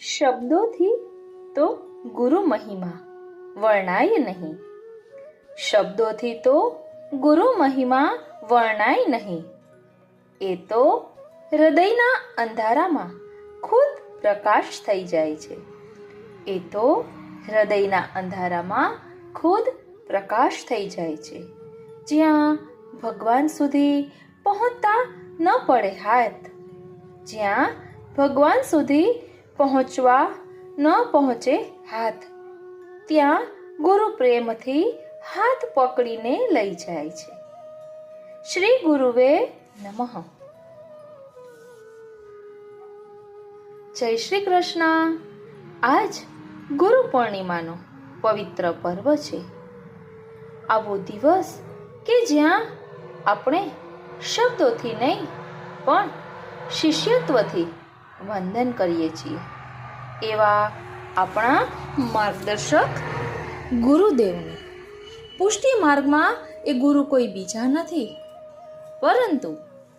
શબ્દોથી તો ગુરુ મહિમા વર્ણાય નહીં. શબ્દોથી તો ગુરુ મહિમા વર્ણાય નહીં. એ તો હૃદયના અંધારામાં ખુદ પ્રકાશ થઈ જાય છે. એ તો હૃદયના અંધારામાં ખુદ પ્રકાશ થઈ જાય છે. જ્યાં ભગવાન સુધી પહોંચતા ન પડે હાથ, જ્યાં ભગવાન સુધી પહોંચવા ન પહોંચે હાથ, ત્યાં ગુરુ પ્રેમથી હાથ પકડીને લઈ જાય છે. શ્રી ગુરુવે નમઃ. જય શ્રી કૃષ્ણ. આજ ગુરુ પૂર્ણિમાનો પવિત્ર પર્વ છે. આવો દિવસ કે જ્યાં આપણે શબ્દોથી નહીં પણ શિષ્યત્વથી વંદન કરીએ છીએ. એવા આપણા માર્ગદર્શક ગુરુદેવને પુષ્ટિ માર્ગમાં એ ગુરુ કોઈ બીજા નથી, પરંતુ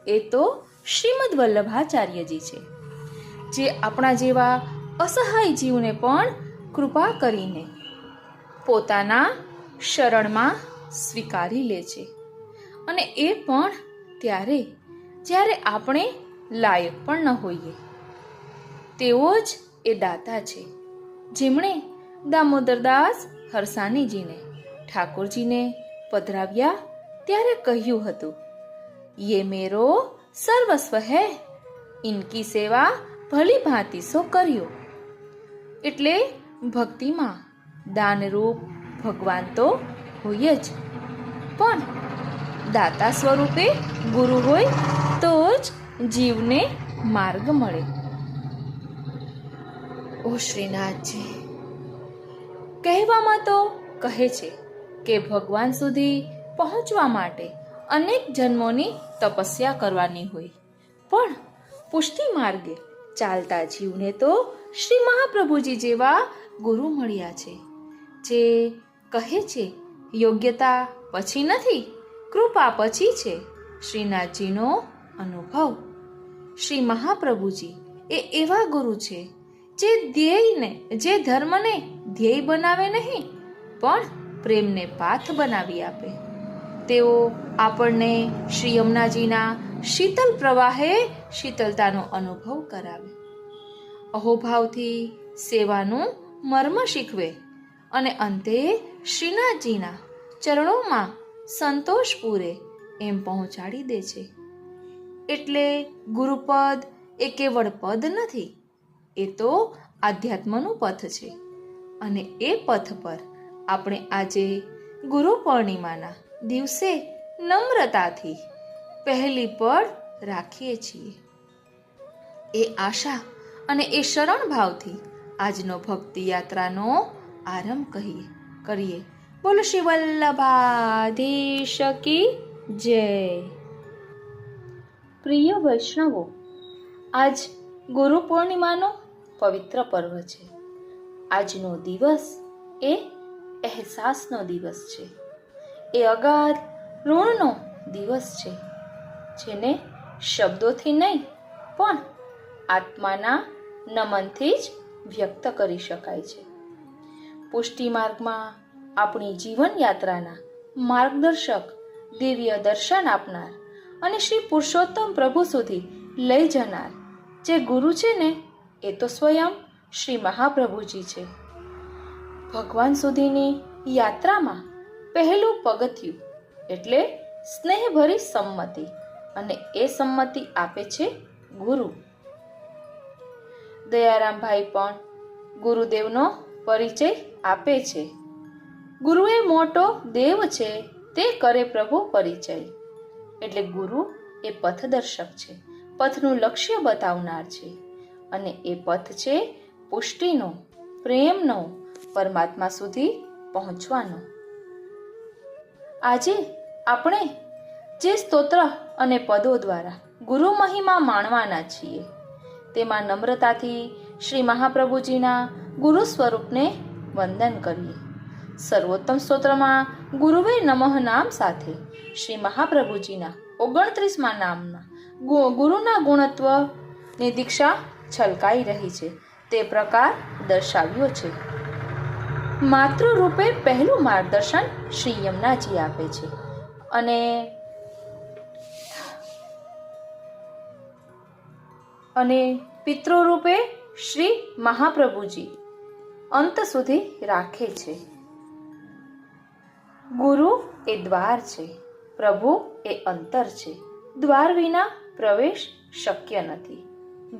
એ તો શ્રીમદ વલ્લભાચાર્યજી છે, જે આપણા જેવા અસહાય જીવને પણ કૃપા કરીને પોતાના શરણમાં સ્વીકારી લે છે. અને એ પણ ત્યારે જ્યારે આપણે લાયક પણ ન હોઈએ. તેઓ જ એ દાતા છે, જેમણે દામોદરદાસ હરસાનીજીને ઠાકોરજીને પધરાવ્યા ત્યારે કહ્યું હતું, યે મેરો સર્વસ્વ હૈ, ઇનકી સેવા ભલી ભાંતિ સો કર્યો. એટલે ભક્તિમાં દાનરૂપ ભગવાન તો હોય જ, પણ દાતા સ્વરૂપે ગુરુ હોય તો જ જીવને માર્ગ મળે. ઓ શ્રીનાથજી, કહેવામાં તો કહે છે કે ભગવાન સુધી પહોંચવા માટે અનેક જન્મોની તપસ્યા કરવાની હોય, પણ પુષ્ટિ માર્ગે ચાલતા જીવને તો શ્રી મહાપ્રભુજી જેવા ગુરુ મળ્યા છે, જે કહે છે યોગ્યતા પછી નથી, કૃપા પછી છે. શ્રીનાથજીનો અનુભવ. શ્રી મહાપ્રભુજી એ એવા ગુરુ છે જે ધર્મને ધ્યેય બનાવે નહીં, પણ પ્રેમને પાથ બનાવી આપે. તેઓ આપણને શ્રી યમુનાજીના શીતલ પ્રવાહે શીતલતાનો અનુભવ કરાવે. અહોભાવથી સેવાનું મર્મ શીખવે અને અંતે શ્રીનાથજીના ચરણોમાં સંતોષ પૂરે એમ પહોંચાડી દે છે. એટલે ગુરુપદ એ કેવળ પદ નથી, એ તો આધ્યાત્મનું પથ છે. અને એ પથ પર આપણે આજે ગુરુ પૂર્ણિમાના દિવસે નમ્રતાથી પહેલી પળ રાખીએ છીએ. એ આશા અને એ શરણ ભાવથી આજનો ભક્તિ યાત્રાનો આરંભ કરીએ. બોલો શ્રી વલ્લભાધીશ કી જય. પ્રિય વૈષ્ણવો, આજ ગુરુ પૂર્ણિમાનો પવિત્ર પર્વ છે. આજનો દિવસ એ અહેસાસનો દિવસ છે. એ અગાધ ઋણનો દિવસ છે, જેને શબ્દોથી નહીં પણ આત્માના નમનથી જ વ્યક્ત કરી શકાય છે. પુષ્ટિ માર્ગમાં આપણી જીવન યાત્રાના માર્ગદર્શક, દિવ્ય દર્શન આપનાર અને શ્રી પુરુષોત્તમ પ્રભુ સુધી લઈ જનાર જે ગુરુ છે ને, એ તો સ્વયં શ્રી મહાપ્રભુજી છે. ભગવાન સુધીની યાત્રામાં પહેલું પગથિયું એટલે સ્નેહભરી સંમતિ, અને એ સંમતિ આપે છે ગુરુ. દયારામભાઈ પણ ગુરુદેવનો પરિચય આપે છે. ગુરુ એ મોટો દેવ છે, તે કરે પ્રભુ પરિચય. એટલે ગુરુ એ પથદર્શક છે, પથનું લક્ષ્ય બતાવનાર છે. અને એ પથ છે પુષ્ટિનો, પ્રેમનો, પરમાત્મા સુધી પહોંચવાનો. આજે આપણે જે સ્તોત્ર અને પદો દ્વારા ગુરુ મહિમા માણવાના છીએ, તેમાં નમ્રતાથી શ્રી મહાપ્રભુજીના ગુરુ સ્વરૂપને વંદન કરીએ. સર્વોત્તમ સ્તોત્રમાં ગુરુવે નમઃ નામ સાથે શ્રી મહાપ્રભુજીના 29મા નામના ગુરુના ગુણત્વની દીક્ષા છલકાઈ રહી છે. તે પ્રકાર દર્શાવ્યો છે. માતૃ રૂપે પહેલું માર્ગદર્શન શ્રી યમુનાજી આપે છે અને પિતૃ રૂપે શ્રી મહાપ્રભુજી અંત સુધી રાખે છે. ગુરુ એ દ્વાર છે, પ્રભુ એ અંતર છે. દ્વાર વિના પ્રવેશ શક્ય નથી.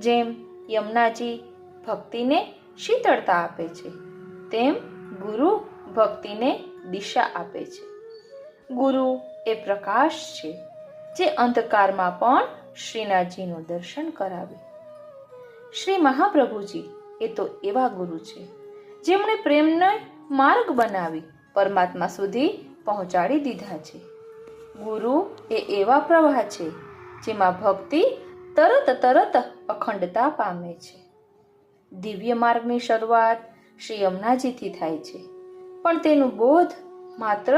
જેમ યમુનાજી ભક્તિને શીતળતા આપે છે, તેમ ગુરુ ભક્તિને દિશા આપે છે. ગુરુ એ પ્રકાશ છે, જે અંધકારમાં પણ શ્રીનાથજીનું દર્શન કરાવે. શ્રી મહાપ્રભુજી એ તો એવા ગુરુ છે જેમણે પ્રેમને માર્ગ બનાવી પરમાત્મા સુધી પહોંચાડી દીધા છે. ગુરુ એ એવા પ્રવાહ છે જેમાં ભક્તિ તરત અખંડતા પામે છે. દિવ્ય માર્ગની શરૂઆત શ્રી યમુનાજીથી થાય છે, પણ તેનું બોધ માત્ર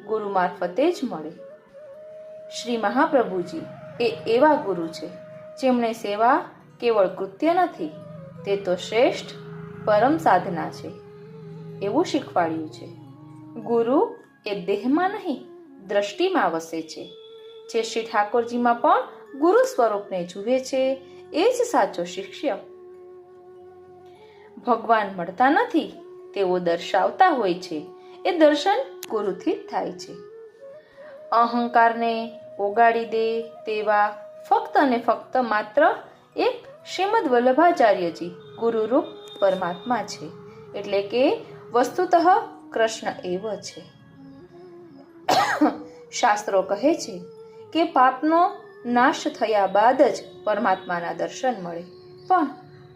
ગુરુ મારફતે જ મળે. શ્રી મહાપ્રભુજી એ એવા ગુરુ છે જેમણે સેવા કેવળ કૃત્ય નથી, તે તો શ્રેષ્ઠ પરમ સાધના છે એવું શીખવાડ્યું છે. ગુરુ એ દેહમાં નહીં, દ્રષ્ટિમાં વસે છે. જે શ્રી ઠાકોરજીમાં પણ ગુરુ સ્વરૂપને જુએ છે એ જ સાચો શિષ્ય. ભગવાન મળતા નથી, તેઓ દર્શાવતા હોય છે. એ દર્શન ગુરુથી જ થાય છે. અહંકારને ઓગાળી દે તેવા ફક્ત અને ફક્ત માત્ર એક શ્રીમદ વલ્લભાચાર્યજી ગુરુરૂપ પરમાત્મા છે. એટલે કે વસ્તુતઃ કૃષ્ણ એવ છે. શાસ્ત્રો કહે છે કે પાપનો નાશ થયા બાદ જ પરમાત્માના દર્શન મળે, પણ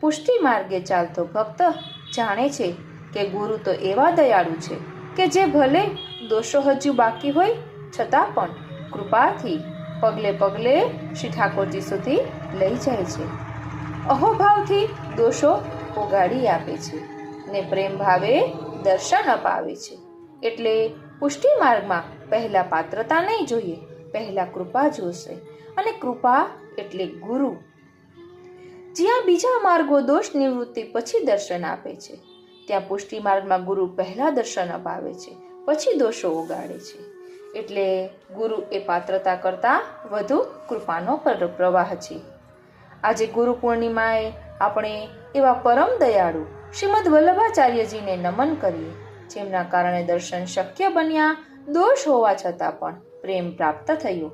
પુષ્ટિ માર્ગે ચાલતો ભક્ત જાણે છે કે ગુરુ તો એવા દયાળુ છે કે જે ભલે દોષો હજુ બાકી હોય છતાં પણ કૃપાથી પગલે પગલે શ્રી ઠાકોરજી સુધી લઈ જાય છે. અહોભાવથી દોષો ઓગાળી આપે છે ને પ્રેમ ભાવે દર્શન અપાવે છે. એટલે પુષ્ટિ માર્ગમાં પહેલા પાત્રતા નહીં જોઈએ, પહેલા કૃપા જોશે. અને કૃપા એટલે ગુરુ. જ્યાં બીજા માર્ગો દોષ નિવૃત્તિ પછી દર્શન આપે છે, ત્યાં પુષ્ટિ માર્ગમાં ગુરુ પહેલા દર્શન અપાવે છે, પછી દોષો ઓગાળે છે. એટલે ગુરુ એ પાત્રતા કરતા વધુ કૃપાનો પ્રવાહ છે. આજે ગુરુ પૂર્ણિમાએ આપણે એવા પરમ દયાળુ શ્રીમદ વલ્લભાચાર્યજીને નમન કરીએ, જેમના કારણે દર્શન શક્ય બન્યા. દોષ હોવા છતાં પણ પ્રેમ પ્રાપ્ત થયો.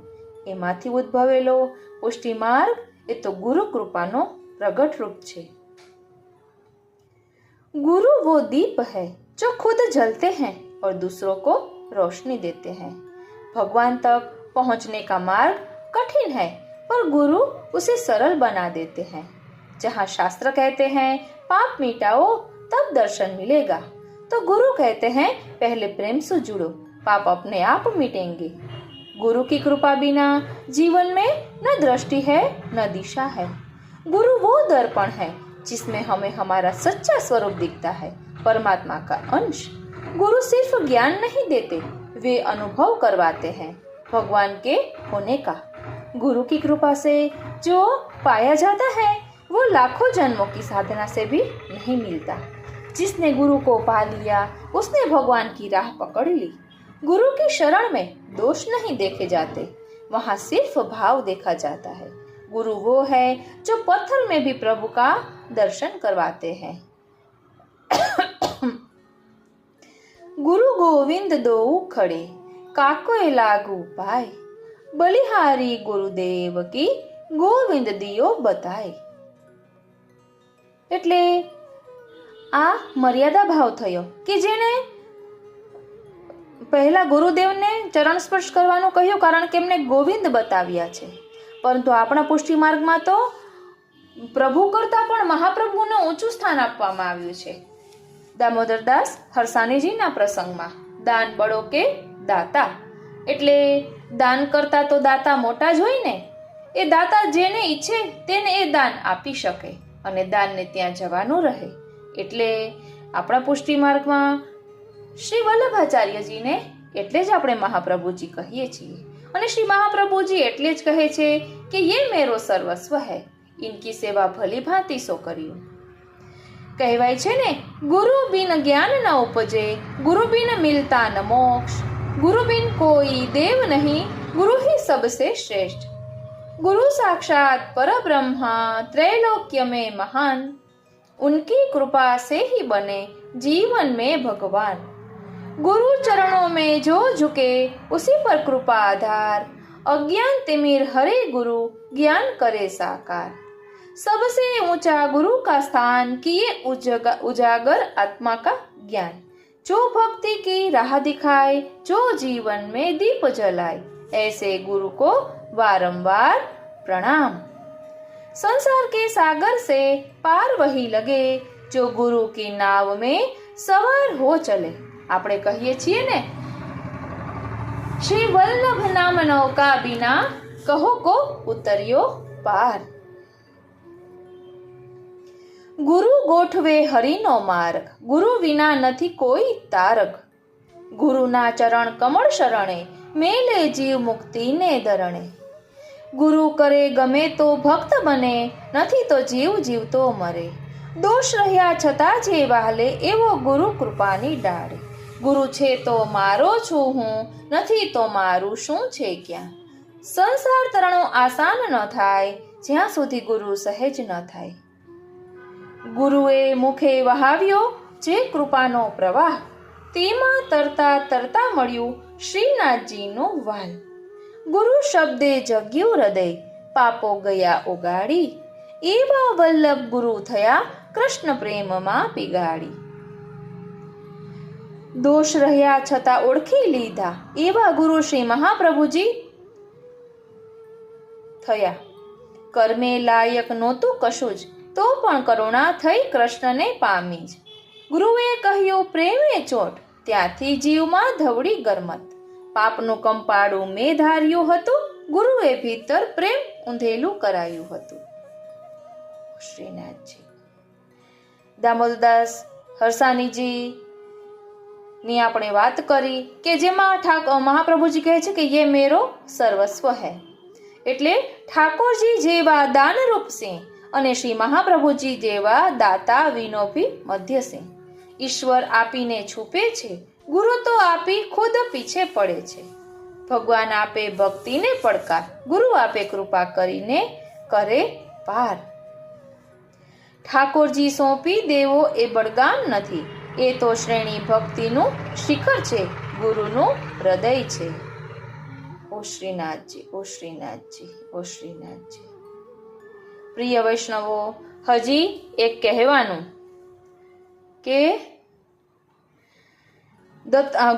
એમાંથી ઉદ્ભવેલો પુષ્ટિ માર્ગ એ તો ગુરુ કૃપાનો પ્રગટ રૂપ છે. गुरु वो दीप है जो खुद जलते हैं और दूसरों को रोशनी देते हैं. भगवान तक पहुंचने का मार्ग कठिन है, पर गुरु उसे सरल बना देते हैं. जहाँ शास्त्र कहते हैं पाप मिटाओ तब दर्शन मिलेगा, तो गुरु कहते हैं पहले प्रेम से जुड़ो, पाप अपने आप मिटेंगे. गुरु की कृपा बिना जीवन में न दृष्टि है न दिशा है. गुरु वो दर्पण है जिसमें हमें हमारा सच्चा स्वरूप दिखता है, परमात्मा का अंश. गुरु सिर्फ ज्ञान नहीं देते, वे अनुभव करवाते हैं भगवान के होने का. गुरु की कृपा से जो पाया जाता है वो लाखों जन्मों की साधना से भी नहीं मिलता. जिसने गुरु को पा लिया उसने भगवान की राह पकड़ ली. गुरु की शरण में दोष नहीं देखे जाते, वहाँ सिर्फ भाव देखा जाता है. गुरु वो है जो पत्थर में भी प्रभु का दर्शन करवाते हैं. गुरु गोविंद दो खड़े काकोए लागू पाए, बलिहारी गुरुदेव की ગોવિંદ દિયો બતાય. એટલે આ મર્યાદા ભાવ થયો કે જેને પહેલા ગુરુદેવને ચરણ સ્પર્શ કરવાનું કહ્યું, કારણ કે એમને ગોવિંદ બતાવ્યા છે. પરંતુ આપણા પુષ્ટિ માર્ગમાં તો પ્રભુ કરતા પણ મહાપ્રભુને ઊંચું સ્થાન આપવામાં આવ્યું છે. દામોદરદાસ હરસાનીજીના પ્રસંગમાં દાન બળો કે દાતા, એટલે દાન કરતા તો દાતા મોટા જ હોય ને. એ દાતા જેને ઈચ્છે તેને એ દાન આપી શકે અને દાનને ત્યાં જવાનું રહે. એટલે આપણા પુષ્ટિ માર્ગમાં શ્રી વલ્લભાચાર્યજીને એટલે જ આપણે મહાપ્રભુજી કહીએ છીએ. અને શ્રી મહાપ્રભુજી એટલે જ કહે છે કે યે મેરો સર્વસ્વ હૈ, ઇનકી સેવા ભલી ભાંતિ સો કર્યું. કહેવાય છે ને, ગુરુ બિન જ્ઞાન ન ઉપજે, ગુરુ બિન મિલતા ન મોક્ષ, ગુરુ બિન કોઈ દેવ નહીં, ગુરુ ही सबसे श्रेष्ठ, गुरु साक्षात परब्रह्मा त्रैलोक्य में महान, उनकी कृपा से ही बने जीवन में भगवान, गुरु चरणों में जो झुके उसी पर कृपा आधार, अज्ञान तिमिर हरे गुरु ज्ञान करे साकार, सबसे ऊंचा गुरु का स्थान किए उजागर आत्मा का ज्ञान, जो भक्ति की राह दिखाए, जो जीवन में दीप जलाए, ऐसे गुरु को बारंबार प्रणाम। संसार के सागर से पार वही लगे, जो गुरु की नाव में सवार हो चले। આપણે કહીએ છીએ ને, શ્રી વલ્લભ નામ નૌકા બિના કહો કો ઉતર્યો પાર। ગુરુ ગોઠવે હરિનો માર્ગ, ગુરુ વિના નથી કોઈ તારક, ગુરુના ચરણ કમળ શરણે મેલે જીવ મુક્તિને દરણે, ગુરુ કરે ગમે તો ભક્ત બને, નથી તો જીવ જીવતો મરે, દોષ રહ્યા છતાં જે વાહલે એવો ગુરુ કૃપાની ડાળે, ગુરુ છે તો મારો છું હું, નથી તો મારું શું છે ક્યાં, સંસાર તરણો આસાન ન થાય, જ્યાં સુધી ગુરુ સહેજ ન થાય, ગુરુએ મુખે વહાવ્યો જે કૃપાનો પ્રવાહ, તેમાં તરતા તરતા મળ્યું શ્રીનાથજીનું વાલ, ગુરુ શબ્દે જગ્યું હૃદય, પાપો ગયા ઓગાળી, એવા વલ્લભ ગુરુ થયા કૃષ્ણ પ્રેમમાં પીગાડી, દોષ રહ્યા છતાં ઓળખી લીધા, એવા ગુરુ શ્રી મહાપ્રભુજી થયા, કર્મે લાયક નહોતું કશું જ, તો પણ કરુણા થઈ કૃષ્ણને પામી જ, ગુરુએ કહ્યું પ્રેમે ચોટ, ત્યાંથી જીવમાં ધવડી ગરમત, પાપનું કંપાળું મેં ધાર્યું હતું, ગુરુએ ભીતર પ્રેમ ઊંધેલું કરાયું હતું। શ્રીનાથજી દામોદરદાસ હરસાનીજી ની આપણે વાત કરી કે જેમાં મહાપ્રભુજી કહે છે કે યે મેરો સર્વસ્વ હૈ, એટલે ઠાકોરજી જેવા દાનરૂપ સિંહ અને શ્રી મહાપ્રભુજી જેવા દાતા વિનોભી મધ્ય સિંહ, ઈશ્વર આપીને છૂપે છે, ગુરુ તો આપી ખુદ પીછે પડે છે, ભગવાન આપે ભક્તિને પડકાર, ગુરુ આપે કૃપા કરીને કરે પાર, ઠાકોરજી સોંપી દેવો એ બળગામ નથી, એ તો શ્રેણી ભક્તિનું શિખર છે, ગુરુનું હૃદય છે। ઓ શ્રીનાથજી, ઓ શ્રીનાથજી, ઓ શ્રીનાથજી। પ્રિય વૈષ્ણવો, હજી એક કહેવાનું કે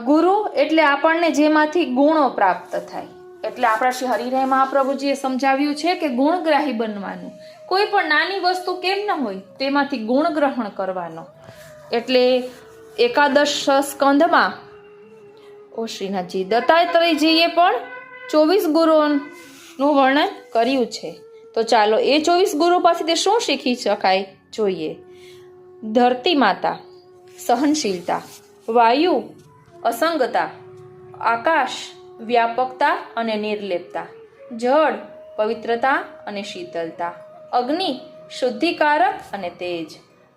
ગુરુ એટલે આપણને જેમાંથી ગુણો પ્રાપ્ત થાય, એટલે આપણા શ્રી હરિરાય મહાપ્રભુજીએ સમજાવ્યું છે કે ગુણગ્રાહી બનવાનું, કોઈ પણ નાની વસ્તુ કેમ ન હોય તેમાંથી ગુણ ગ્રહણ કરવાનો, એટલે એકાદશ સ્કંધમાં ઓ શ્રીનાથજી દત્તાત્રેયજીએ પણ 24 ગુરુઓનું વર્ણન કર્યું છે। તો ચાલો એ 24 ગુરુ પાસેથી શું શીખી શકાય જોઈએ। ધરતી માતા સહનશીલતા, વાયુ અસંગતા, આકાશ વ્યાપકતા અને નિર્લેપતા, જળ પવિત્રતા અને શીતલતા, અગ્નિ શુદ્ધિકારક અને તેજ,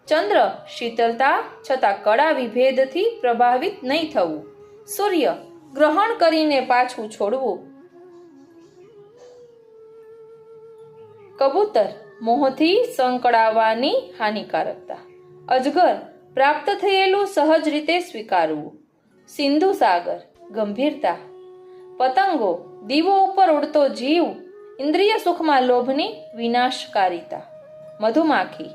ચંદ્ર શીતલતા છતાં કડા વિભેદથી પ્રભાવિત નહીં થવું, સૂર્ય ગ્રહણ કરીને પાછું છોડવું, કબૂતર મોહથી સંકળાવાની હાનિકારકતા, અજગર પ્રાપ્ત થયેલું સહજ રીતે સ્વીકારવું, સિંધુ સાગર ગંભીરતા, પતંગો દીવો ઉપર ઉડતો જીવ, ઇન્દ્રિય સુખમાં લોભની વિનાશકારિતા, મધુમાખી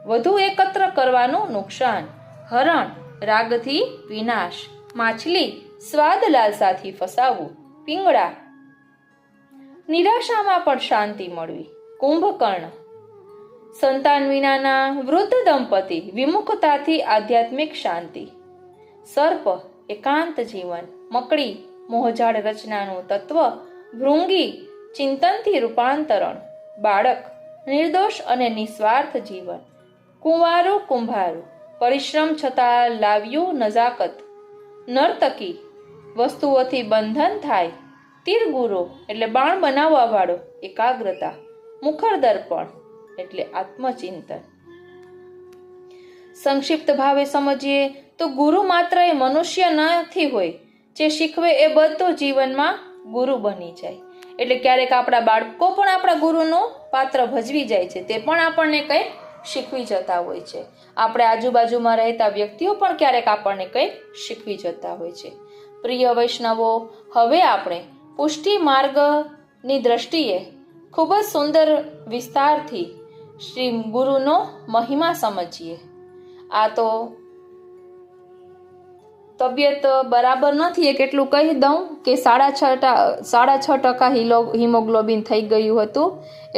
વધુ એકત્ર કરવાનું નુકસાન, હરણ રાગથી વિનાશ, માછલી સ્વાદ લાલસાથી ફસાવવું, પિંગળા નિરાશામાં પણ શાંતિ મળવી, કુંભકર્ણ સંતાન વિનાના વૃદ્ધ દંપતી વિમુખતાથી આધ્યાત્મિક શાંતિ, સર્પ એકાંત જીવન, મકડી મોહજાળ રચનાનું તત્વ, ભૃંગી ચિંતનથી રૂપાંતરણ, બાળક નિર્દોષ અને નિસ્વાર્થ જીવન, કુંવારું કુંભારું પરિશ્રમ છતાં લાવ્યું નજાકત, નર્તકી વસ્તુઓથી બંધન થાય, તીરગુરો એટલે બાણ બનાવવા વાળો એકાગ્રતા, મુખર દર્પણ એટલે આત્મચિંતન, સંક્ષિપ્ત ભાવે સમજીએ તો ગુરુ માત્ર એ મનુષ્ય નથી હોય, જે શીખવે એ બધો જીવનમાં ગુરુ બની જાય. એટલે ક્યારેક આપણા બાળકો પણ આપણા ગુરુનું પાત્ર ભજવી જાય છે, તે પણ આપણને કંઈક શીખવી જતા હોય છે. આપણે આજુબાજુમાં રહેતા વ્યક્તિઓ પણ ક્યારેક આપણને કંઈક શીખવી જતા હોય છે. પ્રિય વૈષ્ણવો, હવે આપણે પુષ્ટિ માર્ગની દ્રષ્ટિએ ખૂબ જ સુંદર વિસ્તારથી શ્રી ગુરુનો મહિમા સમજીએ. આ તો તબિયત બરાબર નથી એ કેટલું કહી દઉં કે 6.5% હિમોગ્લોબિન થઈ ગયું હતું.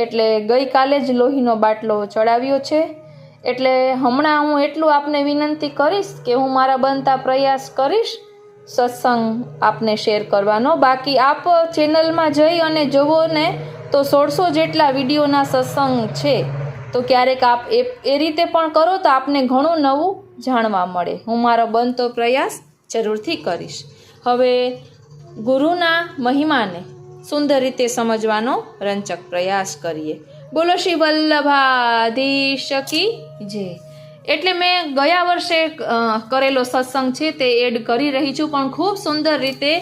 એટલે ગઈકાલે જ લોહીનો બાટલો ચડાવ્યો છે. એટલે હમણાં હું એટલું આપને વિનંતી કરીશ કે હું મારા બનતા પ્રયાસ કરીશ સત્સંગ આપને શેર કરવાનો. બાકી આપ ચેનલમાં જઈ અને જુઓ ને તો 1600 જેટલા વિડીયોના સત્સંગ છે. તો ક્યારેક આપ એ રીતે પણ કરો તો આપને ઘણું નવું જાણવા મળે. હું મારો બનતો પ્રયાસ જરૂરથી કરીશ. હવે ગુરુના મહિમાને સુંદર રીતે સમજવાનો રંચક પ્રયાસ કરીએ. બોલો શ્રી વલ્લભાધીશ કી જય. એટલે મેં ગયા વર્ષે કરેલો સત્સંગ છે તે એડ કરી રહી છું, પણ ખૂબ સુંદર રીતે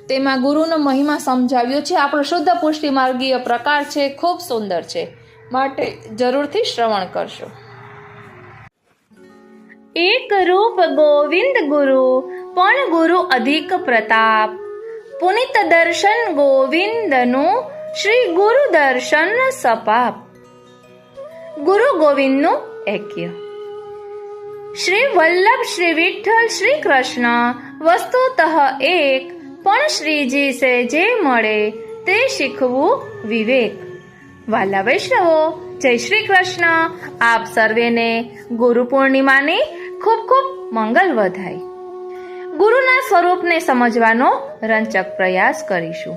તેમાં ગુરુનો મહિમા સમજાવ્યો છે. આપણો શુદ્ધ પુષ્ટિ માર્ગીય પ્રકાર છે, ખૂબ સુંદર છે, માટે જરૂરથી શ્રવણ કરશો. એક રૂપ ગોવિંદ ગુરુ પણ ગુરુ અધિક પ્રતાપ, પુનિત દર્શન ગોવિંદનું શ્રી ગુરુ દર્શન સપાપ. ગુરુ ગોવિંદનું ऐक्य. શ્રી વલ્લભ, શ્રી વિઠ્ઠલ, શ્રી કૃષ્ણ વસ્તુતઃ એક, પણ શ્રીજી સે જે મળે તે શીખવું વિવેક. વાલા વૈષ્ણવો, જય શ્રી કૃષ્ણ. આપ સર્વેને ગુરુ પૂર્ણિમાની ખૂબ ખૂબ મંગલ વધાય. ગુરુના સ્વરૂપને સમજવાનો રંચક પ્રયાસ કરીશું.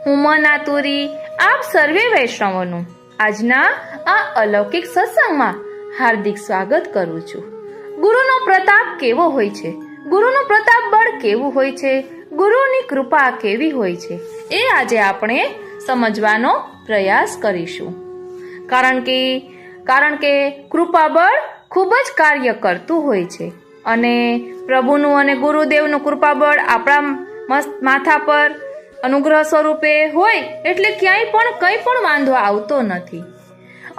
હું મનાતુરી આપ સર્વે વૈષ્ણવોનું આજના આ અલૌકિક સત્સંગમાં હાર્દિક સ્વાગત કરું છું. ગુરુનો પ્રતાપ કેવો હોય છે, ગુરુનું પ્રતાપ બળ કેવું હોય છે, ગુરુની કૃપા કેવી હોય છે, એ આજે આપણે સમજવાનો પ્રયાસ કરીશું. કારણ કે કૃપા બળ ખૂબ જ કાર્ય કરતું હોય છે અને પ્રભુનું અને ગુરુદેવનું કૃપા બળ આપણા માથા પર અનુગ્રહ સ્વરૂપે હોય એટલે ક્યાંય પણ કંઈ પણ વાંધો આવતો નથી.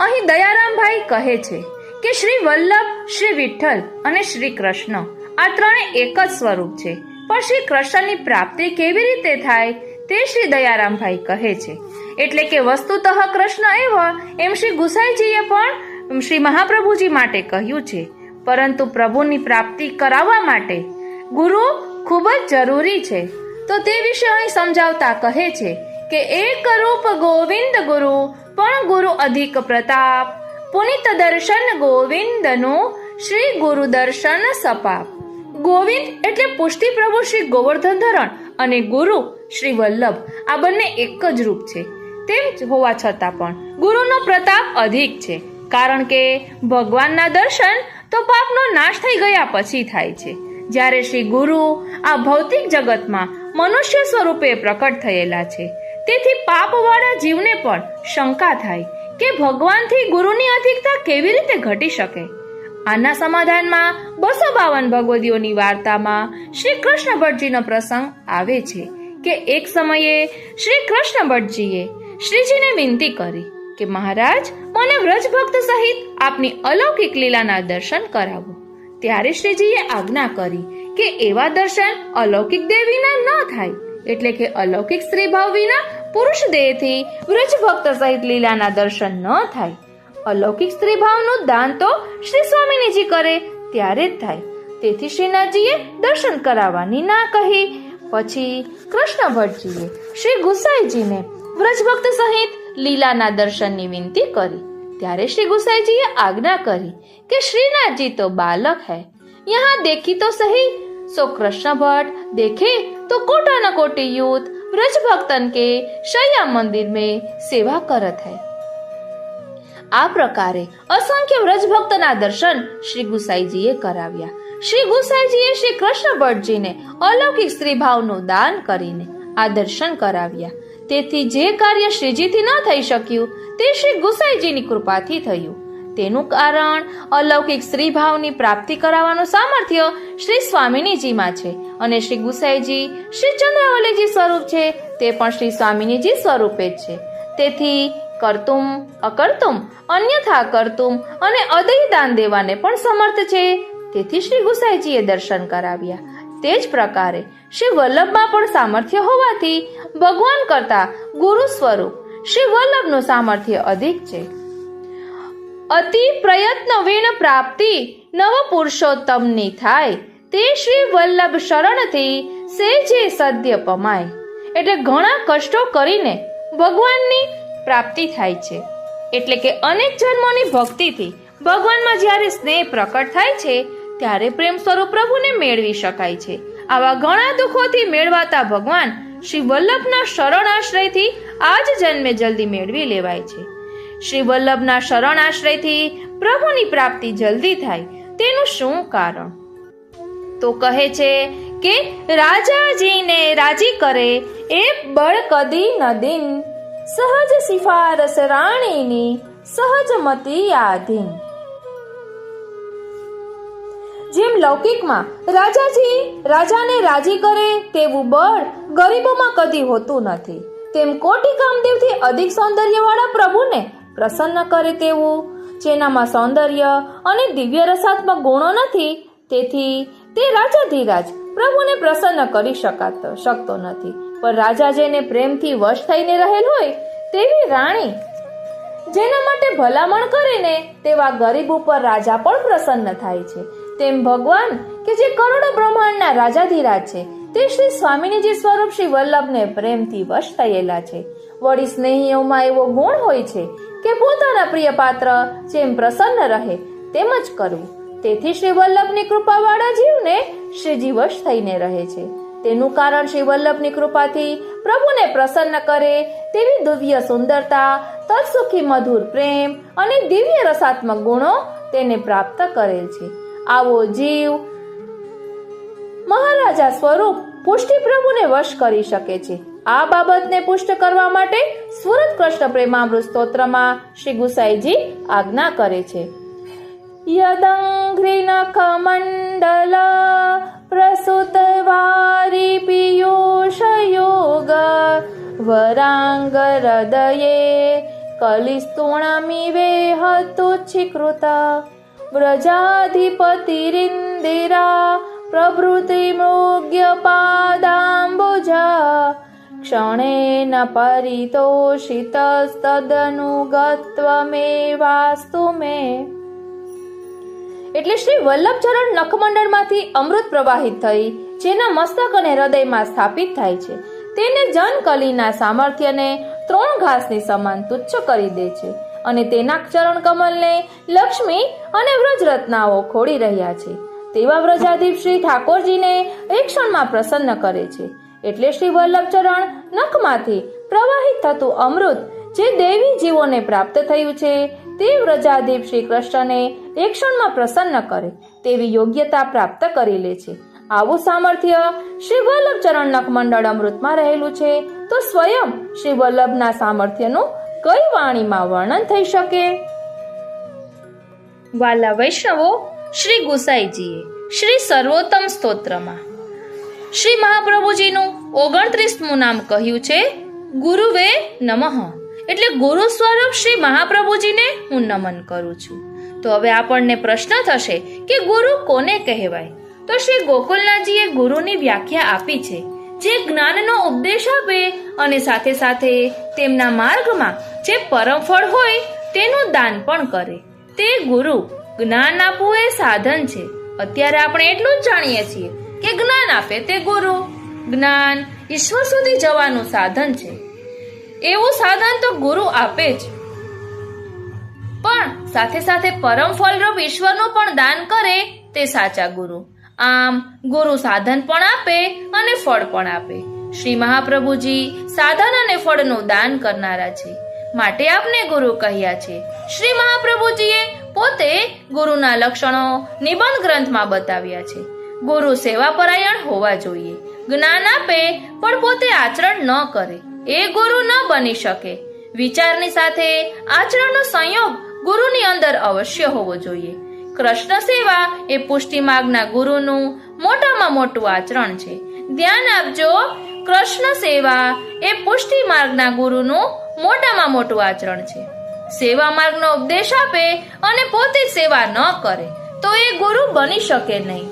અહીં દયારામભાઈ કહે છે કે શ્રી વલ્લભ, શ્રી વિઠ્ઠલ અને શ્રી કૃષ્ણ આ ત્રણે એક જ સ્વરૂપ છે, પણ શ્રી કૃષ્ણની પ્રાપ્તિ કેવી રીતે થાય તે શ્રી દયારામભાઈ કહે છે. એટલે કે વસ્તુતઃ કૃષ્ણ એવ એમ શ્રી ગુસાઈજીએ પણ શ્રી મહાપ્રભુજી માટે કહ્યું છે, પરંતુ પ્રભુની પ્રાપ્તિ કરાવવા માટે ગુરુ ખૂબ જ જરૂરી છે. તો તે વિશે અહીં સમજાવતા કહે છે કે એક રૂપ ગોવિંદ ગુરુ પણ ગુરુ અધિક પ્રતાપ, પુનિત દર્શન ગોવિંદનું શ્રી ગુરુ દર્શન સપાપ. ગોવિંદ એટલે પુષ્ટિ પ્રભુ શ્રી ગોવર્ધન ધરણ અને ગુરુ શ્રી વલ્લભ આ બંને એક જ રૂપ છે. તેમ હોવા છતાં પણ ગુરુનો પ્રતાપ અધિક છે, કારણ કે ભગવાનના દર્શન તો પાપનો નાશ થઈ ગયા પછી થાય છે. જ્યારે શ્રી ગુરુ આ ભૌતિક જગતમાં મનુષ્ય સ્વરૂપે પ્રકટ થયેલા છે, તેથી પાપવાળા જીવને પણ શંકા થાય કે ભગવાનથી ગુરુની અધિકતા કેવી રીતે ઘટી શકે. આના સમાધાનમાં 252 ભગવદીઓની વાર્તામાં શ્રી કૃષ્ણ ભટ્ટજીનો પ્રસંગ આવે છે કે એક સમયે શ્રી કૃષ્ણ ભટ્ટજીએ શ્રીજીને વિનંતી કરી કે મહારાજ, મને વ્રજભક્ત સહિત આપની અલૌકિક લીલાના દર્શન કરાવો. ત્યારે શ્રીજીએ આજ્ઞા કરી કે એવા દર્શન અલૌકિક દેવ વિના ન થાય, એટલે કે અલૌકિક સ્ત્રી ભાવ વિના પુરુષ દેહથી વ્રજભક્ત સહિત લીલાના દર્શન ન થાય. અલૌકિક સ્ત્રી ભાવનું દાન તો શ્રી સ્વામિનીજી કરે ત્યારે જ થાય. તેથી શ્રીનાથજીએ દર્શન કરાવવાની ના કહી. પછી કૃષ્ણ ભટ્ટજીએ શ્રી ગુસાઈજીને વ્રજભક્ત સહિત લીલાના દર્શનની વિનંતી કરી. ત્યારે શ્રી ગુસાઈજીએ આજ્ઞા કરી કે શ્રીનાથજી તો બાલક है, यहाँ देखी तो सही, सो कृष्ण भट्ट देखे तो कोटा न कोटि यूथ व्रज भक्तन के शय्या मंदिर में सेवा करत है. આ પ્રકારે અસંખ્ય વ્રજ ભક્તના દર્શન શ્રી ગુસાઈજીએ કરાવ્યા. શ્રી ગુસાઈજીએ શ્રી કૃષ્ણ ભટ્ટજીને અલૌકિક સ્ત્રી ભાવનું દાન કરીને આ દર્શન કરાવ્યા. તેથી જે કાર્ય શ્રીજીથી ન થઈ શક્યું તે શ્રી ગુસાઈજીની કૃપાથી થયું. તેનું કારણ અલૌકિક સ્ત્રી ભાવની પ્રાપ્તિ કરાવવાનું સામર્થ્ય શ્રી સ્વામિનીજીમાં છે અને શ્રી ગુસાઈજી શ્રી ચંદ્રાવલીજી સ્વરૂપ છે તે પણ શ્રી સ્વામિનીજી સ્વરૂપે જ છે. તેથી કર્તુમ અકર્તુમ અન્યથા કર્તુમ અને અદય દાન દેવાને પણ સમર્થ છે. તેથી શ્રી ગુસાઈજીએ દર્શન કરાવ્યા. તે જ પ્રકારે શ્રી વલ્લભમાં પણ સામર્થ્ય હોવાથી ભગવાન કરતા ગુરુ સ્વરૂપ શ્રી વલ્લભનું સામર્થ્ય અધિક છે. અતિ પ્રયત્ન વિણ પ્રાપ્તિ નવ પુરુષોત્તમની થાય તે શ્રી વલ્લભ શરણથી સેજે સદ્ય પમાય. એટલે ઘણા કષ્ટો કરીને ભગવાનની પ્રાપ્તિ થાય છે. એટલે કે અનેક જન્મોની ભક્તિથી ભગવાનમાં જ્યારે સ્નેહ પ્રકટ થાય છે ત્યારે પ્રેમ સ્વરૂપ પ્રભુને મેળવી શકાય છે. આવા ઘણા દુઃખોથી મેળવાતા ભગવાન શ્રી વલ્લભના શરણ આશ્રયથી આ જ જન્મે જલ્દી મેળવી લેવાય છે. શ્રી વલ્લભના શરણ આશ્રયથી પ્રભુની પ્રાપ્તિ જલ્દી થાય તેનું શું કારણ? તો કહે છે કે રાજાજીને રાજી કરે એ બળ કદી ન દિન, સહજ સિફારસ રાણીની સહજ મતી આધીન. જેમ લૌકિકમાં રાજાને રાજી કરે તેવું બળ ગરીબોમાં કદી હોતું નથી, તેમ કોટી કામદેવથી અધિક સૌંદર્યવાળા પ્રભુને પ્રસન્ન કરે તેવું જેનામાં સૌંદર્ય અને દિવ્ય રસાત્મક ગુણો નથી, તેથી તે રાજાધિરાજ પ્રભુને પ્રસન્ન કરી શકતો નથી. પણ રાજા જેને પ્રેમથી વશ થઈને રહેલ હોય તેવી રાણી જેના માટે ભલામણ કરે ને તેવા ગરીબ ઉપર રાજા પણ પ્રસન્ન થાય છે. તેમ ભગવાન કે જે કરોડો બ્રહ્માંડના રાજાધિરાજ છે તે શ્રી સ્વામિનીજી સ્વરૂપ શ્રી વલ્લભને પ્રેમથી વશ થયેલા છે. વળી સ્નેહીઓમાં એવો ગુણ હોય છે કે પોતાના પ્રિય પાત્ર જેમ પ્રસન્ન રહે તેમ જ કરવું. તેથી શ્રી વલ્લભની કૃપાવાળા જીવને શ્રીજી વશ થઈને રહે છે. તેનું કારણ શ્રી વલ્લભની કૃપાથી પ્રભુને પ્રસન્ન કરે તેવી દિવ્ય સુંદરતા, તત્સુખી મધુર પ્રેમ અને દિવ્ય રસાત્મક ગુણો તેને પ્રાપ્ત કરેલ છે. આવો જીવ મહારાજા સ્વરૂપ પુષ્ટિ પ્રભુને વશ કરી શકે છે. આ બાબતને પુષ્ટ કરવા માટે સુરત કૃષ્ણ પ્રેમામૃત સ્તોત્રમાં શ્રી ગુસાઈજી આજ્ઞા કરે છે. યદંઘ્રી નખ મંડલ પ્રસુત વારી પિયુષ યોગ વરાંગ હૃદયે કલિસ્તુણમિવે હતુચ્છીકૃત વ્રજાધિપતિરિન્દિરા પ્રભૃતિ મૃગ્ય પાદાંબુજા ક્ષણેન પરિતોષિતસ્તદનુગત્વમેવાસ્તુ મે. એટલે શ્રી વલ્લભ ચરણ નખમંડળમાંથી અમૃત પ્રવાહિત થઈ જેના મસ્તક અને હૃદયમાં સ્થાપિત થાય છે તેને જનકલીના સામર્થ્યને 3 ઘાસની સમાન તુચ્છ કરી દે છે અને તેના ચરણ કમલને લક્ષ્મી અને વ્રજરત્નાઓ ખોડી રહ્યા છે. તેવા વ્રજાધીપ શ્રી ઠાકોરજીને એક ક્ષણમાં પ્રસન્ન કરે છે. એટલે શ્રી વલ્લભ ચરણ નખમાંથી પ્રવાહિત થતું અમૃત જે દેવી જીવોને પ્રાપ્ત થયું છે તે વ્રજાધીપ શ્રી કૃષ્ણને એક ક્ષણમાં પ્રસન્ન કરે તેવી યોગ્યતા પ્રાપ્ત કરી લે છે. આવું સામર્થ્ય શ્રી વલ્લભ ચરણ નખમંડળ અમૃતમાં રહેલું છે તો સ્વયં શ્રી વલ્લભના સામર્થ્યનું કઈ વાણીમાં વર્ણન થઈ શકે? વાલા વૈષ્ણવો, શ્રી ગુસાઈજીએ શ્રી સર્વોત્તમ સ્તોત્રમાં શ્રી મહાપ્રભુજીનું 29મું નામ કહ્યું છે ગુરુવે નમઃ. એટલે ગુરુ સ્વરૂપ શ્રી મહાપ્રભુજીને હું નમન કરું છું. તો હવે આપણને પ્રશ્ન થશે કે ગુરુ કોને કહેવાય? તો શ્રી ગોકુલનાથજીએ ગુરુની વ્યાખ્યા આપી છે જે જ્ઞાનનો ઉપદેશ આપે અને સાથે સાથે તેમના માર્ગમાં જે પરમ ફળ હોય તેનું દાન પણ કરે તે ગુરુ. જ્ઞાન આપવું એ સાધન છે. અત્યારે આપણે એટલું જ જાણીએ છીએ કે જ્ઞાન આપે તે ગુરુ. જ્ઞાન ઈશ્વર સુધી જવાનું સાધન છે. એવું સાધન તો ગુરુ આપે જ, પણ સાથે સાથે પરમ ફળરૂપ ઈશ્વરનું પણ દાન કરે તે સાચા ગુરુ. આમ ગુરુ સાધન પણ આપે અને ફળ પણ આપે. શ્રી મહાપ્રભુજી સાધન અને ફળનું દાન કરનારા છે, માટે આપને ગુરુ કહ્યા છે. શ્રી મહાપ્રભુજીએ પોતે ગુરુના લક્ષણો નિબંધ ગ્રંથમાં બતાવ્યા છે. ગુરુ સેવાપરાયણ હોવા જોઈએ. જ્ઞાન આપે પણ પોતે આચરણ ન કરે એ ગુરુ ન બની શકે. વિચારની સાથે આચરણનો સંયોગ ગુરુની અંદર અવશ્ય હોવો જોઈએ. કૃષ્ણ સેવા એ પુષ્ટિ માર્ગના ગુરુનું મોટામાં મોટું આચરણ છે. ધ્યાન આપજો, કૃષ્ણ સેવા એ પુષ્ટિ માર્ગના ગુરુનું મોટામાં મોટું આચરણ છે. સેવા માર્ગનો ઉપદેશ આપે અને પોતે સેવા ન કરે તો એ ગુરુ બની શકે નહીં.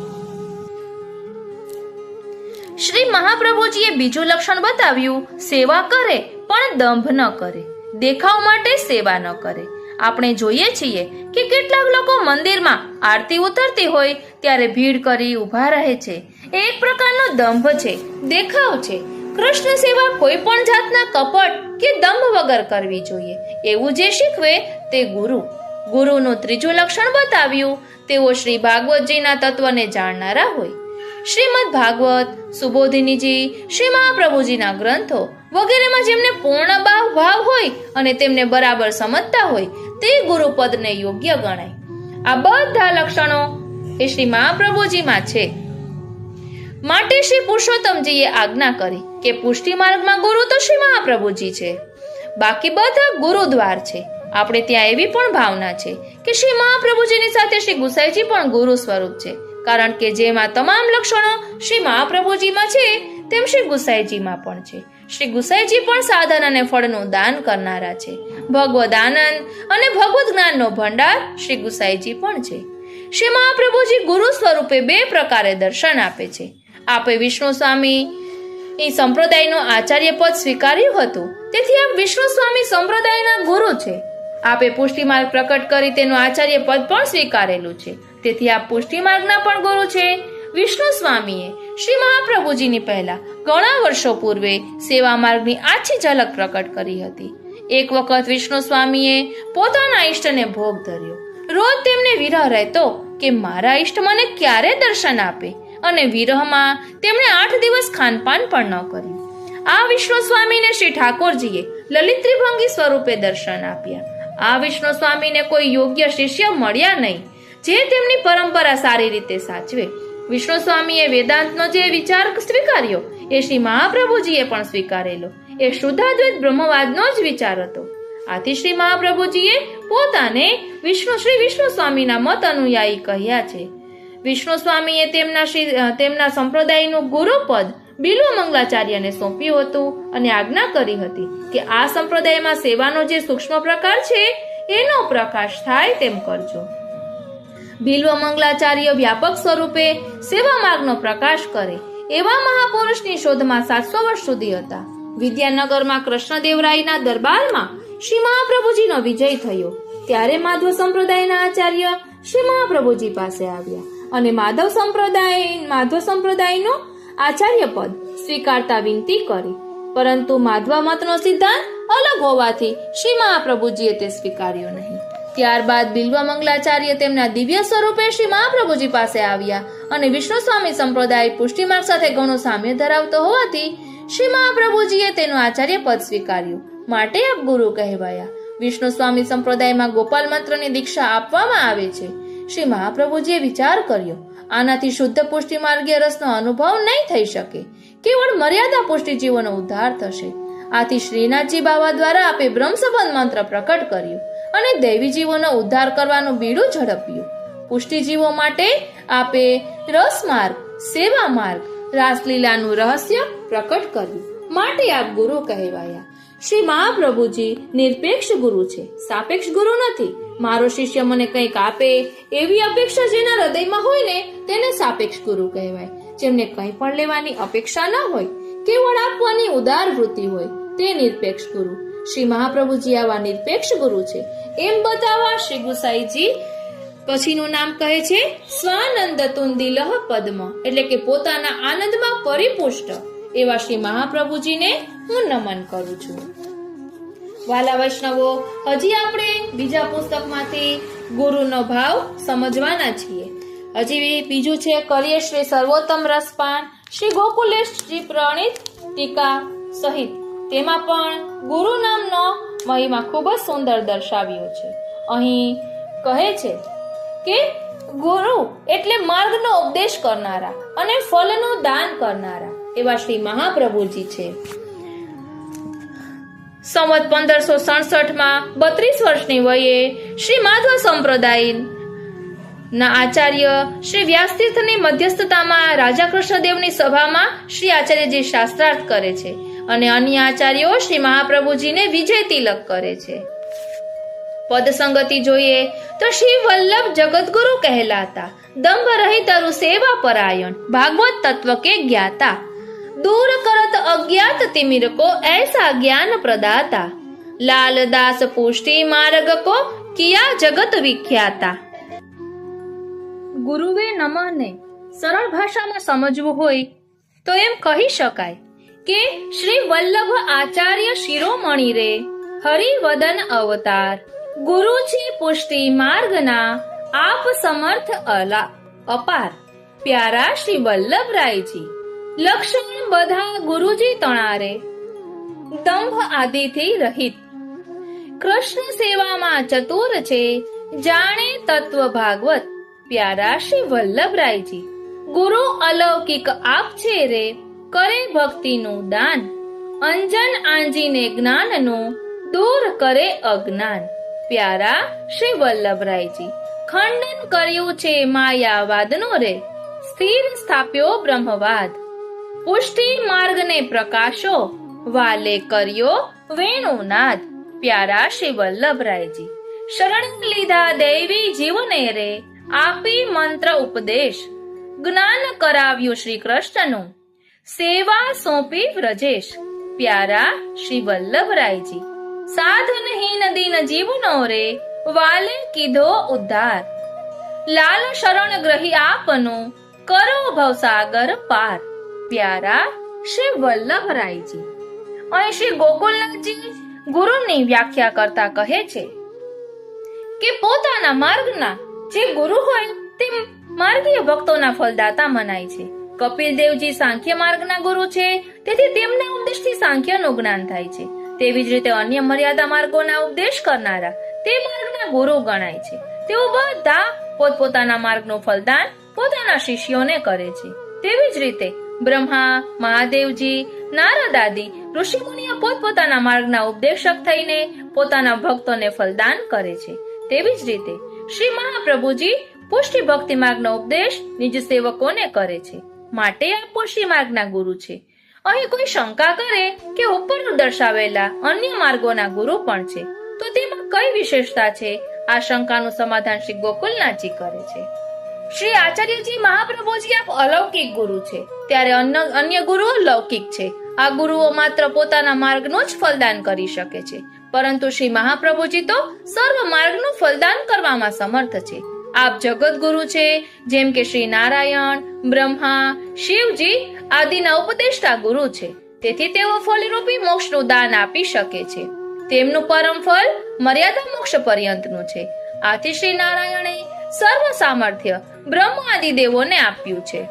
શ્રી મહાપ્રભુજીએ બીજું લક્ષણ બતાવ્યું, સેવા કરે પણ દંભ ન કરે, દેખાવ માટે સેવા ન કરે. આપણે જોઈએ છીએ કે કેટલાક લોકો મંદિરમાં આરતી ઉતરતી હોય ત્યારે ભીડ કરી ઊભા રહે છે. એ એક પ્રકારનો દંભ છે, દેખાવ છે. કૃષ્ણ સેવા કોઈ પણ જાતના કપટ કે દંભ વગર કરવી જોઈએ. એવું જે શીખવે તે ગુરુ. ગુરુનું ત્રીજું લક્ષણ બતાવ્યું, તેઓ શ્રી ભાગવતજીના તત્વને જાણનારા હોય. શ્રીમદ ભાગવત, સુબોધિનીજી, શ્રી મહાપ્રભુજીના ગ્રંથો વગેરેમાં જેમને પૂર્ણ ભાવ હોય અને તેમને બરાબર સમજતા હોય તે ગુરુપદને યોગ્ય ગણાય. આ બધા લક્ષણો એ શ્રી મહાપ્રભુજીમાં છે. માટે શ્રી પુરુષોત્તમજીએ આજ્ઞા કરી કે પુષ્ટિ માર્ગમાં ગુરુ તો શ્રી મહાપ્રભુજી છે, બાકી બધા ગુરુદ્વાર છે. આપણે ત્યાં એવી પણ ભાવના છે કે શ્રી મહાપ્રભુજીની સાથે શ્રી ગુસાઈજી પણ ગુરુ સ્વરૂપ છે, કારણ કે જેમાં તમામ લક્ષણો શ્રી મહાપ્રભુજીમાં છે તેમ શ્રી ગુસાઈજીમાં પણ છે. શ્રી ગુસાઈજી પણ સાધન અને ફળનું દાન કરનારા છે. ભગવદ આનંદ અને ભગવદ જ્ઞાનનો ભંડાર શ્રી ગુસાઈજી પણ છે. શ્રી મહાપ્રભુજી ગુરુ સ્વરૂપે બે પ્રકારે દર્શન આપે છે. આપે વિષ્ણુ સ્વામી સંપ્રદાયનો આચાર્ય પદ સ્વીકાર્યું હતું, તેથી આપ વિષ્ણુ સ્વામી સંપ્રદાયના ગુરુ છે. આપે પુષ્ટિ માર્ગ પ્રકટ કરી તેનું આચાર્ય પદ પણ સ્વીકારેલું છે, તેથી આપ પુષ્ટિ માર્ગના પણ ગુરુ છે. વિષ્ણુ સ્વામીએ શ્રી મહાપ્રભુજીની પહેલા ઘણા વર્ષો પૂર્વે સેવા માર્ગની આછી ઝલક પ્રકટ કરી હતી. એક વખત વિષ્ણુ સ્વામીએ પોતાના ઈષ્ટને ભોગ ધર્યો. રોજ તેમને વિરહ રહેતો કે મારા ઈષ્ટ મને ક્યારે દર્શન આપે, અને વિરહમાં તેમણે 8 દિવસ ખાનપાન પણ ન કર્યું. આ વિષ્ણુ સ્વામીને શ્રી ઠાકોરજીએ લલિત ત્રિભંગી સ્વરૂપે દર્શન આપ્યા. આ વિષ્ણુ સ્વામીને કોઈ યોગ્ય શિષ્ય મળ્યા નહીં જે તેમની પરંપરા સારી રીતે સાચવે. વિષ્ણુ સ્વામીએ વેદાંતનો જે વિચાર સ્વીકાર્યો એ શ્રી મહાપ્રભુજીએ પણ સ્વીકારેલો. એ શુદ્ધાદ્વૈત બ્રહ્મવાદનો જ વિચાર હતો. આથી શ્રી મહાપ્રભુજીએ પોતાને શ્રી વિષ્ણુ સ્વામીના મત અનુયાયી કહ્યા છે. વિષ્ણુ સ્વામીએ તેમના સંપ્રદાયનું ગુરુપદ બિલ્વ મંગલાચાર્યને સોંપ્યું હતું અને આજ્ઞા કરી હતી કે આ સંપ્રદાયમાં સેવાનો જે સૂક્ષ્મ પ્રકાર છે એનો પ્રકાશ થાય તેમ કરજો. બિલ્વ મંગલાચાર્ય વ્યાપક સ્વરૂપે સેવા માર્ગનો પ્રકાશ કરે એવા મહાપુરુષની શોધમાં 700 વર્ષ સુધી હતા. વિદ્યાનગરમાં કૃષ્ણદેવરાયના દરબારમાં શ્રી મહાપ્રભુજીનો વિજય થયો ત્યારે માધવ સંપ્રદાયના આચાર્ય શ્રી મહાપ્રભુજી પાસે આવ્યા અને માધવ સંપ્રદાયનું આચાર્ય પદ સ્વીકારતા વિનંતી કરી, પરંતુ માધવ મતનો સિદ્ધાંત અલગ હોવાથી શ્રી મહાપ્રભુજીએ તે સ્વીકાર્યો નહીં. ત્યારબાદ બિલ્વ મંગલાચાર્ય તેમના દિવ્ય સ્વરૂપે શ્રી મહાપ્રભુજી પાસે આવ્યા અને વિષ્ણુ સ્વામી સંપ્રદાય પુષ્ટિ માર્ગ સાથે ઘણું સામ્ય ધરાવતો હોવાથી શ્રી મહાપ્રભુજીએ તેનું આચાર્ય પદ સ્વીકાર્યું, માટે આપ ગુરુ કહેવાયા. વિષ્ણુ સ્વામી સંપ્રદાયમાં ગોપાલ મંત્રની દીક્ષા આપવામાં આવે છે. શ્રી મહાપ્રભુજીએ વિચાર કર્યો, આનાથી શુદ્ધ પુષ્ટિ માર્ગીય રસનો અનુભવ નહીં થઈ શકે, કેવળ મર્યાદા પુષ્ટિ જીવોનો ઉદ્ધાર થશે. આથી શ્રીનાથજી બાવા દ્વારા આપે બ્રહ્મ સંબંધ મંત્ર પ્રકટ કર્યું અને દૈવી જીવોનો ઉદ્ધાર કરવાનું બીડું ઝડપ્યું. પુષ્ટિ જીવો માટે આપે રસ માર્ગ, સેવા માર્ગ, રાસલીલાનું રહસ્ય પ્રકટ કર્યું, માટે આપ ગુરુ કહેવાયા. શ્રી મહાપ્રભુજી નિરપેક્ષ ગુરુ છે, સાપેક્ષ ગુરુ નથી. મારો શિષ્ય મને કંઈક આપે એવી અપેક્ષા જેના હૃદયમાં હોય ને તેને સાપેક્ષ ગુરુ કહેવાય. જેમને કંઈ પણ લેવાની અપેક્ષા ન હોય, કેવળ આપવાની ઉદાર વૃત્તિ હોય તે નિરપેક્ષ ગુરુ. શ્રી મહાપ્રભુજી આવા નિરપેક્ષ ગુરુ છે એમ બતાવવા શ્રી ગુસાઈજી પછીનું નામ કહે છે સ્વાનંદ તુંદિલહ પદ્મ, એટલે કે પોતાના આનંદમાં પરિપુષ્ટ એવા શ્રી મહાપ્રભુજીને હું નમન કરું છું. વાલા વૈષ્ણવો, હજી આપણે બીજા પુસ્તકમાંથી ગુરુનો ભાવ સમજવાના છીએ. હજી બીજું છે કરીએ શ્રી સર્વોત્તમ રસપાન શ્રી ગોકુલેશજી પ્રણીત ટીકા સહિત. તેમાં પણ ગુરુ નામનો મહિમા ખૂબ જ સુંદર દર્શાવ્યો છે. અહીં કહે છે કે ગુરુ એટલે માર્ગનો ઉપદેશ કરનારા અને ફળનું દાન કરનારા એવા શ્રી મહાપ્રભુજી છે. સંવત 1567 32 વર્ષની વયે શ્રી માધવ સંપ્રદાય ના આચાર્ય શ્રી વ્યાસતીર્થની મધ્યસ્થતામાં રાજા કૃષ્ણદેવની સભામાં શ્રી આચાર્યજી શાસ્ત્રાર્થ કરે છે અને અન્ય આચાર્યો શ્રી મહાપ્રભુજીને વિજય તિલક કરે છે. પદ સંગતિ જોઈએ તો શ્રી વલ્લભ જગતગુરુ કહેલાતા, દંભ રહિત અરુ સેવા પરાયણ, ભાગવત તત્વ કે જ્ઞાતા, दूर करत अज्ञात तिमिर को ऐसा ज्ञान प्रदाता, लाल दास पुष्टि मार्ग को किया जगत विख्याता. ગુરુવે નમઃને સરળ ભાષામાં સમજવું હોય તો એમ કહી શકાય કે શ્રી વલ્લભ આચાર્ય શિરોમણી રે હરિવદન અવતાર, ગુરુજી પુષ્ટિ માર્ગના આપ સમર્થ અપાર, પ્યારા શ્રી વલ્લભરાયજી લક્ષણ બધા ગુરુજી તણારે, દંભ આદિથી રહિત, કૃષ્ણ સેવામાં ચતુર છે, જાણે તત્વ ભાગવત, પ્યારા શ્રી વલ્લભરાયજી ગુરુ અલૌકિક આપ છે રે, કરે ભક્તિનું દાન, અંજન આંજીને જ્ઞાનનું, દૂર કરે અજ્ઞાન, પ્યારા શ્રી વલ્લભરાયજી ખંડન કર્યું છે માયાવાદનો રે, સ્થિર સ્થાપ્યો બ્રહ્મવાદ, પુષ્ટિ માર્ગને પ્રકાશો, વાલે કર્યો વેણુનાદ, પ્યારા શ્રી વલ્લભરાયજી શરણ લીધા દૈવી જીવને રે, આપી મંત્ર ઉપદેશ, જ્ઞાન કરાવ્યું શ્રી કૃષ્ણનું, સેવા સોંપી વ્રજેશ, પ્યારા શ્રી વલ્લભરાયજી સાધનહીન દિન જીવનો રે, વાલે કીધો ઉદ્ધાર, લાલ શરણ ગ્રહી આપનું, કરો ભવસાગર પાર, પ્યારા શ્રી વલ્લભરાયજી. અહીં શ્રી ગોકુલનાથજી ગુરુની વ્યાખ્યા કરતા કહે છે કે પોતાના માર્ગના જે ગુરુ હોય તે માર્ગીય ભક્તોના ફલદાતા મનાય છે. કપિલદેવજી સાંખ્ય માર્ગના ગુરુ છે, તેથી તેમના ઉપદેશથી સાંખ્યનું જ્ઞાન થાય છે. તેવી જ રીતે અન્ય મર્યાદા માર્ગોના ઉપદેશ કરનારા તે માર્ગના ગુરુ ગણાય છે. તેઓ બધા પોતપોતાના માર્ગનું ફલદાન પોતાના શિષ્યોને કરે છે. તેવી જ રીતે બ્રહ્મા, મહાદેવજી, નારદ આદિ ઋષિમુનિઓ પોતપોતાના માર્ગના ઉપદેશક થઈને પોતાના ભક્તોને ફલદાન કરે છે. તેવી જ રીતે શ્રી મહાપ્રભુજી પુષ્ટિ ભક્તિ માર્ગનો ઉપદેશ નિજ સેવકોને કરે છે, માટે આ પુષ્ટિ માર્ગના ગુરુ છે. અહીં કોઈ શંકા કરે કે ઉપર દર્શાવેલા અન્ય માર્ગોના ગુરુ પણ છે, તો તેમાં કઈ વિશેષતા છે? આ શંકાનું સમાધાન શ્રી ગોકુલનાથજી કરે છે. શ્રી આચાર્યજી મહાપ્રભુજી આપ અલૌકિક ગુરુ છે, ત્યારે અન્ય ગુરુઓ લૌકિક છે. આ ગુરુઓ માત્ર પોતાના માર્ગનું જ ફલદાન કરી શકે છે, પરંતુ શ્રી મહાપ્રભુજી તો સર્વ માર્ગનું ફલદાન કરવામાં સમર્થ છે. આપ જગત ગુરુ છે, જેમ કે શ્રી નારાયણ, બ્રહ્મા, શિવજી આદિના ઉપદેષ્ટા ગુરુ છે. તેથી તેઓ ફલરૂપી મોક્ષનું દાન આપી શકે છે. તેમનું પરમ ફલ મર્યાદા મોક્ષ પર્યંતનું છે. આથી શ્રી નારાયણે સર્વ સામર્થ્ય બ્રહ્મ આદિ દેવોને આપ્યું છે.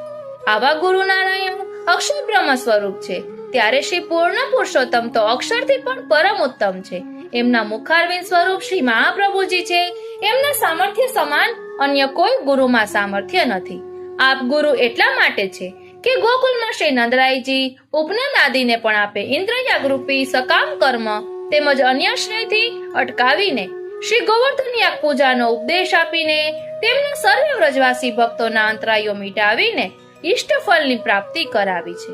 આવા ગુરુ નારાયણ અક્ષર બ્રહ્મ સ્વરૂપ છે, ત્યારે શ્રી પૂર્ણ પુરુષોત્તમ તો અક્ષરથી પણ પરમ ઉત્તમ છે. એમના મુખારવિંદ સ્વરૂપ શ્રી મહાપ્રભુજી છે. એમના સામર્થ્ય સમાન અન્ય કોઈ ગુરુમાં સામર્થ્ય નથી. આપ ગુરુ એટલા માટે છે કે ગોકુલમાં શ્રી નંદરાયજી ઉપનંદ આદિને પણ આપે ઇન્દ્રયાગ રૂપી સકામ કર્મ તેમજ અન્ય શ્રેયથી અટકાવીને શ્રી ગોવર્ધન યાગ પૂજાનો ઉપદેશ આપીને તેમના સર્વે વ્રજવાસી ભક્તોના અંતરાયો મિટાવીને ઇષ્ટ ફળની પ્રાપ્તિ કરાવી છે.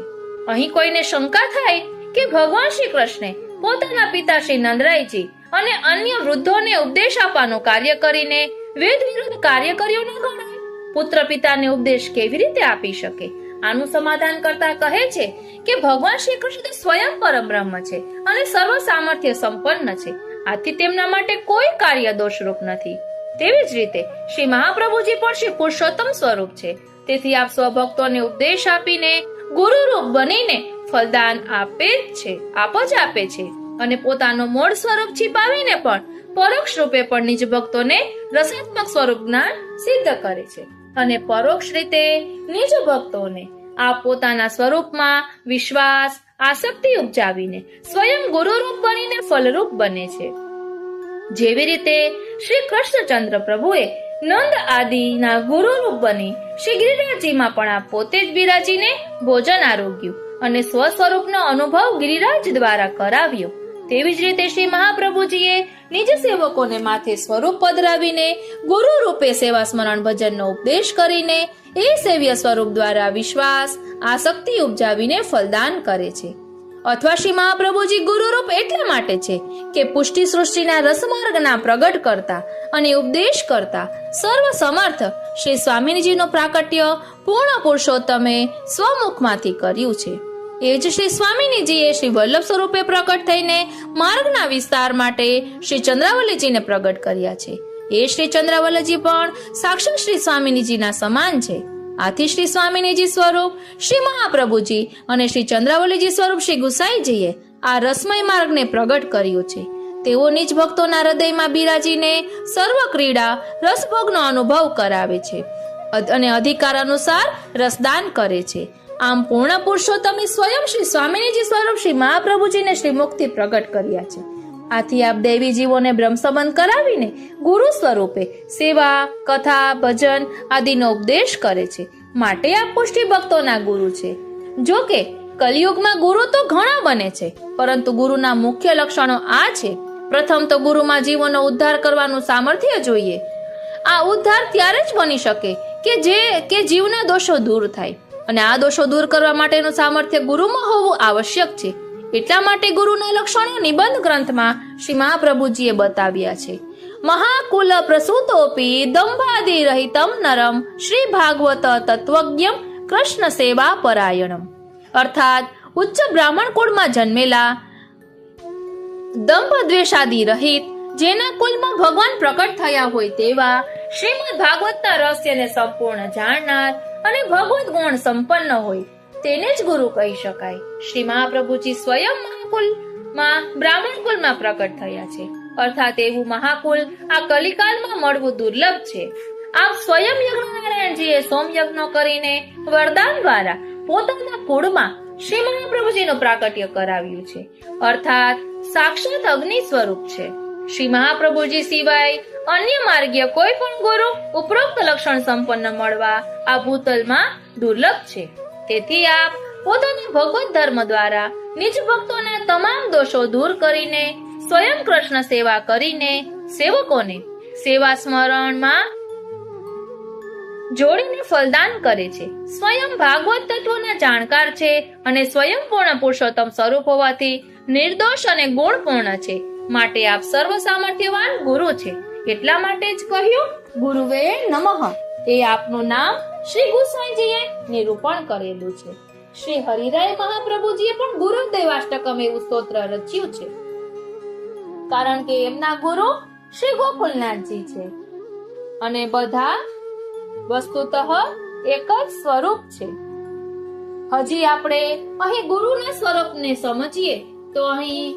અહીં કોઈને શંકા થાય કે ભગવાન શ્રી કૃષ્ણે પોતાના પિતા શ્રી નંદરાયજી અને અન્ય વૃદ્ધોને ઉપદેશ આપવાનું કાર્ય કરીને વેદ વિરુદ્ધ કાર્ય કર્યું ન ગણાય? પુત્ર પિતાને ઉપદેશ કેવી રીતે આપી શકે? આનું સમાધાન કરતા કહે છે કે ભગવાન શ્રી કૃષ્ણ સ્વયં પરબ્રહ્મ છે અને સર્વ સામર્થ્ય સંપન્ન છે. આથી તેમના માટે કોઈ કાર્ય દોષરૂપ નથી. તેવી જ રીતે શ્રી મહાપ્રભુજી પણ શ્રી પુરુષોત્તમ સ્વરૂપ છે. તેથી આપ સ્વભક્તોને ઉપદેશ આપીને ગુરુ રૂપ બનીને ફલદાન આપે છે અને પોતાનું મૂળ સ્વરૂપ छिपाવીને પણ પરોક્ષ રૂપે પણ નિજ ભક્તોને રસાત્મક સ્વરૂપ જ્ઞાન સિદ્ધ કરે છે અને પરોક્ષ રીતે નિજ ભક્તોને આ પોતાના સ્વરૂપમાં વિશ્વાસ આસક્તિ ઉપજાવીને સ્વયં ગુરુરૂપ બનીને ફલરૂપ બને છે. જેવી રીતે શ્રી કૃષ્ણચંદ્ર પ્રભુએ નંદ આદિના ગુરુરૂપ બની શ્રી ગિરિરાજજીમાં પણ આ પોતે જ બિરાજીને ભોજન આરોગ્યું અને સ્વ સ્વરૂપનો અનુભવ ગિરિરાજ દ્વારા કરાવ્યો. તેવી જ રીતે શ્રી મહાપ્રભુજીએ નિજ સેવકોને માથે સ્વરૂપ પધરાવીને ગુરુ રૂપે સેવા સ્મરણ ભજનનો ઉપદેશ કરીને એ સેવ્ય સ્વરૂપ દ્વારા વિશ્વાસ આસક્તિ ઉપજાવીને ફલદાન કરે છે. અથવા શ્રી મહાપ્રભુજી ગુરુરૂપ એટલા માટે છે કે પુષ્ટિ સૃષ્ટિના રસમાર્ગના પ્રગટ કરતા અને ઉપદેશ કરતા સર્વ સમર્થ શ્રી સ્વામીજીનું પ્રાકટ્ય પૂર્ણ પુરુષોત્તમે સ્વમુખમાંથી કર્યું છે. એ જ શ્રી સ્વામીજીએ શ્રી વલ્લભ સ્વરૂપે પ્રગટ થઈને માર્ગના વિસ્તાર માટે શ્રી ચંદ્રાવલીજીને પ્રગટ કર્યા છે. એ શ્રી ચંદ્રાવલીજી પણ સાક્ષાત શ્રી સ્વામીજીના સમાન છે. આથી શ્રી સ્વામીજી સ્વરૂપ શ્રી મહાપ્રભુજી અને શ્રી ચંદ્રાવલીજી સ્વરૂપ શ્રી ગુસાઈજીએ આ રસમય માર્ગને પ્રગટ કર્યું છે. તેઓ નિજ ભક્તોના હૃદયમાં બિરાજીને સર્વ ક્રીડા રસભોગનો અનુભવ કરાવે છે અને અધિકાર અનુસાર રસદાન કરે છે. આમ પૂર્ણ પુરુષોત્તમે સ્વયં શ્રી સ્વામીજી સ્વરૂપ શ્રી મહાપ્રભુજીને શ્રી મુક્તિ પ્રગટ કર્યા છે. આથી આપ દેવી જીવોને બ્રહ્મ સંબંધ કરાવીને ગુરુ સ્વરૂપે સેવા કથા ભજન આદિનો ઉપદેશ કરે છે. માટે આપ પુષ્ટિ ભક્તોના ગુરુ છે. જો કે કલિયુગમાં ગુરુ તો ઘણા બને છે, પરંતુ ગુરુના મુખ્ય લક્ષણો આ છે. પ્રથમ તો ગુરુમાં જીવોનો ઉદ્ધાર કરવાનું સામર્થ્ય જોઈએ. આ ઉદ્ધાર ત્યારે જ બની શકે કે જીવના દોષો દૂર થાય, અને આ દોષો દૂર કરવા માટેનું સામર્થ્ય ગુરુમાં હોવું આવશ્યક છે. એટલા માટે ગુરુના લક્ષણો નિબંધ ગ્રંથમાં શ્રી મહાપ્રભુજીએ બતાવ્યા છે. મહાકુલ પ્રસૂતોપી દંભાદિ રહિતમ નરમ શ્રી ભાગવત તત્વજ્ઞમ કૃષ્ણ સેવા પરાયણમ. અર્થાત ઉચ્ચ બ્રાહ્મણ કુળમાં જન્મેલા, દંભ દ્વેષાદિ રહિત, જેના કુલમાં ભગવાન પ્રકટ થયા હોય તેવા શ્રીમદ ભાગવતના રહસ્યને સંપૂર્ણ જાણનાર અને ભગવત ગુણ સંપન્ન હોય તેને જ ગુરુ કહી શકાય. શ્રી મહાપ્રભુજી સ્વયં મહાકુલમાં બ્રાહ્મણ કુલમાં પ્રકટ થયા છે. અર્થાત એવું મહાકુલ આ કલિકાલમાં મળવું દુર્લભ છે. આપ સ્વયં યજ્ઞનારાયણજીએ સોમયજ્ઞ કરીને વરદાન દ્વારા પોતાના કુળમાં શ્રી મહાપ્રભુજીનું પ્રાકટ્ય કરાવ્યું છે. અર્થાત સાક્ષાત અગ્નિ સ્વરૂપ છે. શ્રી મહાપ્રભુજી સિવાય અન્ય માર્ગીય કોઈ પણ ગુરુ ઉપરોક્ત લક્ષણ સંપન્ન મળવા આ ભૂતલમાં દુર્લભ છે. તેથી આપ પોતાના ભગવત ધર્મ દ્વારા નિજ ભક્તોના તમામ દોષો દૂર કરીને સ્વયં કૃષ્ણ સેવા કરીને સેવકોને સેવા સ્મરણમાં જોડીને ફલદાન કરે છે. સ્વયં ભાગવત તત્વના જાણકાર છે અને સ્વયં પૂર્ણ પુરુષોત્તમ સ્વરૂપ હોવાથી નિર્દોષ અને ગુણપૂર્ણ છે. માટે આપ સર્વ સામર્થ્યવાન ગુરુ છે. એટલા માટે જ કહ્યું ગુરુવે નમઃ. એ આપનું નામ શ્રી ગુસાઈજીએ નિરૂપણ કરેલું છે. શ્રી હરિરાય મહાપ્રભુજીએ પણ ગુરુદેવાષ્ટકમ એવું સ્તોત્ર રચ્યું છે, કારણ કે એમના ગુરુ શ્રી ગોકુલનાથજી છે અને બધા વસ્તુતઃ એક જ સ્વરૂપ છે. હજી આપણે અહીં ગુરુના સ્વરૂપને સમજીએ તો અહીં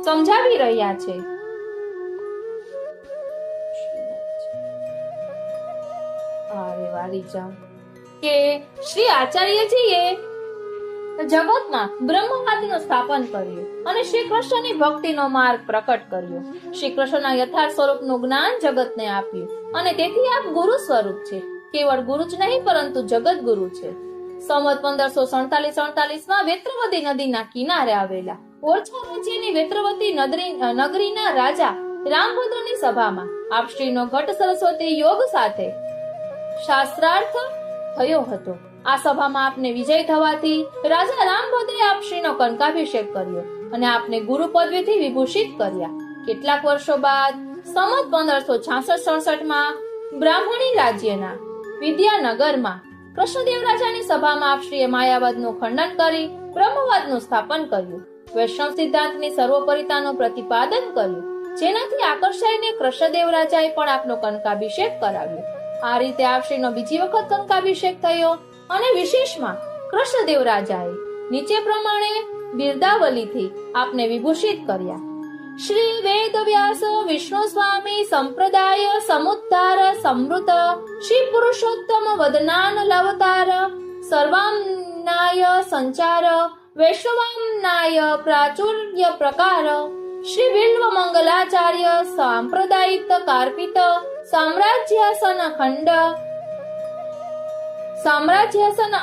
સમજાવી રહ્યા છે. કે શ્રી આચાર્યજીએ જગતમાં બ્રહ્મવાદનું સ્થાપન કર્યું અને શ્રી કૃષ્ણની ભક્તિનો માર્ગ પ્રકટ કર્યો. શ્રી કૃષ્ણના યથાર્થ સ્વરૂપનું જ્ઞાન જગતને આપ્યું અને તેથી આપ ગુરુ સ્વરૂપ છે. કેવળ ગુરુ જ નહીં પરંતુ જગત ગુરુ છે. સંવત 1547 વેત્રવતી નદીના કિનારે આવેલા ઓરછા રાજ્યની વેત્રવતી નગરીના રાજા રામભદ્રની સભામાં આપશ્રીનો ઘટ સરસ્વતી યોગ સાથે શાસ્ત્રાર્થ થયો હતો. આ સભામાં આપને વિજય થવાથી રાજા રામભદ્રે આપશ્રીનો કંકાભિષેક કર્યો અને આપને ગુરુ પદવીથી વિભૂષિત કર્યા. કેટલાક વર્ષો બાદ સંવત 1566 બ્રાહ્મણી રાજ્યના વિદ્યાનગરમાં કૃષ્ણદેવ રાજાની સભામાં આપશ્રીએ માયાવાદનું ખંડન કરી બ્રહ્મવાદનું સ્થાપન કર્યું. વૈષ્ણવ સિદ્ધાંતની સર્વોપરિતાનું પ્રતિપાદન કર્યું, જેનાથી આકર્ષાઈને કૃષ્ણદેવ રાજાએ પણ આપનો કંકાભિષેક કરાવ્યો. આ રીતે આપશ્રીનો બીજી વખત કંકાભિષેક થયો અને વિશેષમાં કૃષ્ણદેવ રાજાએ નીચે પ્રમાણે બિરદાવલીથી આપને વિભૂષિત કર્યા. શ્રી વેદવ્યાસ વિષ્ણુ સ્વામી સંપ્રદાય સમુદ્ધાર સમૃત શ્રી પુરુષોત્તમ વદનાન લવતાર સર્વામ્નાય સંચાર વૈષ્ણવામ્નાય પ્રાચુર્ય પ્રકાર શ્રી બિલ્વ મંગલાચાર્ય સાંપ્રદાયિક કાર્પિત સામ્રાજ્યાસન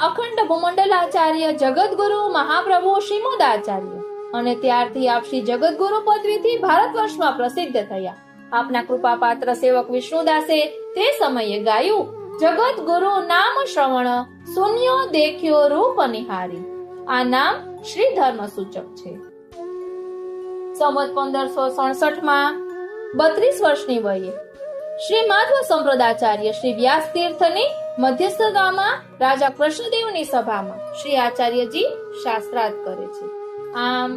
અખંડ ભૂમંડલાચાર્ય જગદગુરુ મહાપ્રભુ શ્રીમદાચાર્ય અને ત્યારથી આપ શ્રી જગતગુરુ પદવીથી ભારત વર્ષમાં પ્રસિદ્ધ થયા. આપના કૃપાપાત્ર સેવક વિષ્ણુદાસે તે સમયે ગાયું, જગત ગુરુ નામ શ્રવણ શૂન્યો દેખ્યો રૂપ નિહારી. આ નામ શ્રી ધર્મ સૂચક છે. સંવત 1567 માં 32 વર્ષની વયે શ્રી માધવ સંપ્રદાચાર્ય શ્રી વ્યાસ તીર્થની મધ્યસ્થતામાં રાજા કૃષ્ણદેવની સભામાં શ્રી આચાર્યજી શાસ્ત્રાર્થ કરે છે. આમ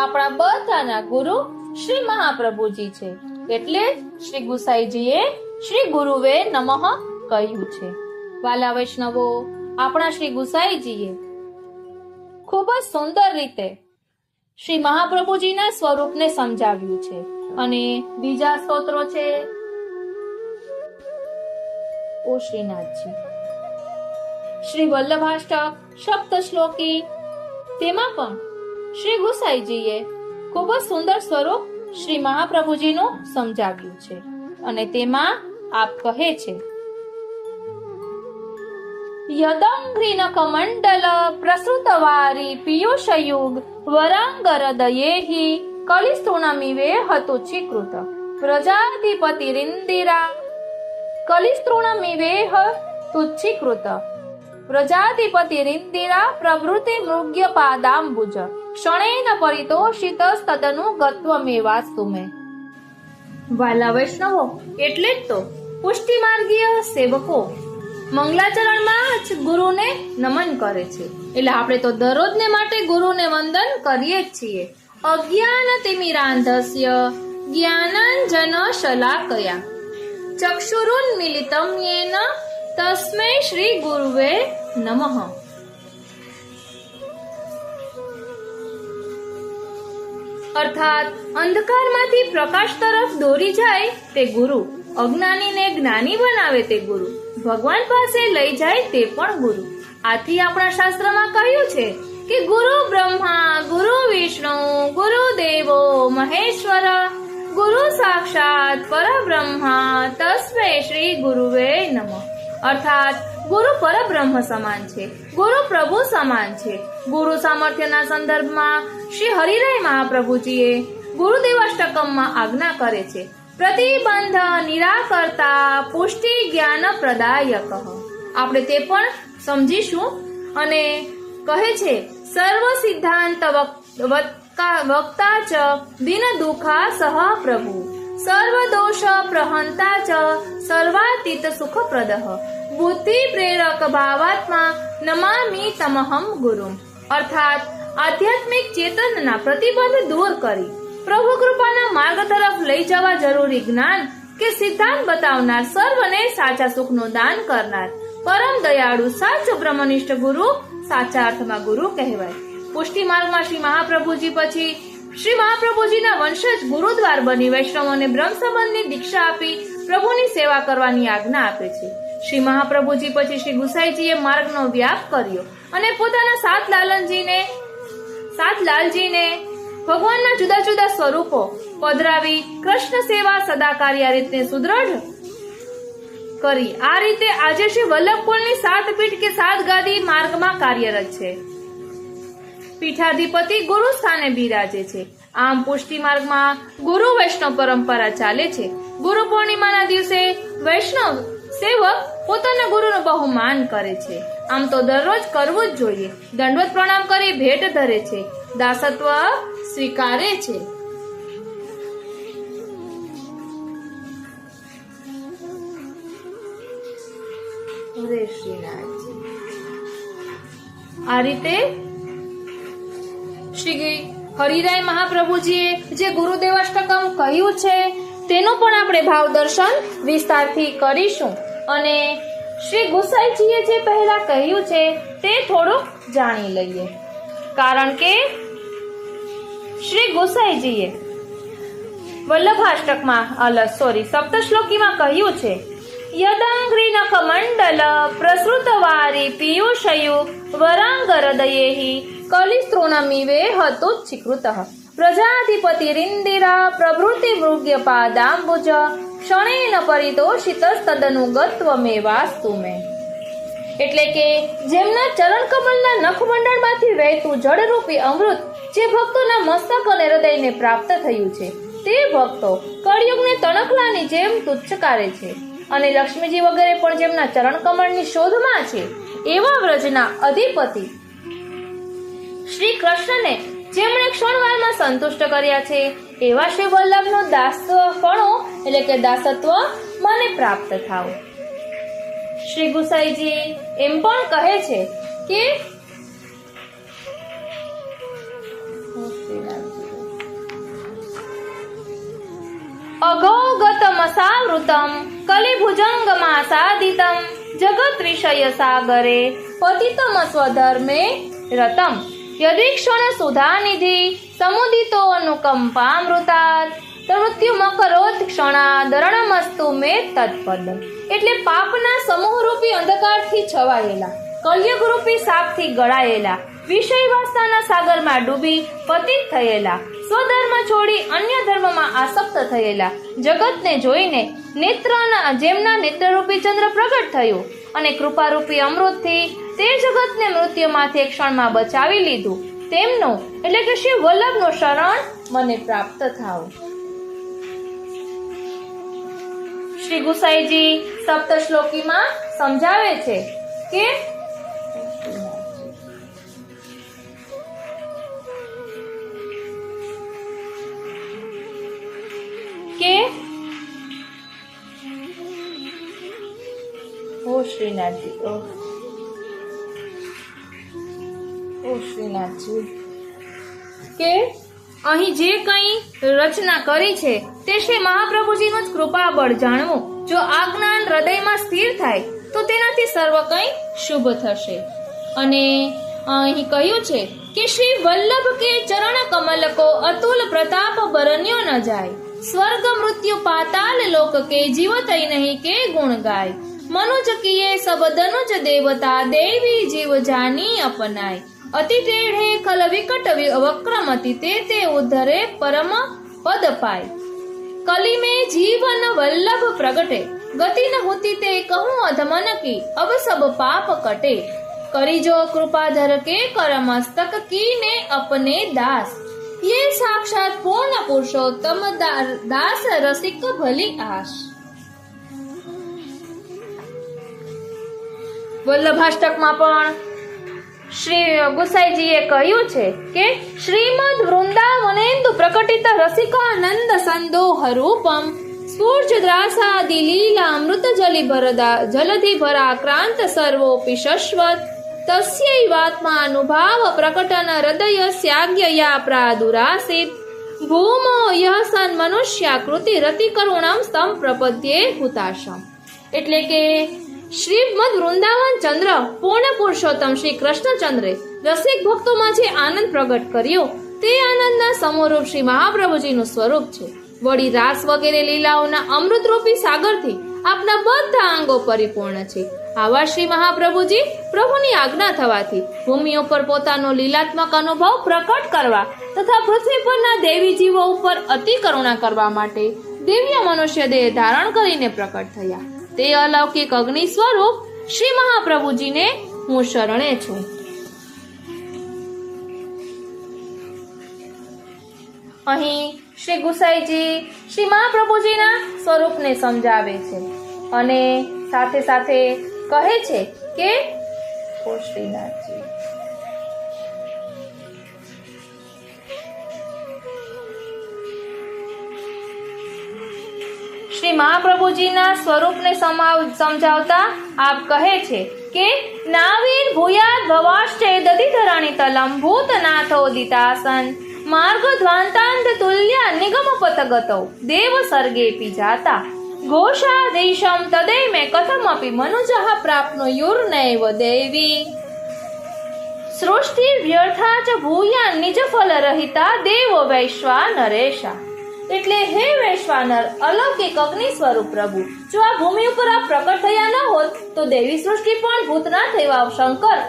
આપણા બધાના ગુરુ શ્રી મહાપ્રભુજી છે. એટલે શ્રી ગુસાઈજીએ શ્રી ગુરુવે નમઃ કહ્યું છે. વાલા વૈષ્ણવો, આપણા શ્રી ગુસાઈજીએ ખૂબ જ સુંદર રીતે શ્રી મહાપ્રભુજીના સ્વરૂપને સમજાવ્યું છે. અને બીજા સ્તોત્રો છે ઓ શ્રીનાથજી, શ્રી વલ્લભાષ્ટક સપ્તશ્લોકી, તેમાં પણ શ્રી ગુસાઈજીએ ખૂબ જ સુંદર સ્વરૂપ શ્રી મહાપ્રભુજીનું સમજાવ્યું છે. અને તેમાં આપ કહે છે, યદંઘ્રિનખ મંડલ પ્રસૃતવારી પિયુષયુગ વરાંગરદયેહિ કલિસ્તૃણમિવે હતુચીકૃત પ્રજાધિપતિરિન્દિરા કલિસ્તૃણમિવેહ તુચ્છીકૃત પ્રજાધિપતિરિન્દિરા પ્રવૃત્તિ મૃગ્ય પાદાંબુજ ક્ષણેન પરિતોષિતસ્તદનુ ગત્વમેવાસ્તુ મે. વાલા વૈષ્ણવો, એટલે જ તો પુષ્ટિ માર્ગીય સેવકો મંગલાચરણમાં જ ગુરુને નમન કરે છે. એટલે આપણે તો દરરોજને માટે ગુરુને વંદન કરીએ જ છીએ. અજ્ઞાન તિમિરાંધસ્ય જ્ઞાનાંજન શલાકયા ચક્ષુરુન્મિલિતમ યેન તસ્મૈ શ્રી ગુરુવે નમઃ. અર્થાત અંધકારમાંથી પ્રકાશ તરફ દોરી જાય તે ગુરુ, અજ્ઞાનીને જ્ઞાની બનાવે તે ગુરુ, ભગવાન પાસે લઈ જાય તે પણ ગુરુ. આથી આપણા શાસ્ત્રમાં કહ્યું છે કે ગુરુ બ્રહ્મા ગુરુ વિષ્ણુ ગુરુ દેવો મહેશ્વર ગુરુ સાક્ષાત પરબ્રહ્મા તસ્મૈ શ્રી ગુરુવે નમઃ. અર્થાત ગુરુ પરબ્રહ્મ સમાન છે, ગુરુ પ્રભુ સમાન છે. ગુરુ સામર્થ્યના સંદર્ભમાં શ્રી હરિરાય મહાપ્રભુજીએ ગુરુદેવાષ્ટકમમાં આજ્ઞા કરે છે, પ્રતિબંધ નિરાકર્તા પુષ્ટિ જ્ઞાન પ્રદાયક. આપણે તે પણ સમજીશું. અને કહે છે, સર્વ સિદ્ધાંત વક્તા ચ દિન દુઃખા સહ પ્રભુ સર્વ દોષ પ્રહંતા ચ સર્વાતીત સુખપ્રદઃ બુદ્ધિ પ્રેરક ભાવાત્મા નમામિ તમહમ ગુરુમ. અર્થાત આધ્યાત્મિક ચેતનના પ્રતિબંધ દૂર કરી પ્રભુ કૃપાના માર્ગ તરફ લઈ જવા જરૂરી જ્ઞાન કે સિદ્ધાંત બતાવનાર, સર્વને સાચા સુખનું દાન કરનાર, પરમ દયાળુ સાચો બ્રહ્મનિષ્ઠ ગુરુ સાચા અર્થમાં ગુરુ કહેવાય. પુષ્ટિ માર્ગમાં શ્રી મહાપ્રભુજી પછી શ્રી મહાપ્રભુજીના વંશજ ગુરુદ્વાર બની વૈષ્ણવોને બ્રહ્મ સંબંધની દીક્ષા આપી પ્રભુની સેવા કરવાની આજ્ઞા આપે છે. શ્રી મહાપ્રભુજી પછી શ્રી ગુસાઈજીએ માર્ગનો વ્યાપ કર્યો અને પોતાના સાત લાલજીને ભગવાનના જુદા જુદા સ્વરૂપો પધરાવી કૃષ્ણ સેવા સદાકાર્ય રીતને સુદ્રઢ કરી. આ રીતે આજે શ્રી વલ્લભકુળની 7 પીઠ કે 7 ગાદી માર્ગમાં કાર્યરત છે. પીઠાધિપતિ ગુરુ સ્થાને બિરાજે છે. આમ પુષ્ટિ માર્ગમાં ગુરુ વૈષ્ણવ પરંપરા ચાલે છે. ગુરુ પૂર્ણિમાના દિવસે વૈષ્ણવ સેવક પોતાના ગુરુનું બહુ માન કરે છે. આમ તો દરરોજ કરવું જ જોઈએ. દંડવત પ્રણામ કરી ભેટ ધરે છે, દાસત્વ સ્વીકારે છે. હરે શ્રીનાથજી. આ રીતે શ્રી હરિરાય મહાપ્રભુજીએ જે ગુરુદેવાષ્ટકમ કહ્યું છે તેનું પણ આપણે ભાવ દર્શન વિસ્તારથી કરીશું. અને શ્રી ગુસાઈજીએ જે પહેલા કહ્યું છે તે થોડુંક જાણી લઈએ. કારણ કે શ્રી ગુસાઈજીએ વલ્લભાષ્ટકમાં સપ્તશ્લોકીમાં કહ્યું છે, યદંઘ્રિનખ મંડલ પ્રસૃતવારી પિયુષયુ વરાંગરદયેહિ કલિસ્તૃણમિવે હતુચ્છીકૃતઃ પ્રજાધિપતિરિન્દિરા પ્રભૃતિ મૃગ્ય પાદાંબુજ ક્ષણેન પરિતોષિતસ્તદનુગત્વમેવાસ્તુ મે. એટલે કે જેમના ચરણ કમલના નખમંડળમાંથી વહેતું જળરૂપી અમૃત જે ભક્તોના મસ્તક અને હૃદયને પ્રાપ્ત થયું છે, તે ભક્તો કળિયુગને તણખલાની જેમ તુચ્છકારે છે. અને લક્ષ્મીજી વગેરે પણ જેમના ચરણ કમળની શોધમાં છે, એવા વ્રજના અધિપતિ શ્રી કૃષ્ણને જેમણે ક્ષણવારમાં સંતુષ્ટ કર્યા છે, એવા શ્રી વલ્લભનો દાસપણો એટલે કે દાસત્વ મને પ્રાપ્ત થાવ. શ્રી ગુસાઈજી એમ પણ કહે છે કે અઘોગતમસાવૃતમ કલિભુજંગમાસાદિતમ જગત્રિષય સાગરે પતિતમ સ્વધર્મે રતમ યદિક્ષણ સુધાનિધિ સમુદિતો અનુકંપામૃતાત મૃત્યુ મકરોત ક્ષણા દરણમસ્તુ મે તત્પદ. એટલે પાપના સમૂહરૂપી અંધકારથી છવાયેલા, કલયુગરૂપી સાપથી ગળાયેલા, વિષય વાસનાના સાગરમાં ડૂબી પતિત થયેલા, સ્વધર્મ છોડી અન્ય ધર્મમાં આસક્ત થયેલા જગતને જોઈને નેત્રના જેમના નેત્રરૂપી ચંદ્ર પ્રગટ થયું અને કૃપારૂપી અમૃતથી તે જગતને મૃત્યુમાંથી ક્ષણમાં બચાવી લીધું, તેમનું એટલે કે શ્રી વલ્લભનું શરણ મને પ્રાપ્ત થાવ. શ્રી ગુસાઈજી સપ્ત શ્લોકીમાં સમજાવે છે કે ઓ શ્રીનાથજી, ઓ શ્રીનાથજી, કે અહીં જે કંઈ રચના કરી છે તે શ્રી મહાપ્રભુજીનું જ કૃપા બળ જાણવું. જો આ જ્ઞાન હૃદયમાં સ્થિર થાય તો તેનાથી સર્વ કંઈ શુભ થશે. અને અહીં કહ્યું છે કે શ્રી વલ્લભ કે ચરણ કમલ કો અતુલ પ્રતાપ બરન્યો ન જાય, સ્વર્ગ મૃત્યુ પાતાલ લોક કે જીવત નહીં કે ગુણ ગાય, મનુજ કિએ સબ દનુજ દેવતા દેવી જીવ જાની અપનાય, અતિ ટેढ़े खल विकट वक्रमति ते उद्धरे परम पद पाय, कली में जीवन वल्लभ प्रगटे गति न होती ते कहूं अधमन की अब सब पाप कटे, करी जो कृपाधर के कर मस्तक की ने अपने दास, ये साक्षात पूर्ण पुरुषोत्तम दास रसिक भली आश. વલ્લભાષ્ટકમાં પણ શ્રી ગુસાઈજીએ કહ્યું છે કે શ્રીમદ વૃંદાવનેન્દુ પ્રકટિત રસિકાનંદ સંદોહ રૂપમ સ્ફૂર્જદ્રાસાદિ લીલા અમૃત જલધિ ભરાક્રાંત સર્વોપી શશ્વત તસ્યૈવાત્માનુભાવ પ્રકટન હૃદયસ્યાજ્ઞયા પ્રાદુરાસિત ભૂમો યહ સન મનુષ્યાકૃતિ રતિ કરુણમ સ્તમ પ્રપદ્યે હુતાશમ. એટલે કે શ્રીમદ વૃંદાવન ચંદ્ર પૂર્ણ પુરુષોત્તમ શ્રી કૃષ્ણચંદ્રે રસિક ભક્તોમાં જે આનંદ પ્રગટ કર્યો તે આનંદના સમરૂપ શ્રી મહાપ્રભુજીનું સ્વરૂપ છે. વળી રાસ વગેરે લીલાઓના અમૃતરૂપી સાગરથી આપના બધા અંગો પરિપૂર્ણ છે. આવા શ્રી મહાપ્રભુજી પ્રભુની આજ્ઞા થવાથી ભૂમિ ઉપર પોતાનો લીલાત્મક અનુભવ પ્રકટ કરવા તથા પૃથ્વી પરના દેવી જીવો ઉપર અતિ કરુણા કરવા માટે દિવ્ય મનુષ્ય દેહ ધારણ કરીને પ્રકટ થયા. તે અલૌકિક અગ્નિ સ્વરૂપ શ્રી મહાપ્રભુજીને હું શરણે છું. અહીં શ્રી ગુસાઈજી શ્રી મહાપ્રભુજીના સ્વરૂપને સમજાવે છે અને સાથે સાથે કહે છે કે ઓ શ્રીનાથજી, શ્રી મહાપ્રભુજીના સ્વરૂપને સમજાવતા આપ કહે છે કે નાવીર ભૂયાદ ભવાશ્ચે દધિધરણી તલમ ભૂતનાથોદિતાસન માર્ગ ધ્વાંતાંત તુલ્ય નિગમ પથગતો દેવ સર્ગે જાતા ઘોષાધીશમ તદે મે કથમપી મનુજઃ પ્રાપ્નો યુર્નૈવ દેવી સૃષ્ટિ વ્યર્થા ચ ભૂયા નિજ ફલ રહિતા દેવો વૈશ્વા નરેશા. એટલે હે વૈશ્વાનર અલૌકિક અગ્નિ સ્વરૂપ પ્રભુ, જો આ ભૂમિ ઉપર આ પ્રકટ થયા ન હોત તો દેવી સૃષ્ટિ પણ ભૂતના થવા શંકર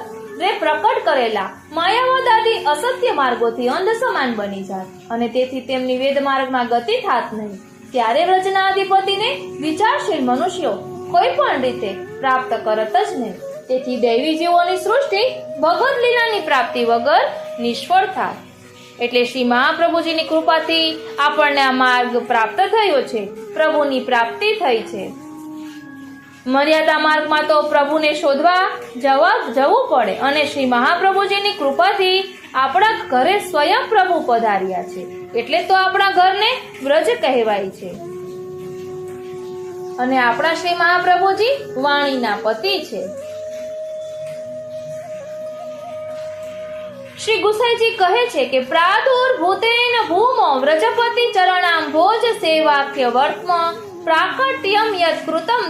રે પ્રકટ કરેલા માયાવાદ આદિ અસત્ય માર્ગોથી અંધ સમાન બની જાત અને તેથી તેમની વેદ માર્ગમાં ગતિ થાત નહીં. ત્યારે વ્રજના અધિપતિને વિચારશીલ મનુષ્યો કોઈ પણ રીતે પ્રાપ્ત કરત જ નહીં. તેથી દૈવી જીવોની સૃષ્ટિ ભગવદ લીલાની પ્રાપ્તિ વગર નિષ્ફળ થાય. એટલે શ્રી મહાપ્રભુજીની કૃપાથી આપણને આ માર્ગ પ્રાપ્ત થયો છે, પ્રભુની પ્રાપ્તિ થઈ છે. મર્યાદા માર્ગમાં તો પ્રભુને શોધવા જવું પડે અને શ્રી મહાપ્રભુજીની કૃપાથી આપણા ઘરે સ્વયં પ્રભુ પધાર્યા છે, એટલે તો આપણા ઘરને વ્રજ કહેવાય છે. અને આપણા શ્રી મહાપ્રભુજી વાણીના પતિ છે. શ્રી ગુસાઈજી કહે છે કે પ્રાદુર્ભૂતેન ભૂમો વ્રજપતિ ચરણામ ભોજ સેવાખ્ય વર્તમ પ્રાકટ્યમ યત કૃતમ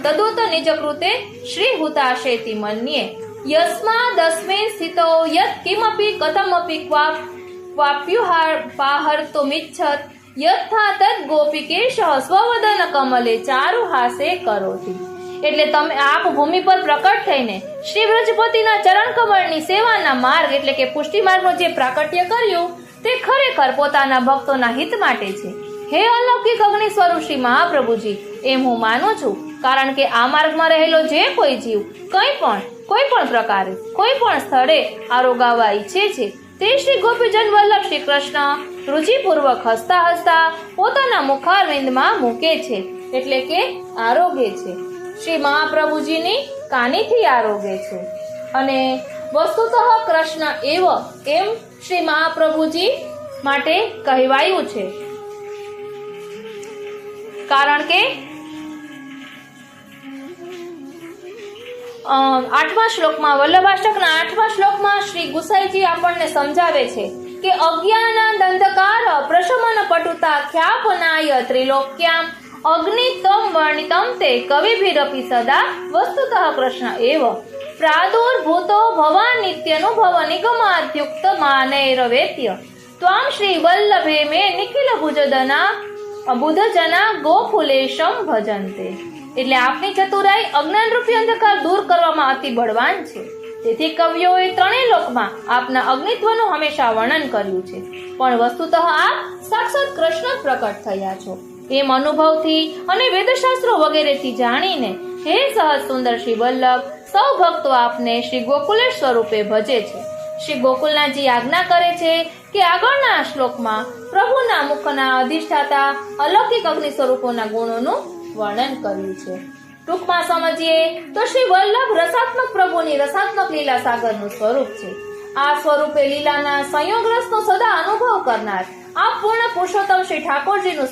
તદુત નિજ કૃતે શ્રી હુતાશેતિ મન્યે યસ્માદસ્મિન સ્થિતો યત કિમપી કથમપી ક્વાપ્યુપાહર્તુમિચ્છત યથા તદ ગોપિકેશ સ્વવદન કમલે ચારુ હાસે કરોતિ. એટલે તમે આપ ભૂમિ પર પ્રકટ થઈને શ્રી વ્રજપતિના ચરણ કમળની સેવાના માર્ગ એટલે કે પુષ્ટિ માર્ગનું જે પ્રાકટ્ય કર્યું તે ખરેખર પોતાના ભક્તોના હિત માટે છે. હે અલૌકિક અગ્નિ સ્વરૂપ શ્રી મહાપ્રભુજી, એમ હું માનું છું, કારણ કે આ માર્ગમાં રહેલો જે કોઈ જીવ કોઈ પણ પ્રકારે કોઈ પણ સ્થળે આરોગાવા ઈચ્છે છે તે શ્રી ગોપીજન વલ્લભ શ્રી કૃષ્ણ રુચિપૂર્વક હસતા હસતા પોતાના મુખારવિંદમાં મૂકે છે, એટલે કે આરોગે છે. શ્રી મહાપ્રભુજીની કાનીથી આરોગે છે. અને વસ્તુતઃ કૃષ્ણ એમ શ્રી મહાપ્રભુજી માટે કહેવાયું છે, કારણ કે 8મા શ્લોકમાં વલ્લભાષ્ટકના 8મા શ્લોકમાં શ્રી ગુસાઈજી આપણને સમજાવે છે કે અજ્ઞાન અંધકાર પ્રશમન પટુતા ખ્યાપનાય ત્રિલોક્યામ અગ્નિતમ વર્ણિતમ તે કવિભિરપી સદા વસ્તુતઃ કૃષ્ણ એવ પ્રાદુર્ભૂતો ભવાન નિત્યનુભવ નિગમાદ્યુક્ત માનૈરવેત્ય ત્વામ શ્રી વલ્લભે મે નિખિલ બુધજના ગોકુલેશમ ભજન્તે. એટલે આપની ચતુરાઈ અજ્ઞાનરૂપી અંધકાર દૂર કરવામાં અતિ બળવાન છે. તેથી કવિઓએ ત્રણેય લોકમાં આપના અગ્નિત્વનું હંમેશા વર્ણન કર્યું છે, પણ વસ્તુતઃ આપ સાક્ષાત કૃષ્ણ પ્રકટ થયા છો એમ અનુભવથી અને વેદશાસ્ત્રો વગેરેથી જાણીને હે સહજ સુંદર શ્રી વલ્લભ સૌ ભક્તો આપને શ્રી ગોકુલેશ સ્વરૂપે ભજે છે. શ્રી ગોકુલનાજી આજ્ઞા કરે છે કે આગળના શ્લોકમાં પ્રભુના મુખના અધિષ્ઠાતા અલૌકિક અગ્નિ સ્વરૂપોના ગુણોનું વર્ણન કર્યું છે. ટૂંકમાં સમજીએ તો શ્રી વલ્લભ રસાત્મક પ્રભુની રસાત્મક લીલા સાગરનું સ્વરૂપ છે. આ સ્વરૂપે લીલાના સંયોગ રસનો સદા અનુભવ કરનાર આ પૂર્ણ પુરુષોત્તમ શ્રી ઠાકોરજીનું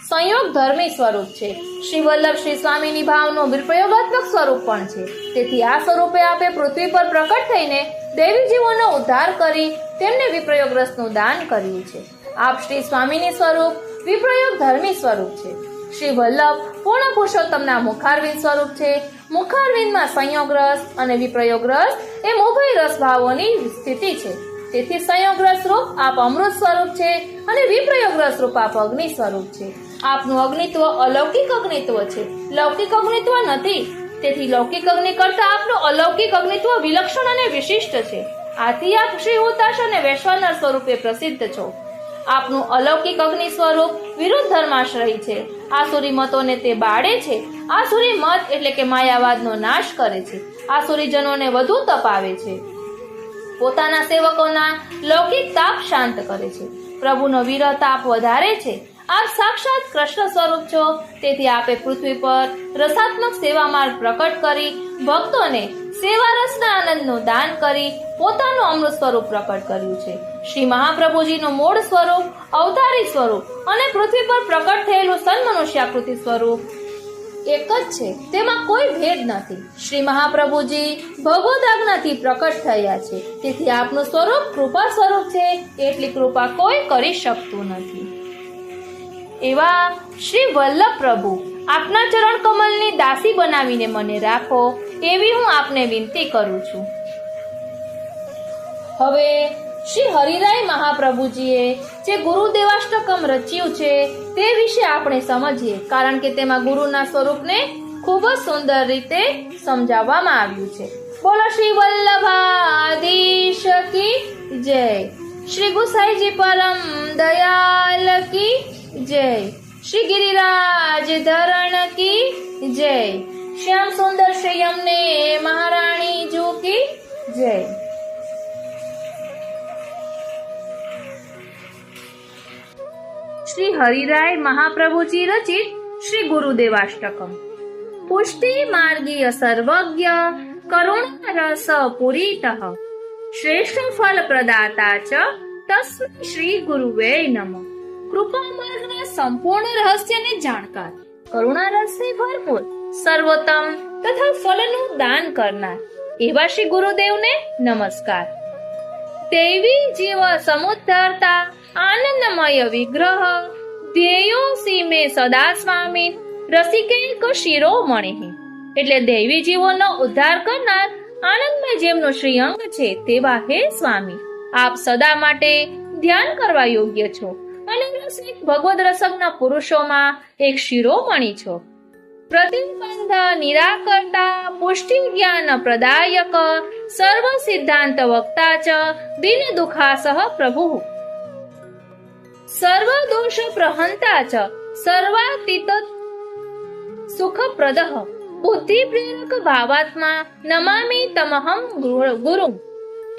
સંયોગ ધર્મી સ્વરૂપ છે. શ્રી વલ્લભ શ્રી સ્વામીની ભાવનું વિપ્રયોગાત્મક સ્વરૂપ પણ છે. તેથી આ સ્વરૂપે આપે પૃથ્વી પર પ્રકટ થઈને દેવી જીવોનો ઉદ્ધાર કરી તેમને વિપ્રયોગ રસનું દાન કર્યું છે. આપ શ્રી સ્વામીની સ્વરૂપ વિપ્રયોગ ધર્મી સ્વરૂપ છે. શ્રી વલ્લભ પૂર્ણ પુરુષોત્તમના મુખારવિંદ સ્વરૂપ છે. મુખારવિંદમાં સંયોગ રસ અને વિપ્રયોગ રસ એમ ઉભય રસ ભાવોની સ્થિતિ છે. તેથી સંયોગ રસ રૂપ આપ અમૃત સ્વરૂપ છે અને વિપ્રયોગ રસ રૂપ આપ અગ્નિ સ્વરૂપ છે. આપનું અગ્નિત્વ અલૌકિક અગ્નિત્વ છે, લૌકિક અગ્નિત્વ નથી. તેથી લૌકિક અગ્નિ કરતા આપનું અલૌકિક અગ્નિત્વ વિલક્ષણ અને વિશિષ્ટ છે. આથી આપ શ્રી હુતાશ અને વૈશ્વાનર સ્વરૂપે પ્રસિદ્ધ છો. આપનું અલૌકિક અગ્નિ સ્વરૂપ વિરુદ્ધ ધર્માશ્રય છે. આસુરી મતોને તે બાળે છે. આસુરી મત એટલે કે માયાવાદનો નાશ કરે છે. આસુરી જનોને વધુ તપાવે છે. પોતાના સેવકોના લૌકિક તાપ શાંત કરે છે. પ્રભુનો વિરહ તાપ વધારે છે. આપ સાક્ષાત કૃષ્ણ સ્વરૂપ છો. તેથી આપે પૃથ્વી પર રસાત્મક સેવા માર્ગ પ્રકટ કરી ભક્તોને સેવા રસના આનંદનું દાન કરી પોતાનું અમૃત સ્વરૂપ પ્રકટ કર્યું છે. શ્રી મહાપ્રભુજીનું મૂળ સ્વરૂપ અવતારી સ્વરૂપ અને પૃથ્વી પર પ્રકટ થયેલું સન્મનુષ્યાકૃતિ સ્વરૂપ એક જ છે, તેમાં કોઈ ભેદ નથી. શ્રી મહાપ્રભુજી ભગવદ આજ્ઞાથી પ્રકટ થયા છે. તેથી આપનું સ્વરૂપ કૃપા સ્વરૂપ છે. એટલી કૃપા કોઈ કરી શકતું નથી. એવા શ્રી વલ્લભ પ્રભુ આપના ચરણ કમલની દાસી બનાવીને મને રાખો એવી હું આપને વિનંતી કરું છું. હવે શ્રી હરિરાય મહાપ્રભુજીએ જે ગુરુદેવાષ્ટકમ રચ્યું છે તે વિશે આપણે સમજીએ, કારણ કે તેમાં ગુરુના સ્વરૂપને ખૂબ જ સુંદર રીતે સમજાવવામાં આવ્યું છે. બોલો શ્રી વલ્લભાધીશ કી જય. શ્રી ગુસાઈજી પરમ દયાલ કી જય. શ્રી ગિરિરાજ ધરણ કી જય. શ્યામ સુંદર શ્રી અમને મહા જય. શ્રી હરિરાય મહાપ્રભુજી રચિત શ્રી ગુરુદેવાષ્ટકમ. પુષ્ટિ માર્ગીય સર્વજ્ઞ કરુણા રસ પૂરિતઃ શ્રેષ્ઠ ફલ પ્રદાતા ચ તસ્મૈ શ્રી ગુરુવે નમઃ. કૃપા માર્ગના સંપૂર્ણ રહસ્યને જાણકાર, કરુણા રસથી ભરપૂર, સર્વોત્તમ તથા ફલનું દાન કરનાર એવા શ્રી ગુરુદેવને નમસ્કાર. દૈવી જીવ સમુદ્ધરતા આનંદમય વિગ્રહ ધ્યેયો સીમે સદા સ્વામી રસિકેક શિરોમણિ. એટલે દૈવી જીવોનો ઉદ્ધાર કરનાર આનંદમય જેમનું શ્રીઅંગ છે તેવા હે સ્વામી, આપ સદા માટે ધ્યાન કરવા યોગ્ય છો અને રસિક ભગવદ રસકના પુરુષોમાં એક શિરોમણિ છો. પ્રતિબંધ નિરાકર્તા પુષ્ટિ જ્ઞાન પ્રદાયક સર્વ સિદ્ધાંત વક્તા ચ દિન દુઃખાસહ પ્રભુ. સર્વ દોષ પ્રહંતા ચ સર્વાતીત સુખપ્રદઃ બુદ્ધિ પ્રેરક ભાવાત્મા નમામિ તમહં ગુરુ.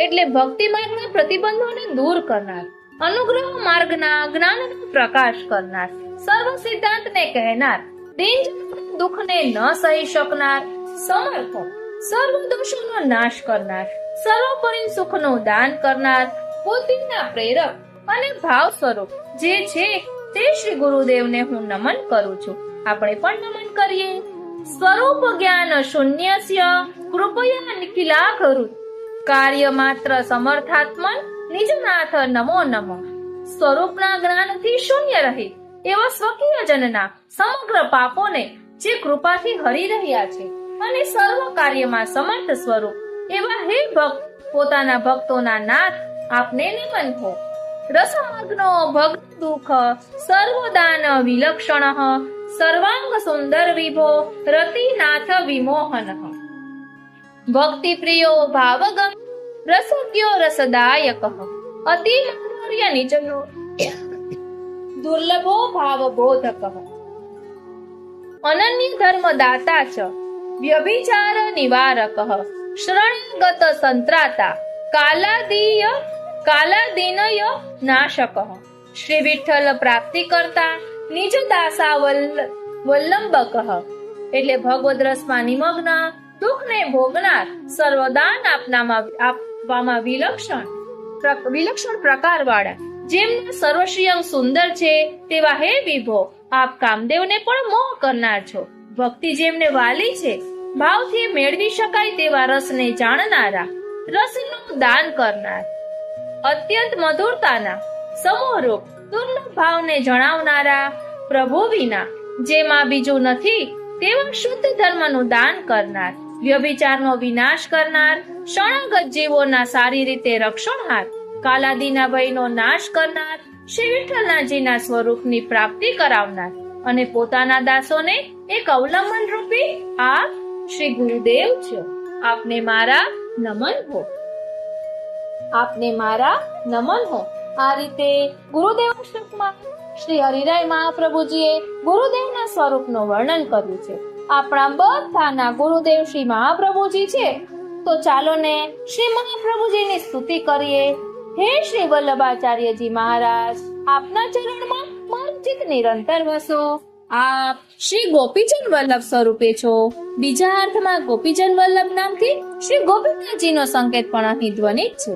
એટલે ભક્તિ માર્ગના પ્રતિબંધોને દૂર કરનાર, અનુગ્રહ માર્ગના જ્ઞાનનો પ્રકાશ કરનાર, સર્વ સિદ્ધાંતને કહેનાર, દિન દુઃખને ન સહી શકનાર, સમર્થ, સર્વ દોષોનો નાશ કરનાર, સર્વોપરી સુખનું દાન કરનાર, બુદ્ધિના પ્રેરક અને ભાવ સ્વરૂપ જે છે તે શ્રી ગુરુદેવને હું નમન કરું છું. આપણે પણ નમન કરીએ. સ્વરૂપ જ્ઞાન શૂન્યસ્ય કૃપયા નિખિલા કરું કાર્ય માત્ર સમર્થાત્મન નિજનાથ નમો નમઃ. સ્વરૂપના જ્ઞાનથી શૂન્ય રહી એવા સ્વકીય જનના સમગ્ર પાપોને જે કૃપાથી હરી રહ્યા છે અને સર્વ કાર્યમાં સમર્થ સ્વરૂપ એવા હે ભક્ત, પોતાના ભક્તોના નાથ આપને નમન હો. રસમગ્નો ભક્ત દુઃખ સર્વદાન વિલક્ષણ સર્વાંગ સુંદર વિભો રતિનાથ વિમોહન. ભક્તિ પ્રિયો ભાવગમ રસજ્ઞો રસદાયક અતિ માધુર્ય નિચનો દુર્લભો ભાવબોધક. અનન્ય ધર્મદાતા ચ વ્યભિચાર નિવારક શરણાગત સંત્રાતા કાલાદીનય નાશક. શ્રી વિઠ્ઠલ પ્રાપ્તિ કરતા નિજ દાસા વલ્લંબક. એટલે ભગવદ રસમાં નિમગ્ન, દુઃખને ભોગનાર, સર્વદાન આપવામાં વિલક્ષણ પ્રકારવાળા જેમના સર્વશ્રીઅંગ સુંદર છે તેવા હે વિભો, આપ કામદેવને પણ મોહ કરનાર છો. ભક્તિ જેમને વાલી છે, ભાવથી મેળવી શકાય તેવા રસને જાણનારા, રસનું દાન કરનાર, અત્યંત મધુરતાના સમોહરૂપ દુર્લભ ભાવને જણાવનારા, પ્રભુ વિના જેમાં બીજું નથી તેવા શુદ્ધ ધર્મનું દાન કરનાર, વ્યભિચારનો વિનાશ કરનાર, શરણાગત જીવોના સારી રીતે રક્ષણહાર, કાલાદીના ભયનો નાશ કરનાર, શ્રી વિઠ્ઠલનાથજીના સ્વરૂપની પ્રાપ્તિ કરાવનાર અને પોતાના દાસોને એક અવલંબન રૂપી આપ શ્રી ગુરુદેવ છો. આપને મારા નમન હો. આપને મારા નમન હો. આ રીતે ગુરુદેવાષ્ટકમાં શ્રી હરિરાય મહાપ્રભુજીએ ગુરુદેવના સ્વરૂપનું વર્ણન કર્યું છે. આપણા બધાના ગુરુદેવ શ્રી મહાપ્રભુજી છે. તો ચાલો ને શ્રી મહાપ્રભુજીની સ્તુતિ કરીએ. હે શ્રી વલ્લભાચાર્યજી મહારાજ, આપના ચરણમાં મારું ચિત્ત નિરંતર વસો. આપ શ્રી ગોપીચંદ વલ્લભ સ્વરૂપે છો. બીજા અર્થમાં ગોપીચંદ વલ્લભ નામથી શ્રી ગોપીનાથજીનો સંકેત પણ અહીં ધ્વનિત છે.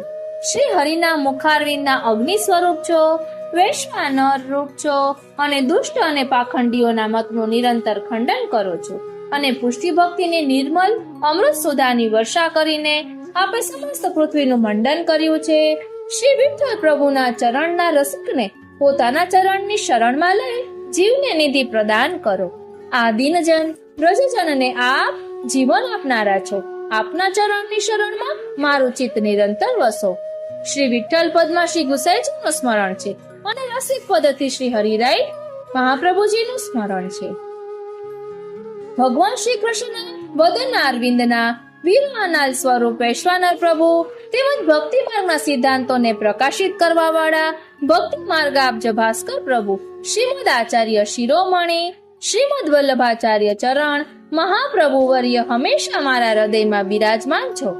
શ્રી હરિના મુખારવિંદના અગ્નિ સ્વરૂપ છો, વૈશ્વાનર રૂપ છો અને દુષ્ટ અને પાખંડીઓના મતનું નિરંતર ખંડન કરો છો અને પુષ્ટિ ભક્તિને નિર્મલ અમૃત સુધાની વર્ષા કરીને આપે સમસ્ત પૃથ્વીનું મંડન કર્યું છે. શ્રી વિઠ્ઠલ પ્રભુના ચરણના રસિકને પોતાના ચરણની શરણમાં લઈ જીવને નિધિ પ્રદાન કરો. આ દીનજન વ્રજજનને આપ જીવન આપનારા છો. આપના ચરણની શરણમાં મારું ચિત્ત નિરંતર વસો. શ્રી વિઠ્ઠલ પદમાં શ્રી ગુસાઈજીનું સ્મરણ છે અને રસિક પદથી શ્રી હરિરાય મહાપ્રભુજીનું સ્મરણ છે. ભગવાન શ્રી કૃષ્ણ વદન અરવિંદના વીરાનાલ સ્વરૂપ વૈશ્વાનર પ્રભુ તેમજ ભક્તિ માર્ગના સિદ્ધાંતોને પ્રકાશિત કરવા વાળા ભક્તિ માર્ગાબ્જ ભાસ્કર પ્રભુ શ્રીમદ આચાર્ય શિરોમણી શ્રીમદ વલ્લભાચાર્ય ચરણ મહાપ્રભુ વર્ય હંમેશા મારા હૃદયમાં બિરાજમાન છો.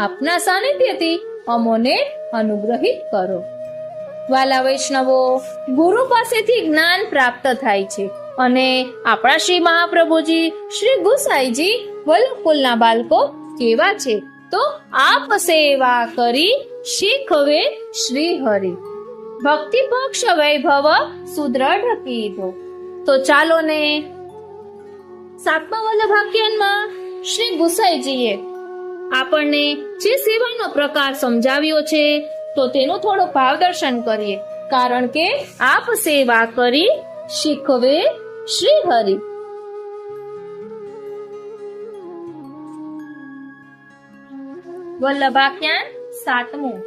આપના સાનિધ્યથી અમોને અનુગ્રહિત કરો. વાલા વૈષ્ણવો, ગુરુ પાસેથી જ્ઞાન પ્રાપ્ત થાય છે અને આપણા શ્રી મહાપ્રભુજી શ્રી ગુસાઈજી વલ્લભકુલના બાળકો કેવા છે તો આપ સેવા કરી શીખવે શ્રી હરિ. ભક્તિ પક્ષ વૈભવ સુદ્રઢ કીધો. તો ચાલો ને સાતમા વલ્લભાખ્યાનમાં શ્રી ગુસાઈજીએ આપણને જે સેવાનો પ્રકાર સમજાવ્યો છે તો તેનું થોડું ભાવદર્શન કરીએ, કારણ કે આપ સેવા કરી શીખવે શ્રી હરિ. વલ્લભાખ્યાન સાતમું.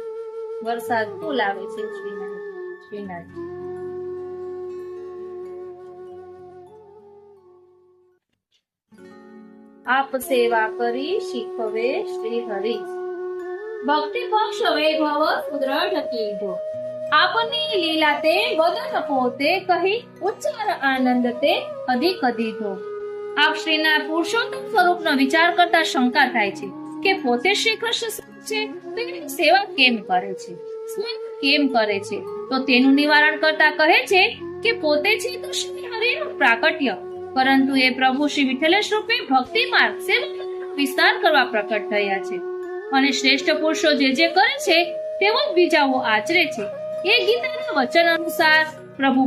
વરસાદ ફૂલ આવે છે શ્રીનાથ. આપ સેવા કરી શીખવે શ્રી હરિ. ભક્તિ પક્ષ વૈભવ સુદ્રઢ કીધો. આપની લીલા તે વદન પોતે કહી ઉચ્ચાર આનંદ તે અધિક દીધો. આપ શ્રીના પુરુષોત્તમ સ્વરૂપનો વિચાર કરતા શંકા થાય છે કે પોતે શ્રી કૃષ્ણ છે તો એની સેવા કેમ કરે છે, સ્મરણ કેમ કરે છે? તો તેનું નિવારણ કરતા કહે છે કે પોતે છે તો શ્રી હરિનું પ્રાકટ્ય, પરંતુ એ પ્રભુ શ્રી વિઠ્ઠલેશ રૂપે ભક્તિ માર્ગ સેવાનો વિસ્તાર કરવા પ્રકટ થયા છે અને શ્રેષ્ઠ પુરુષો જે કરે છે તેવો જ બીજાઓ આચરે છે. એ ગીતાના વચન અનુસાર પ્રભુ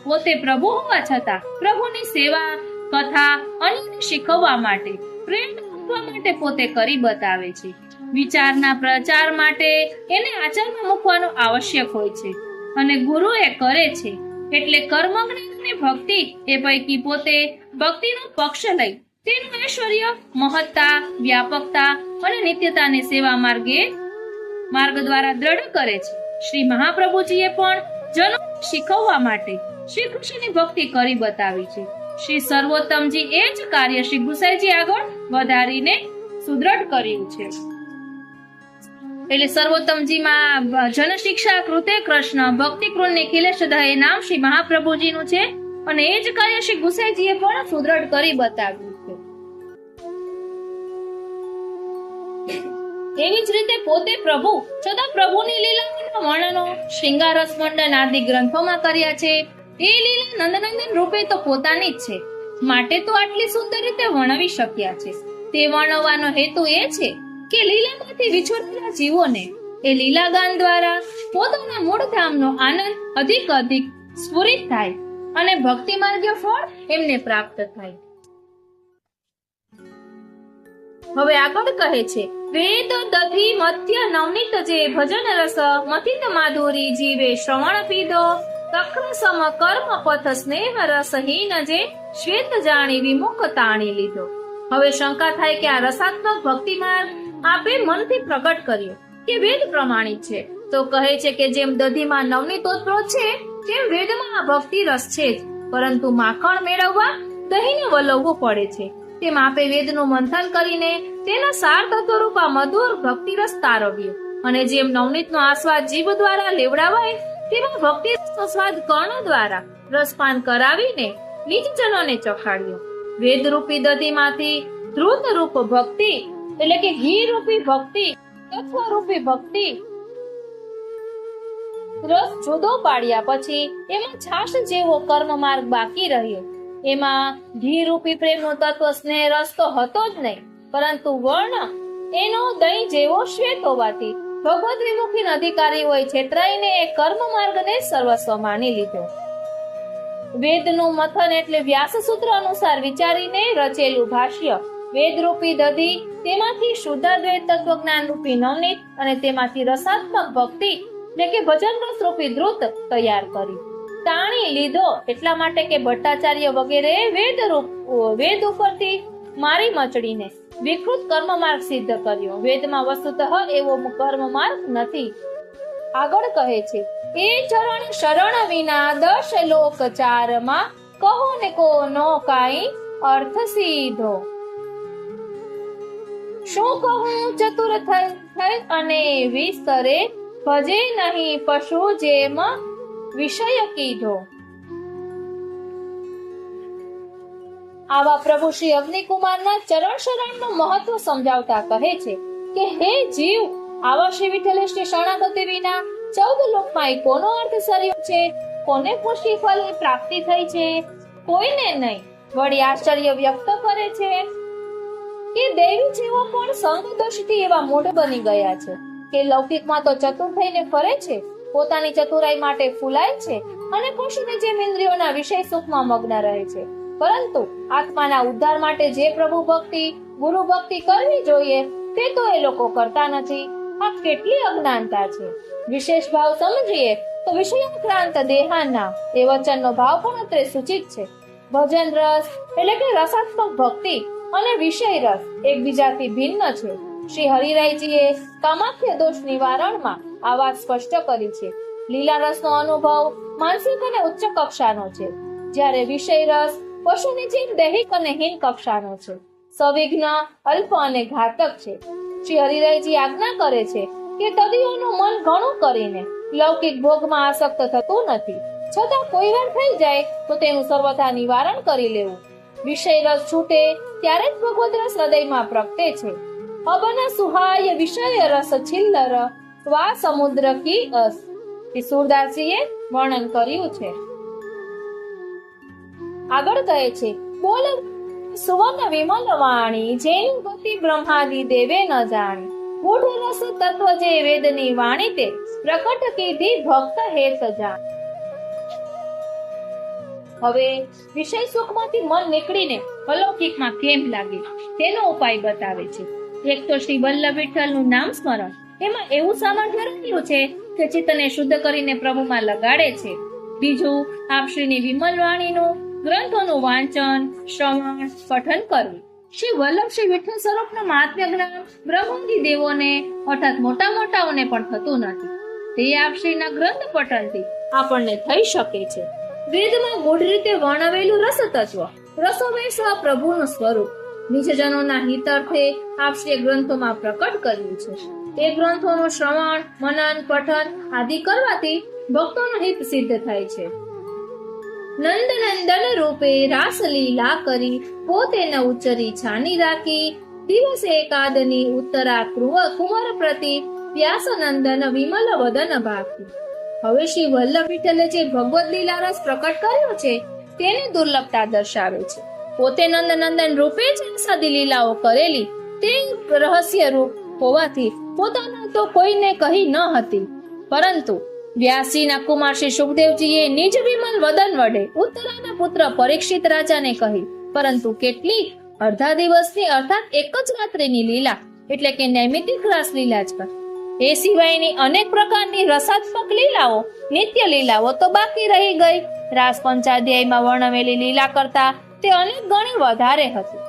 પોતે પ્રભુ હોવા છતાં પ્રભુની સેવા કથા અન્યને શીખવવા માટે પ્રેરણા આપવા માટે પોતે કરી બતાવે છે. વિચારના પ્રચાર માટે એને આચરણમાં મૂકવાનું આવશ્યક હોય છે અને ગુરુ એ કરે છે. એટલે કર્મ જ્ઞાન અને ભક્તિ એ પૈકી પોતે ભક્તિનો પક્ષ લઈ તેનું ઐશ્વર્ય, મહત્તા, વ્યાપકતા અને નિત્યતાને સેવા માર્ગ દ્વારા દ્રઢ કરે છે. શ્રી મહાપ્રભુજીએ પણ જનો શીખવવા માટે શ્રી કૃષ્ણની ભક્તિ કરી બતાવી છે. શ્રી સર્વોત્તમજી એ જ કાર્ય શ્રી ગુસાઈજી આગળ વધારીને સુદ્રઢ કર્યું છે. એટલે સર્વોત્તમજીમાં જન શિક્ષા કૃતે કૃષ્ણ ભક્તિ કૃન નિખિલેશ દહે નામ શ્રી મહાપ્રભુજીનું છે અને એ જ કાર્ય શ્રી ગુસાઈજીએ પણ સુદ્રઢ કરી બતાવ્યું છે. એવી જ રીતે પોતે પ્રભુ છતાં પ્રભુની લીલાઓના વર્ણનો શ્રૃંગાર રસ મંડન આદિ ગ્રંથોમાં કર્યા છે. એ લીલા નંદનંદન રૂપે તો પોતાની જ છે, માટે તો આટલી સુંદર રીતે વર્ણવી શક્યા છે. તે વર્ણવવાનો હેતુ એ છે કે લીલામાંથી વિછોડેલા જીવોને એ લીલાગાન દ્વારા પોતાના મૂળ ધામનો આનંદ અધિક સ્ફુરિત થાય અને ભક્તિ માર્ગીય ફળ એમને પ્રાપ્ત થાય. હવે આગળ કહે છે, વેદ દધી મધ્ય નવનીત જે ભજન રસ મથિત માધુરી જીવે શ્રવણ પીધો તક્ર સમ કર્મ પથ સ્નેહ રસહીન જે શ્વેત જાણી વિમુખ તાણી લીધો. હવે શંકા થાય કે આ રસાત્મક ભક્તિ માર્ગ આપે મનથી પ્રગટ કર્યો કે વેદ પ્રમાણિત છે, તો કહે છે કે જેમ દધીમાં નવનીત ઓતપ્રોત છે તેમ વેદમાં આ ભક્તિ રસ છે જ, પરંતુ માખણ મેળવવા દહીંને વલવવું પડે છે. તેમ આપે વેદનું મંથન કરીને તેના સાર તત્વરૂપ આ મધુર ભક્તિ રસ તારવ્યો અને જેમ નવનીતનો આસ્વાદ જીભ દ્વારા લેવડાવાય તેમાં ભક્તિ રસનો સ્વાદ કર્ણ દ્વારા રસપાન કરાવીને નીચજનોને ચખાડ્યો. વેદ રૂપી દધીમાંથી ધ્રુત રૂપ ભક્તિ એટલે કે ઘી રૂપી ભક્તિ, તત્વ રૂપી ભક્તિ રસ જુદો પાડ્યા પછી એમાં છાશ જેવો કર્મ માર્ગ બાકી રહ્યો. એમાં ઘી રૂપી પ્રેમનો તત્વ સ્નેહ રસ તો હતો જ નહીં, પરંતુ વર્ણ એનો દહીં જેવો શ્વેત હોવાથી ભગવદ વિમુખી અધિકારીઓએ છેતરાઈને એ કર્મ માર્ગને સર્વસ્વ માની લીધો. વેદનું મથન એટલે વ્યાસ સૂત્ર અનુસાર વિચારીને રચેલું ભાષ્ય વેદ રૂપી દધી, તેમાંથી શુદ્ધાદ્વૈત તત્વજ્ઞાન રૂપી નવનીત અને તેમાંથી રસાત્મક ભક્તિ એટલે કે ભજન રસ રૂપી ધ્રુત તૈયાર કરી તાણી લીધો. એટલા માટે કે ભટ્ટાચાર્ય વગેરે વેદ ઉપરથી મારી મચડીને વિકૃત કર્મ માર્ગ સિદ્ધ કર્યો. વેદમાં વસ્તુતઃ એવો કર્મ માર્ગ નથી. આગળ કહે છે, એ ચરણ શરણ વિના દશ લોક ચારમાં કહો ને કો નો કાઈ અર્થ સીધો. શું કહું ચતુર થઈ અને વિસ્તરે ભજે નહીં પશુ જેમ વિષય કીધો. આવા પ્રભુ શ્રી અગ્નિકુમારના ચરણ શરણનું મહત્વ સમજાવતા કહે છે કે હે જીવ, આવા શ્રી વિઠ્ઠલેશની શરણાગતિ વિના 14 લોકમાં કોનો અર્થ સર્યો છે, કોને ખુશી ફળની પ્રાપ્તિ થઈ છે? કોઈને નહીં. વળી આશ્ચર્ય વ્યક્ત કરે છે કે દેવી જેવો પણ સંગદોષથી એવા મૂઢ બની ગયા છે કે લૌકિકમાં તો ચતુર થઈને ફરે છે, પોતાની ચતુરાઈ માટે ફૂલાય છે અને પશુની જેમ ઇન્દ્રિયોના વિષય સુખમાં મગ્ન રહે છે. પરંતુ આત્માના ઉદ્ધાર માટે જે પ્રભુ ભક્તિ, ગુરુ ભક્તિ કરવી જોઈએ તે તો એ લોકો કરતા નથી. આ કેટલી અજ્ઞાનતા છે! વિશેષ ભાવ સમજીએ તો વિષયાક્રાંત દેહાના એ વચનનો ભાવ પણ અત્રે સૂચિત છે. ભજન રસ એટલે કે રસાત્મક ભક્તિ અને વિષય રસ એકબીજાથી ભિન્ન છે. શ્રી હરિરાયજીએ કામાખ્ય દોષ નિવારણમાં આ વાત સ્પષ્ટ કરી છે. લીલા રસનો અનુભવ માનસિક અને ઉચ્ચ કક્ષાનો છે, જ્યારે વિષય રસ પશુની જેમ દૈહિક અને હીન કક્ષાનો છે, સવિઘ્ન, અલ્પ અને ઘાતક છે. શ્રી હરિરાયજી આજ્ઞા કરે છે કે તદીઓનું મન ઘણું કરીને લૌકિક ભોગમાં આસક્ત થતું નથી, છતાં કોઈ વાર થઈ જાય તો તેનું સર્વથા નિવારણ કરી લેવું. વિષય રસ છૂટે ત્યારે જ ભગવદ રસ હૃદયમાં પ્રગટે છે. અબન સુહાય વિષય રસ છિલ્લર વા સમુદ્ર કી અસ, એ સુરદાસીએ વર્ણન કર્યું છે. આગળ કહે છે, બોલ સુવર્ણ વિમલ વાણી, જેની ગતિ બ્રહ્માદિ દેવે ન જાણી, ગૂઢ રસ તત્વ જે વેદની વાણી તે પ્રકટ કીધી ભક્ત હેત જાણ. હવે વિષય સુખમાંથી મન નીકળીને અલૌકિકમાં કેમ લાગે તેનો ઉપાય બતાવે છે. એક તો શ્રી વલ્લભ વિઠ્ઠલનું નામ સ્મરણ, એમાં એવું સામર્થ્ય રહેલું છે કે ચિત્તને શુદ્ધ કરીને પ્રભુમાં લગાડે છે. બીજું, આપશ્રીની વિમલ વાણીનું ગ્રંથોનું વાંચન, શ્રવણ, પઠન કરવું. શ્રી વલ્લભ શ્રી વિઠ્ઠલ સ્વરૂપનું મહાત્મ્ય જ્ઞાન બ્રહ્માદિ દેવોને અર્થાત મોટા મોટાઓને પણ થતું નથી. તે આપશ્રીના ગ્રંથ પઠનથી આપણને થઈ શકે છે. વેદમાં ગૂઢ રીતે વર્ણવેલું રસ તત્વ, રસોવેશ પ્રભુનું સ્વરૂપ નિજજનોના હિતાર્થે આપશ્રીએ ગ્રંથોમાં પ્રકટ કર્યું છે. તે ગ્રંથોનું શ્રવણ, મનન, પઠન આદિ કરવાથી ભક્તોનું હિત સિદ્ધ થાય છે. નંદનંદન રૂપે રાસ લીલા કરી, પોતે ન ઉચ્ચરી છાની રાખી, દિવસ એકાદની ઉત્તરા કુંવર પ્રતિ, વ્યાસનંદન વિમલ વદન ભાખી. હવે શ્રી વલ્લભ વિઠ્ઠલે જે ભગવદ લીલા રસ પ્રકટ કર્યો છે તેની દુર્લભતા દર્શાવે છે. પોતે નંદનંદન રૂપે જ સાદી લીલાઓ કરેલી તે રહસ્ય રૂપ હોવાથી પોતાના તો કોઈને કહી ન હતી, પરંતુ વ્યાસીના કુમાર શ્રી સુખદેવજીએ નિજ વિમલ વદન વડે ઉત્તરાના પુત્ર પરીક્ષિત રાજાને કહી. પરંતુ કેટલી અડધા દિવસની અર્થાત એક જ રાત્રિની લીલા એટલે કે નૈમિતિક રાસ લીલા જ કર. એ સિવાયની અનેક પ્રકારની રસાત્મક લીલાઓ, નિત્ય લીલાઓ તો બાકી રહી ગઈ. રાસ પંચાધ્યાયમાં વર્ણવેલી લીલા કરતા તે અનેક ગણી વધારે હતી.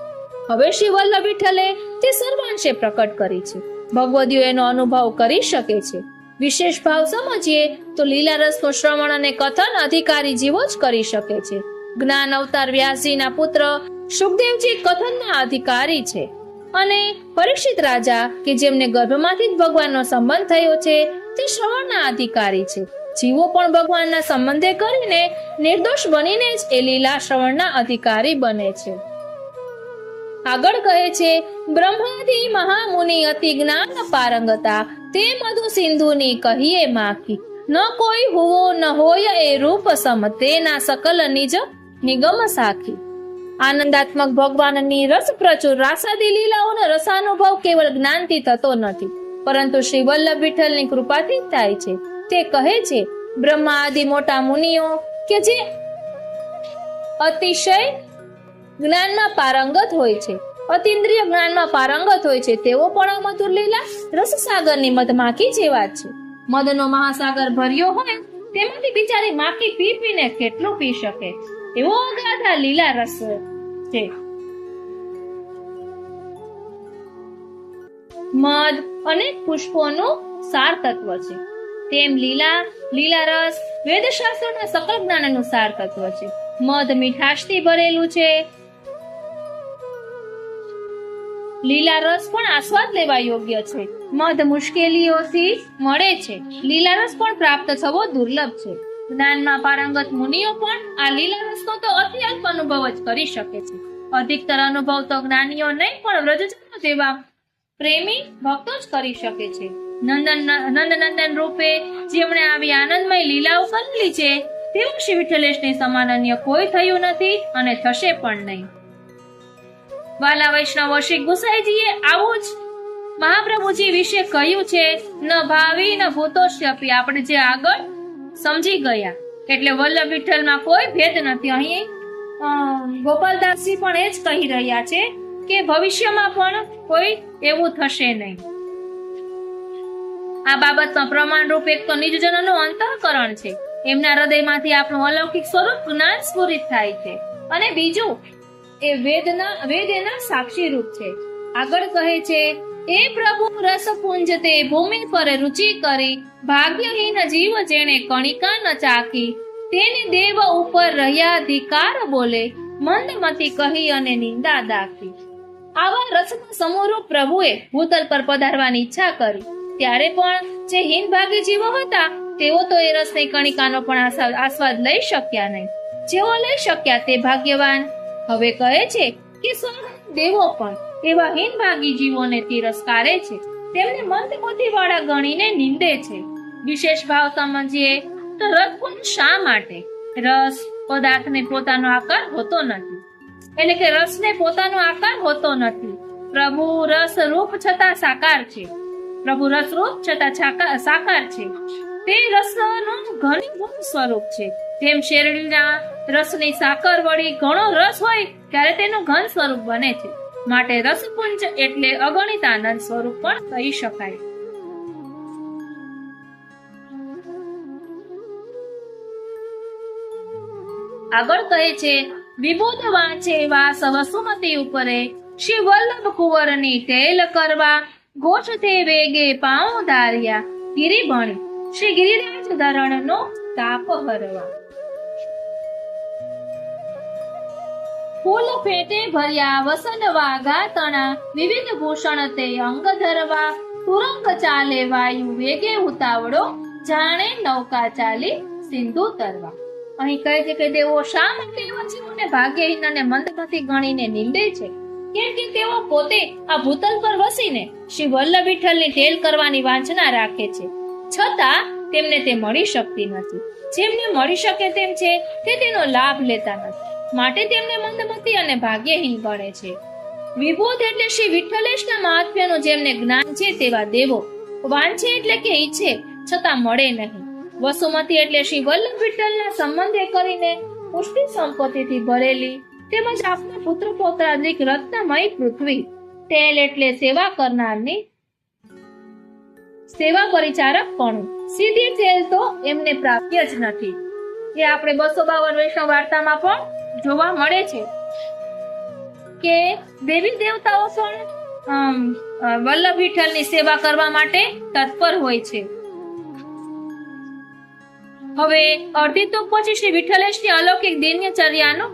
હવે શ્રી વલ્લભ વિઠ્ઠલે તે સર્વાંશે પ્રકટ કરી છે. ભગવદીઓ એનો અનુભવ કરી શકે છે. વિશેષ ભાવ સમજીએ તો લીલા રસનું શ્રવણ અને કથન અધિકારી જીવો જ કરી શકે છે. જ્ઞાન અવતાર વ્યાસજીના પુત્ર સુખદેવજી કથનના અધિકારી છે અને પરીક્ષિત રાજા કે જેમને ગર્ભમાંથી જ ભગવાનનો સંબંધ થયો છે તે શ્રવણના અધિકારી છે. જીવો પણ ભગવાનના સંબંધે કરીને નિર્દોષ બનીને જ એ લીલા શ્રવણના અધિકારી બને છે. આગળ કહે છે, બ્રહ્માદિ મહામુનિ અતિ જ્ઞાન પારંગતા, તે મધુ સિંધુની કહીએ માખી, ન કોઈ હુવો ન હોય એ રૂપ સમ, તેના સકલ નિજ નિગમ સાખી. આનંદાત્મક ભગવાનની રસ પ્રચુર રાસાદી લીલાઓનો રસાનુભવ કેવળ જ્ઞાનથી થતો નથી, પરંતુ શ્રી વલ્લભ વિઠ્ઠલની કૃપાથી થાય છે. તે કહે છે, બ્રહ્મા આદિ મોટા મુનિઓ કે જે અતિશય જ્ઞાનમાં પારંગત હોય છે, અતિન્દ્રિય જ્ઞાનમાં પારંગત હોય છે, તેઓ પણ આ મધુર લીલા રસસાગરની મધમાખી જેવા છે. મદનો મહાસાગર ભર્યો હોય તેમાંથી બિચારી માખી પી પીને કેટલું પી શકે, એવો અગાધા લીલા રસ છે. મધ અનેક પુષ્પોનું સાર તત્વ છે, તેમ લીલા રસ વેદશાસ્ત્રના સકલ જ્ઞાનનું સાર તત્વ છે. મધ મીઠાશથી ભરેલું છે. લીલા રસ પણ આસ્વાદ લેવા યોગ્ય છે. મધ મુશ્કેલીઓથી મળે છે. લીલા રસ પણ પ્રાપ્ત થવો દુર્લભ છે. જ્ઞાનમાં પારંગત મુનિઓ પણ આ લીલા રસનો તો અતિ અલ્પ અનુભવ જ કરી શકે છે. અધિકતર અનુભવ તો જ્ઞાનીઓ નહીં પણ વ્રજજનો જેવા પ્રેમી ભક્તો જ કરી શકે છે. નંદનંદન રૂપે જેમણે આવી આનંદમય લીલાઓ કરેલી છે તેવું શ્રી વિઠ્ઠલેશને સમાન અન્ય કોઈ થયું નથી અને થશે પણ નહીં. વાલા વૈષ્ણવ, શ્રી ગુસાઈજીએ આવું જ મહાપ્રભુજી વિશે કહ્યું છે. ન ભાવિ ન ભૂતોષ્યપી. આપણે જે આગળ સમજી ગયા એટલે વલ્લભ વિઠ્ઠલમાં કોઈ ભેદ નથી. અહીં ગોપાલદાસજી પણ એ જ કહી રહ્યા છે કે ભવિષ્યમાં પણ કોઈ એવું થશે નહીં. આ બાબતમાં પ્રમાણરૂપ એક તો નિજજનોનું અંતઃકરણ છે. એમના હૃદયમાંથી આપણું અલૌકિક સ્વરૂપ જ્ઞાન સ્ફુરિત થાય છે. અને બીજું એ વેદ એના સાક્ષી રૂપ છે. આગળ કહે છે, એ પ્રભુ રસપુંજ તે ભૂમિ પર રુચિ કરી, ભાગ્યહીન જીવ જેણે કણિકા ન ચાખી, તેની દેવ ઉપર રહ્યા ધિકાર બોલે, મંદમતી કહી અને નિંદા દાખી. આવા રસના સમૂહરૂપ પ્રભુએ ભૂતલ પર પધારવાની ઈચ્છા કરી ત્યારે પણ જે હીનભાગી જીવો હતા તેઓ તો એ રસની કણિકાનો પણ આસ્વાદ લઈ શક્યા નહીં. જેઓ લઈ શક્યા તે ભાગ્યવાન. હવે કહે છે કે સ્વર્ગ દેવો પણ એવા હીનભાગી જીવોને તિરસ્કારે છે, તેમને મંદબુદ્ધિ વાળા ગણીને નિંદે છે. વિશેષ ભાવ સમજીએ તો રસપુંજ શા માટે? રસ પદાર્થને પોતાનો આકાર હોતો નથી, એટલે કે રસને પોતાનો આકાર હોતો નથી. પ્રભુ રસ રૂપ છતાં સાકાર છે. પ્રભુ રસ રૂપ છતાં સાકાર છે. તે રસનું ઘનીભૂત સ્વરૂપ છે. જેમ શેરડીના રસની સાકર વળી ઘણો રસ હોય ત્યારે તેનું ઘન સ્વરૂપ બને છે. માટે રસપુંજ એટલે અગણિત આનંદ સ્વરૂપ પણ કહી શકાય. આગળ કહે છે, વિબોધ વાંચે વાસ વસુમતી ઉપરે, શ્રી વલ્લભ કુંવરની ટેલ કરવા, ગોઠતે વેગે પાઉ ધાર્યા, ગિરી ભણી શ્રી ગિરિરાજ ધરણનો તાપ હરવા. ફૂલ ફેટે ભર્યા વસન વાગા તણા, વિવિધ ભૂષણ તે અંગ ધરવા, તુરંગ ચાલે વાયુ વેગે ઉતાવળો, જાણે નૌકા ચાલી સિંધુ તરવા. અહીં કહે છે કે તેઓ શા માટે એવા જીવોને ભાગ્યહીન અને મંદમતી ગણીને નિંદે છે? કેમ કે તેઓ પોતે આ ભૂતલ પર વસીને શ્રી વલ્લભ વિઠ્ઠલની ટેલ કરવાની વાંચના રાખે છે, છતાં તેમને તે મળી શકતી નથી. જેમને મળી શકે તેમ છે તે તેનો લાભ લેતા નથી, માટે તેમને મંદમતી અને ભાગ્યહીન ગણે છે. વિબોધ એટલે શ્રી વિઠ્ઠલેશના મહાત્મ્યનું જેમને જ્ઞાન છે તેવા દેવો, વાંચે એટલે કે ઈચ્છે છતાં મળે નહીં. વસુમતી એટલે શ્રી વલ્લભ વિઠ્ઠલના સંબંધે કરીને પુષ્ટિ સંપત્તિથી ભરેલી તેમજ આપના પુત્ર પૌત્રાદિક રત્નમય પૃથ્વી. તેલ એટલે સેવા કરનારની સેવા પરિચારક પણ. સીધી તેલ તો એમને પ્રાપ્ય જ નથી. એ આપણે 252 વૈષ્ણવ વાર્તામાં પણ જોવા મળે છે કે દેવી દેવતાઓ પણ વલ્લભ વિઠ્ઠલની સેવા કરવા માટે તત્પર હોય છે. હવે અડધી તૂક પછી શ્રી વિઠ્ઠલેશની અલૌકિક દિનચર્યાનું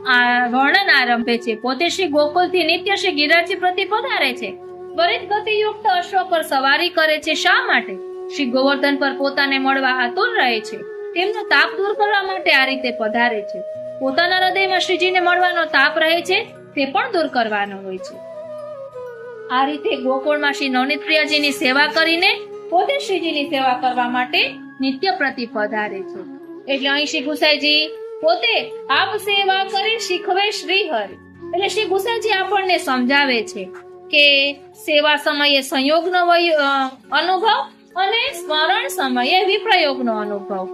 વર્ણન આરંભે છે. પોતે શ્રી ગોકુળથી નિત્ય શ્રી ગિરિરાજજી પ્રતિ પધારે છે. ત્વરિત ગતિયુક્ત અશ્વ પર સવારી કરે છે. શા માટે? શ્રી ગોવર્ધન પર પોતાને મળવા આતુર રહે છે. તેમનો તાપ દૂર કરવા માટે આ રીતે પધારે છે. પોતાના હૃદયમાં શ્રીજીને મળવાનો તાપ રહે છે તે પણ દૂર કરવાનો હોય છે. આ રીતે ગોકુળમાં શ્રી નવનીત પ્રિયાજીની સેવા કરીને પોતે શ્રીજીની સેવા કરવા માટે નિત્ય પ્રતિ પધારે છે. એટલે અહીં શ્રી ગુસાઈજી પોતે આપ સેવા કરી શીખવે શ્રી હરિ. એટલે શ્રી ગુસાઈજી આપણને સમજાવે છે કે સેવા સમયે સંયોગનો અનુભવ અને સ્મરણ સમયે વિપ્રયોગનો અનુભવ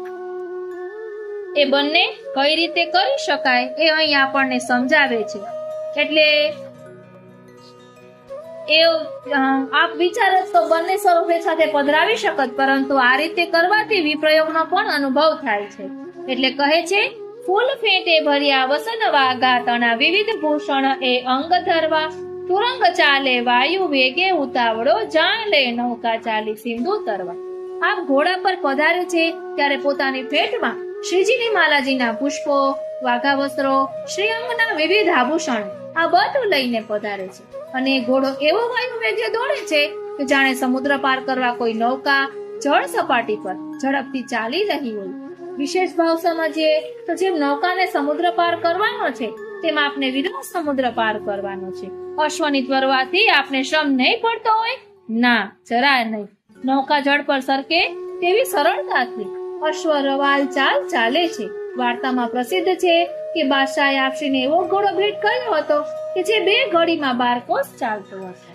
એ બંને કઈ રીતે કરી શકાય એ અહીં આપણને સમજાવે છે. એટલે આપ વિચારો તો બંને સ્વરૂપે સાથે પધરાવી શકત, પરંતુ આ રીતે કરવાથી વિપ્રયોગનો પણ અનુભવ થાય છે. એટલે કહે છે, ફૂલ ફેટે ભર્યા વસન વાગા તણા, વિવિધ ભૂષણ એ અંગ ધરવા, તુરંગ ચાલે વાયુ વેગે ઉતાવળો, જાણ લે નૌકા ચાલી સિંધુ તરવા. આપ ઘોડા પર પધારે છે ત્યારે પોતાની ફેટમાં શ્રીજીની માલાજીના પુષ્પો, વાઘા વસ્ત્રો, શ્રી અંગના વિવિધ આભૂષણ આ બધું લઈને પધારે છે. અને ઘોડો એવો વાયુ વેગે દોડે છે કે જાણે સમુદ્ર પાર કરવા કોઈ નૌકા જળ સપાટી પર ઝડપથી ચાલી રહી હોય. વિશેષ ભાવ સમજીએ તો જેમ નૌકાને સમુદ્ર પાર કરવાનો છે તેમ આપને વિરહ સમુદ્ર પાર કરવાનો છે. અશ્વની ત્વરવાથી આપને શ્રમ નહીં પડતો હોય ના, જરાય નહીં. નૌકા જળ પર સરકે તેવી સરળતાથી અશ્વરવાલ ચાલ ચાલે છે. વાર્તામાં પ્રસિદ્ધ છે કે બાદશાહે આપશીને એવો ઘોડો ભેટ કર્યો હતો કે જે 2 ઘડીમાં 12 કોસ ચાલતો હતો.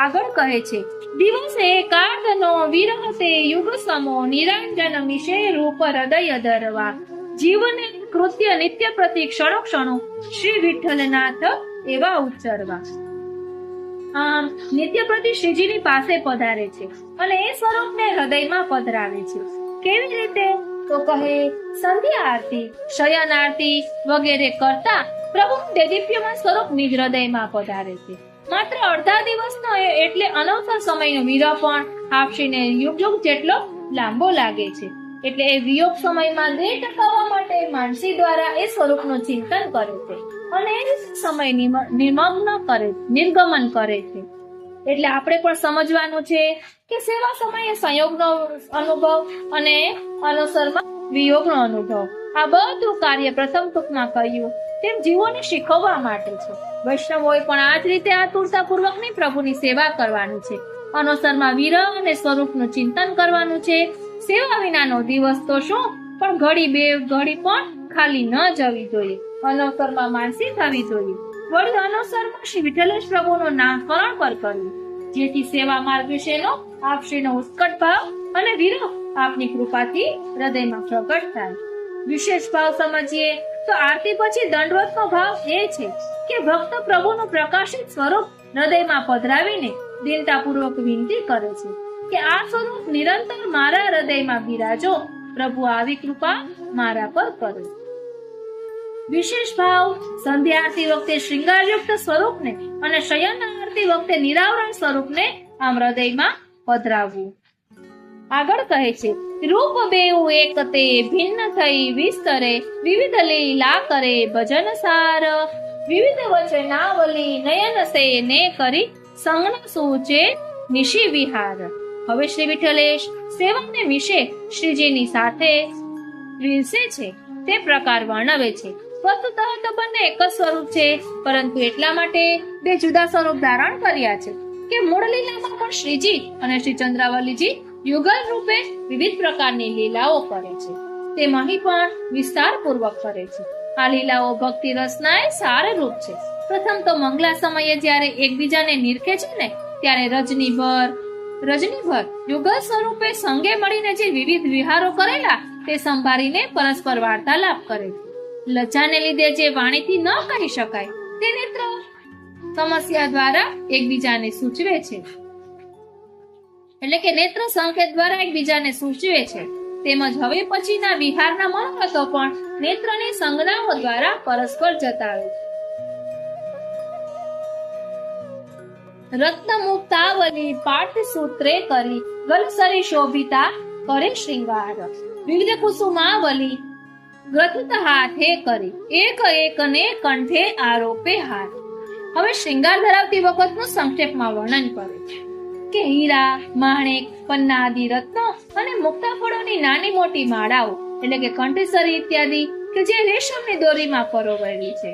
આગળ કહે છે, દિવસે કાર્દનો વિરહતે યુગ સમો નિરંજન મિશે રૂપ હૃદય ધરવા જીવને કૃત્ય નિત્ય પ્રતિ ક્ષણો ક્ષણો શ્રી વિઠ્ઠલનાથ એવા ઉચ્ચરવા. આમ નિત્ય પ્રતિ શ્રીજીની પાસે પધારે છે અને એ સ્વરૂપને હૃદયમાં પધરાવે છે. કેવી રીતે? તો કહે, સંધ્યા આરતી, શયન આરતી વગેરે કરતા પ્રભુ દેદીપ્યમાન સ્વરૂપ નિજ હૃદયમાં પધારે છે. માત્ર અડધા દિવસનો એટલે અનવસર સમયનો વિરહ પણ આપશીને યુગ યુગ જેટલો લાંબો લાગે છે. એટલે એ વિયોગ સમયમાં દેહ ટકાવવા માટે માનસી દ્વારા એ સ્વરૂપનું ચિંતન કરે છે અને એ સમય નિર્ગમન કરે છે. એટલે આપણે પણ સમજવાનું છે કે સેવા સમયે સંયોગનો અનુભવ અને અનુસરમાં વિયોગનો અનુભવ, આ બધું કાર્ય પ્રથમ ટૂંકમાં કહ્યું તેમ જીવોને શીખવવા માટે છે. વૈષ્ણવોએ પણ આ જ રીતે આતુરતાપૂર્વકની પ્રભુની સેવા કરવાની છે. અનુસરમાં વિરહ અને સ્વરૂપનું ચિંતન કરવાનું છે. સેવા વિનાનો દિવસ તો શું, પણ ઘડી 2 ઘડી પણ ખાલી ન જવી જોઈએ. અનવસરમાં માનસી થવી જોઈએ. વળી અનવસરમાં શ્રી વિઠ્ઠલેશ પ્રભુનું નામકરણ પર કરવું, જેથી સેવા માર્ગ વિશેનો આપશ્રીનો ઉત્કટ ભાવ અને વિરહ આપની કૃપાથી હૃદયમાં પ્રગટ થાય. વિશેષ ભાવ સમજીએ તો આરતી પછી દંડવતનો ભાવ એ છે કે ભક્ત પ્રભુનું પ્રકાશિત સ્વરૂપ હૃદયમાં પધરાવીને દીનતાપૂર્વક વિનંતી કરે છે કે આ સ્વરૂપ નિરંતર મારા હૃદયમાં બિરાજો, પ્રભુ આવી કૃપા મારા પર કરો. વિશેષ ભાવ સંધ્યા આરતી વખતે શૃંગારયુક્ત સ્વરૂપને અને શયન આરતી વખતે નિરાવરણ સ્વરૂપને આમ હૃદયમાં પધરાવવું. આગળ કહે છે, રૂપ બેઉ એક તે ભિન્ન થઈ વિસ્તરે વિવિધ લીલા કરે ભજન સાર વિવિધ વચનાવલી નયન સે ને કરી સંગન સૂચે નિશી વિહાર. હવે શ્રી વિઠ્ઠલેશ સેવાને વિશે શ્રીજીની સાથે વિરસે છે તે પ્રકાર વર્ણવે છે. વસ્તુતઃ તો બંને એક જ સ્વરૂપ છે, પરંતુ એટલા માટે 2 જુદા સ્વરૂપ ધારણ કર્યા છે કે મૂળ લીલામાં પણ શ્રીજી અને શ્રી ચંદ્રાવલીજી યુગલ રૂપે વિવિધ પ્રકારની લીલાઓ કરે છે, તેમ અહીં પણ વિસ્તારપૂર્વક કરે છે. આ લીલાઓ ભક્તિ રસના સાર રૂપ છે. પ્રથમ તો મંગલા સમયે જ્યારે એકબીજાને નિરખે છે ને, ત્યારે રજનીભર યુગલ સ્વરૂપે સંગે મળીને જે વિવિધ વિહારો કરેલા તે સંભાળીને પરસ્પર વાર્તાલાપ કરે છે. લજ્જાને લીધે જે વાણીથી ન કહી શકાય તે નેત્ર સમસ્યા દ્વારા એકબીજાને સૂચવે છે, એટલે કે નેત્ર સંકેત દ્વારા એકબીજાને સૂચવે છે. તેમજ હવે પછીના વિહારના મનોરથો પણ નેત્રની સંજ્ઞાઓ દ્વારા પરસ્પર જતાવે છે. રત્ન મુક્તાવલી પાઠ સૂત્રે કરી ગલસરી શોભિતા કરે શૃંગાર વિવિધ કુસુમાવલી ગ્રથિત હાથે કરી એક એકને કંઠે આરોપે હાર. હવે શૃંગાર ધરાવતી વખતનું સંક્ષેપમાં વર્ણન કરે છે કે હીરા, માણેક, પન્ના આદિ રત્નો અને મુક્તા ફળોની નાની મોટી માળાઓ એટલે કે કંઠેસરી ઇત્યાદિ કે જે રેશમની દોરીમાં પરોવાયેલી છે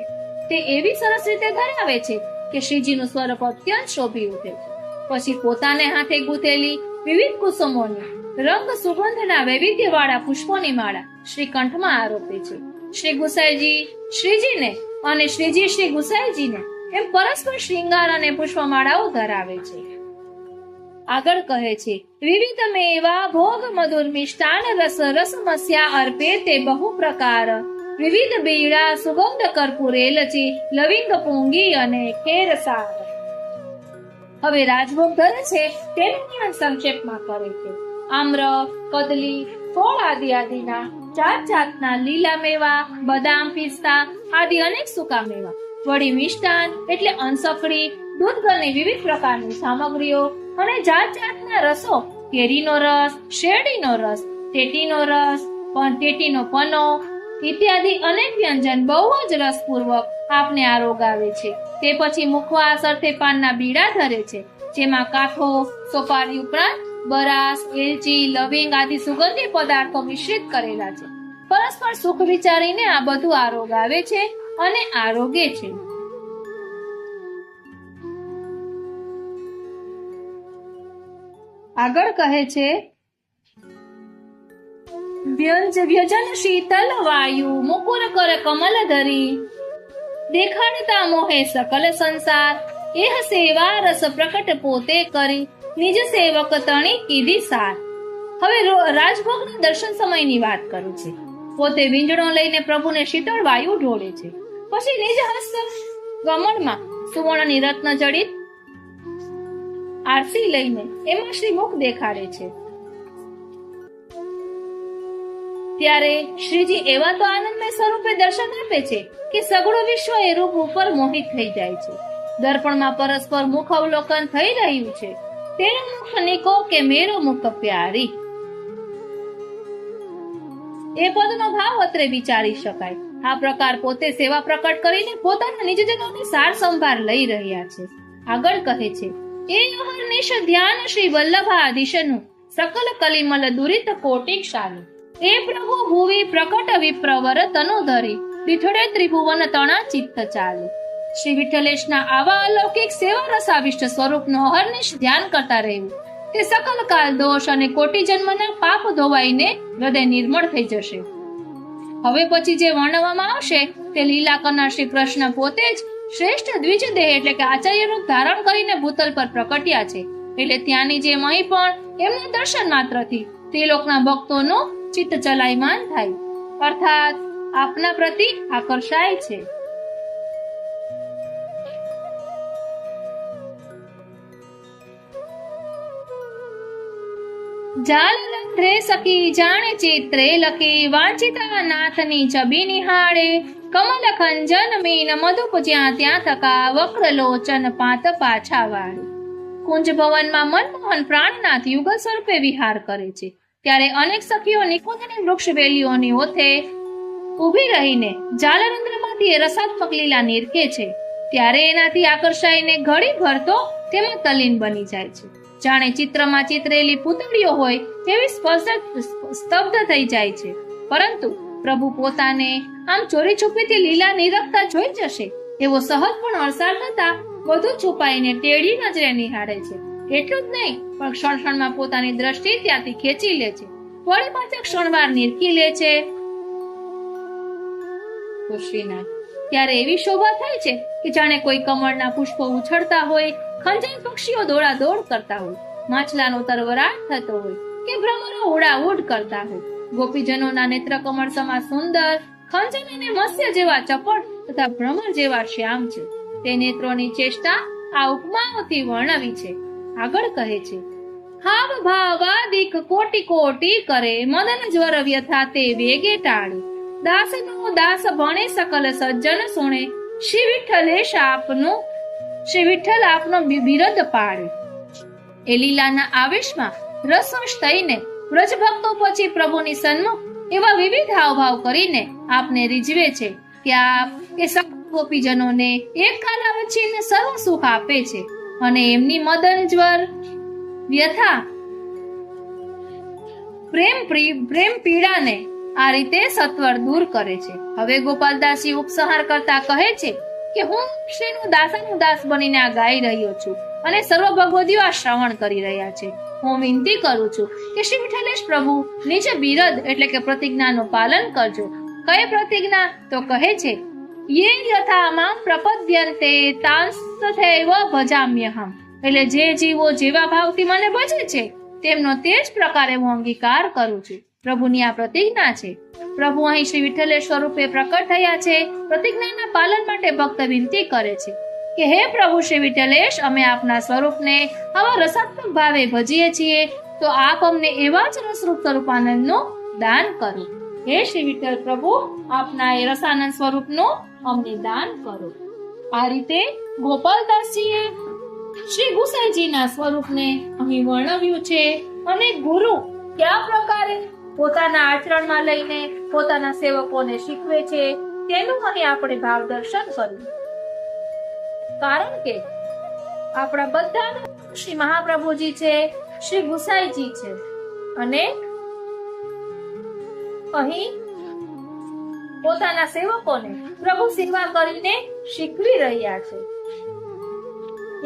તે એવી સરસ રીતે ધરાવે છે કે શ્રીજીનું સ્વરૂપ અત્યંત શોભી ઉઠે છે. પછી પોતાને હાથે ગૂંથેલી વિવિધ કુસુમોની રંગ સુગંધના વૈવિધ્યવાળા પુષ્પોની માળા શ્રી કંઠમાં આરોપે છે. શ્રી ગુસાઈજી શ્રીજીને અને શ્રીજી શ્રી ગુસાઈજીને એમ પરસ્પર શ્રૃંગાર અને પુષ્પમાળાઓ ધરાવે છે. આગળ કહે છે, વિવિધ મેવા ભોગ મધુર મિષ્ટાન રસ રસમસ્યા અર્પે તે બહુ પ્રકાર વિવિધ બીડા સુગંધ કર્પૂર એલચી લવિંગ પૂંગી અને ખેરસાર. હવે રાજભોગ ધરે છે તેનું વર્ણન સંક્ષેપમાં કરે છે. આમ્ર, કદલી, ફળ આદિના જાતના લીલા મેવા, બદામ, પિસ્તા આદિ અનેક સૂકા મેવા, વળી મિષ્ટાન એટલે અંસકડી, દૂધની વિવિધ પ્રકારની સામગ્રીઓ અને જાતના રસો, કેરીનો રસ, શેરડીનો રસ, ટેટીનો રસ, ટેટીનો પનો ઇત્યાદિ અનેક વ્યંજન બહુ જ રસપૂર્વક આપને આરોગાવે છે. તે પછી મુખવાસ અર્થે પાનના બીડા ધરે છે, જેમાં કાઠો, સોપારી ઉપરાંત બરાસ, એલચી, લવિંગ આદિ સુગંધી પદાર્થો મિશ્રિત કરેલા છે. પરસ્પર સુખ વિચારીને આ બધું આરોગાવે છે અને આરોગે છે. આગળ કહે છે, વ્યજન શીતલ વાયુ મુકુર કર કમલ ધરી, દેખાડતા મોહે સકલ સંસાર, એહ સેવા રસ પ્રકટ પોતે કરી, નિજ સેવક તણી કીધી સાર. હવે રાજભોગના દર્શન સમયની વાત કરું છે. પોતે વીંજણો લઈને પ્રભુને શીતળ વાયુ ઢોળે છે. પછી નિજ હસ્ત કમળમાં સુવર્ણની રત્ન જડિત આરસી લઈને એમાં શ્રી મુખ દેખાડે છે. ત્યારે શ્રીજી એવા તો આનંદમય સ્વરૂપે દર્શન આપે છે કે સગળું વિશ્વ એ રૂપ ઉપર મોહિત થઈ જાય છે. દર્પણમાં પરસ્પર મુખ અવલોકન થઈ રહ્યું છે. તેરો મુખ નિકો કે મેરો મુખ પ્યારી. એ પદનો ભાવ અત્રે વિચારી શકાય. આ પ્રકાર પોતે સેવા પ્રકટ કરીને પોતાના નિજજનોની સાર સંભાળ લઈ રહ્યા છે. આગળ કહે છે, એ અહર્નિશ ધ્યાન શ્રી વલ્લભાધીશનું, સકલ કલિમલ દુરિત કોટિક શાલી. એ પ્રભુ ભુવી પ્રકટ વિપ્રવર તનો ધરી, વિઠળે ત્રિભુવન તણા ચિત્ત ચાલી. શ્રી વિઠ્ઠલેશના આવા અલૌકિક સેવા રસાવિષ્ટ સ્વરૂપનો અહર્નિશ ધ્યાન કરતા રહેવું, તે સકલ કાલ દોષ અને કોટી જન્મના પાપ ધોવાઈને હૃદય નિર્મળ થઈ જશે. હવે પછી જે વર્ણવવામાં આવશે તે લીલા કરનાર શ્રી કૃષ્ણ પોતે જ શ્રેષ્ઠ દ્વિજ દેહ એટલે કે આચાર્ય રૂપ ધારણ કરીને ભૂતલ પર પ્રકટ્યા છે. એટલે ત્યાંની જે મહી પણ એમના દર્શન માત્રથી ત્રિલોકના ભક્તોનું ચિત્ત ચલાયમાન થાય, અર્થાત આપના પ્રતિ આકર્ષાય છે. જાલંધ્રે સખી જાણે ચિત્રે લખી, વાંચિતા નાથની છબી નિહાળે, કમલ ખંજન મીન મધુપ જ્યાં ત્યાં થકા, વક્ર લોચન પાત પાછા વાળે. કુંજ ભવનમાં મનમોહન પ્રાણનાથ યુગલ સ્વરૂપે વિહાર કરે છે. ત્યારે અનેક સખીઓ નિકુંજની વૃક્ષ વેલીઓની ઓથે ઊભી રહીને જાલરંધ્રમાંથી એ રસાત્મક લીલા નિરખે છે. ત્યારે એનાથી આકર્ષાઈને ઘડી ભર તો તેમાં તલીન બની જાય છે. જાણે ચિત્રમાં ચિતરેલી પૂતળીઓ હોય એવી સ્તબ્ધ થઈ જાય છે. પરંતુ પ્રભુ પોતાને આમ ચોરી છુપીથી લીલા નિરખતા જોઈ જશે એવો સહજ પણ અરસાર થતા બધું છુપાઈને ટેડી નજરે નિહાળે છે. એટલું જ નહીં પણ ક્ષણ ક્ષણમાં પોતાની દ્રષ્ટિ ત્યાંથી ખેંચી લે છે. વળી પાછા ક્ષણવાર નિરખી લે છે. ત્યારે એવી શોભા થાય છે કે જાણે કોઈ કમળના પુષ્પો ઉછળતા હોય, ખંજાઈ પક્ષીઓ દોડાદોડ કરતા હોય, માછલાનો તરવરાટ થતો હોય કે ભ્રમરો ઉડાઉડ કરતા હોય. ગોપીજનોના નેત્ર કમળ સમા સુંદર, ખંજન અને મત્સ્ય જેવા ચપળ તથા ભ્રમર જેવા શ્યામ છે. તે નેત્રોની ચેષ્ટા આ ઉપમાઓથી વર્ણવી છે. આગળ કહે છે, હાવ ભાવાદિક કોટી કોટી કરે, મદન જ્વર વ્યથા તે વેગે ટાળે, દાસનો દાસ ભણે સકલ સજ્જન સુણે, શ્રી વિઠ્ઠલેશ આપનો બિરદ પાડે. એ લીલાના આવેશમાં રસવશ થઈને વ્રજ ભક્તો પછી પ્રભુની સન્મુખ એવા વિવિધ હાવભાવ કરીને આપને રીઝવે છે કે આપ એ સકલ ગોપીજનોને એક કાલાવચ્છીને સર્વ સુખ આપે છે અને એમની મદન જ્વર વ્યથા પ્રેમ પીડાને આ રીતે સત્વર દૂર કરે છે. હવે ગોપાલદાસજી ઉપસંહાર કરતા કહે છે કે હું શ્રીનું દાસાનું દાસ બનીને આ ગાઈ રહ્યો છું અને સર્વ ભગવદીઓ આ શ્રવણ કરી રહ્યા છે. હું વિનંતી કરું છું કે શ્રી વિઠ્ઠલેશ પ્રભુ નિજ બિરદ એટલે કે પ્રતિજ્ઞાનું પાલન કરજો. કઈ પ્રતિજ્ઞા? તો કહે છે, યે યથા મામ પ્રપદ્યન્તે તાંસ્તથૈવ ભજામ્યહમ. એટલે જે જીવો જેવા ભાવથી મને ભજે છે તેમનો તે જ પ્રકારે હું અંગીકાર કરું છું. પ્રભુની આ પ્રતિજ્ઞા છે. પ્રભુ અહીં શ્રી વિઠ્ઠલેશ સ્વરૂપે પ્રકટ થયા છે. પ્રતિજ્ઞાના પાલન માટે ભક્ત વિનંતી કરે છે કે હે પ્રભુ શ્રી વિઠ્ઠલેશ, અમે આપના સ્વરૂપને આવા રસાત્મક ભાવે ભજીએ છીએ, તો આપ અમને એવા જ રસરૂપ સ્વરૂપાનંદનું દાન કરો. હે શ્રી વિઠ્ઠલ પ્રભુ, આપના એ રસાનંદ સ્વરૂપનું અમને દાન કરો. આ રીતે ગોપાલદાસજીએ શ્રી ગુસાઈજીના સ્વરૂપને અહીં વર્ણવ્યું છે અને ગુરુ કયા પ્રકારે પોતાના આચરણમાં લઈને પોતાના સેવકોને શીખવે છે તેનું અહીં આપણે ભાવ દર્શન કર્યું. કારણ કે આપણા બધાના શ્રી મહાપ્રભુજી છે, શ્રી ગુસાઈજી છે અને અહીં પોતાના સેવકોને પ્રભુ સેવા કરીને શીખવી રહ્યા છે.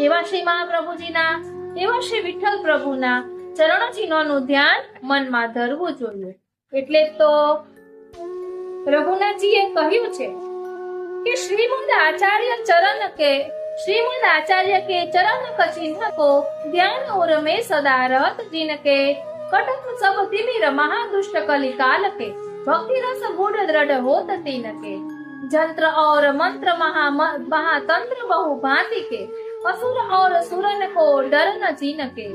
એવા શ્રી મહાપ્રભુજીના, એવા શ્રી વિઠ્ઠલ પ્રભુના ચરણચિહ્નોનું ધ્યાન મનમાં ધરવું જોઈએ. એટલે તો રઘુનાથજીએ કહ્યું છે कि श्रीमद आचार्य के चरण क चिन्ह को ध्यान और में सदा रहत जिनके कटक सब तिमिर महादुष्ट कलि काल के भक्ति रस गुड़ दृढ़ होत तीन के जंत्र और मंत्र महातंत्र बहु भांति के असुर और सुरन को डर न चीन के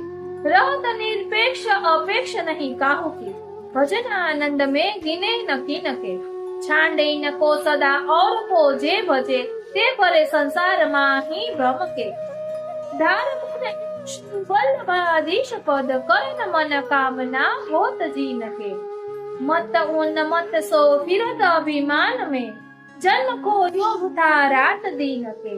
रहत निरपेक्ष अपेक्ष नहीं काहू की भजन आनंद में गिने न कीन के छांडे न को सदा और को जे भजे ते परे संसार माही भ्रम के धार मुने वल्लभाधीश पद करन मन कामना होत जीन के मत उन मत सो फिरत अभिमान में जन्म को योग था रात दीन के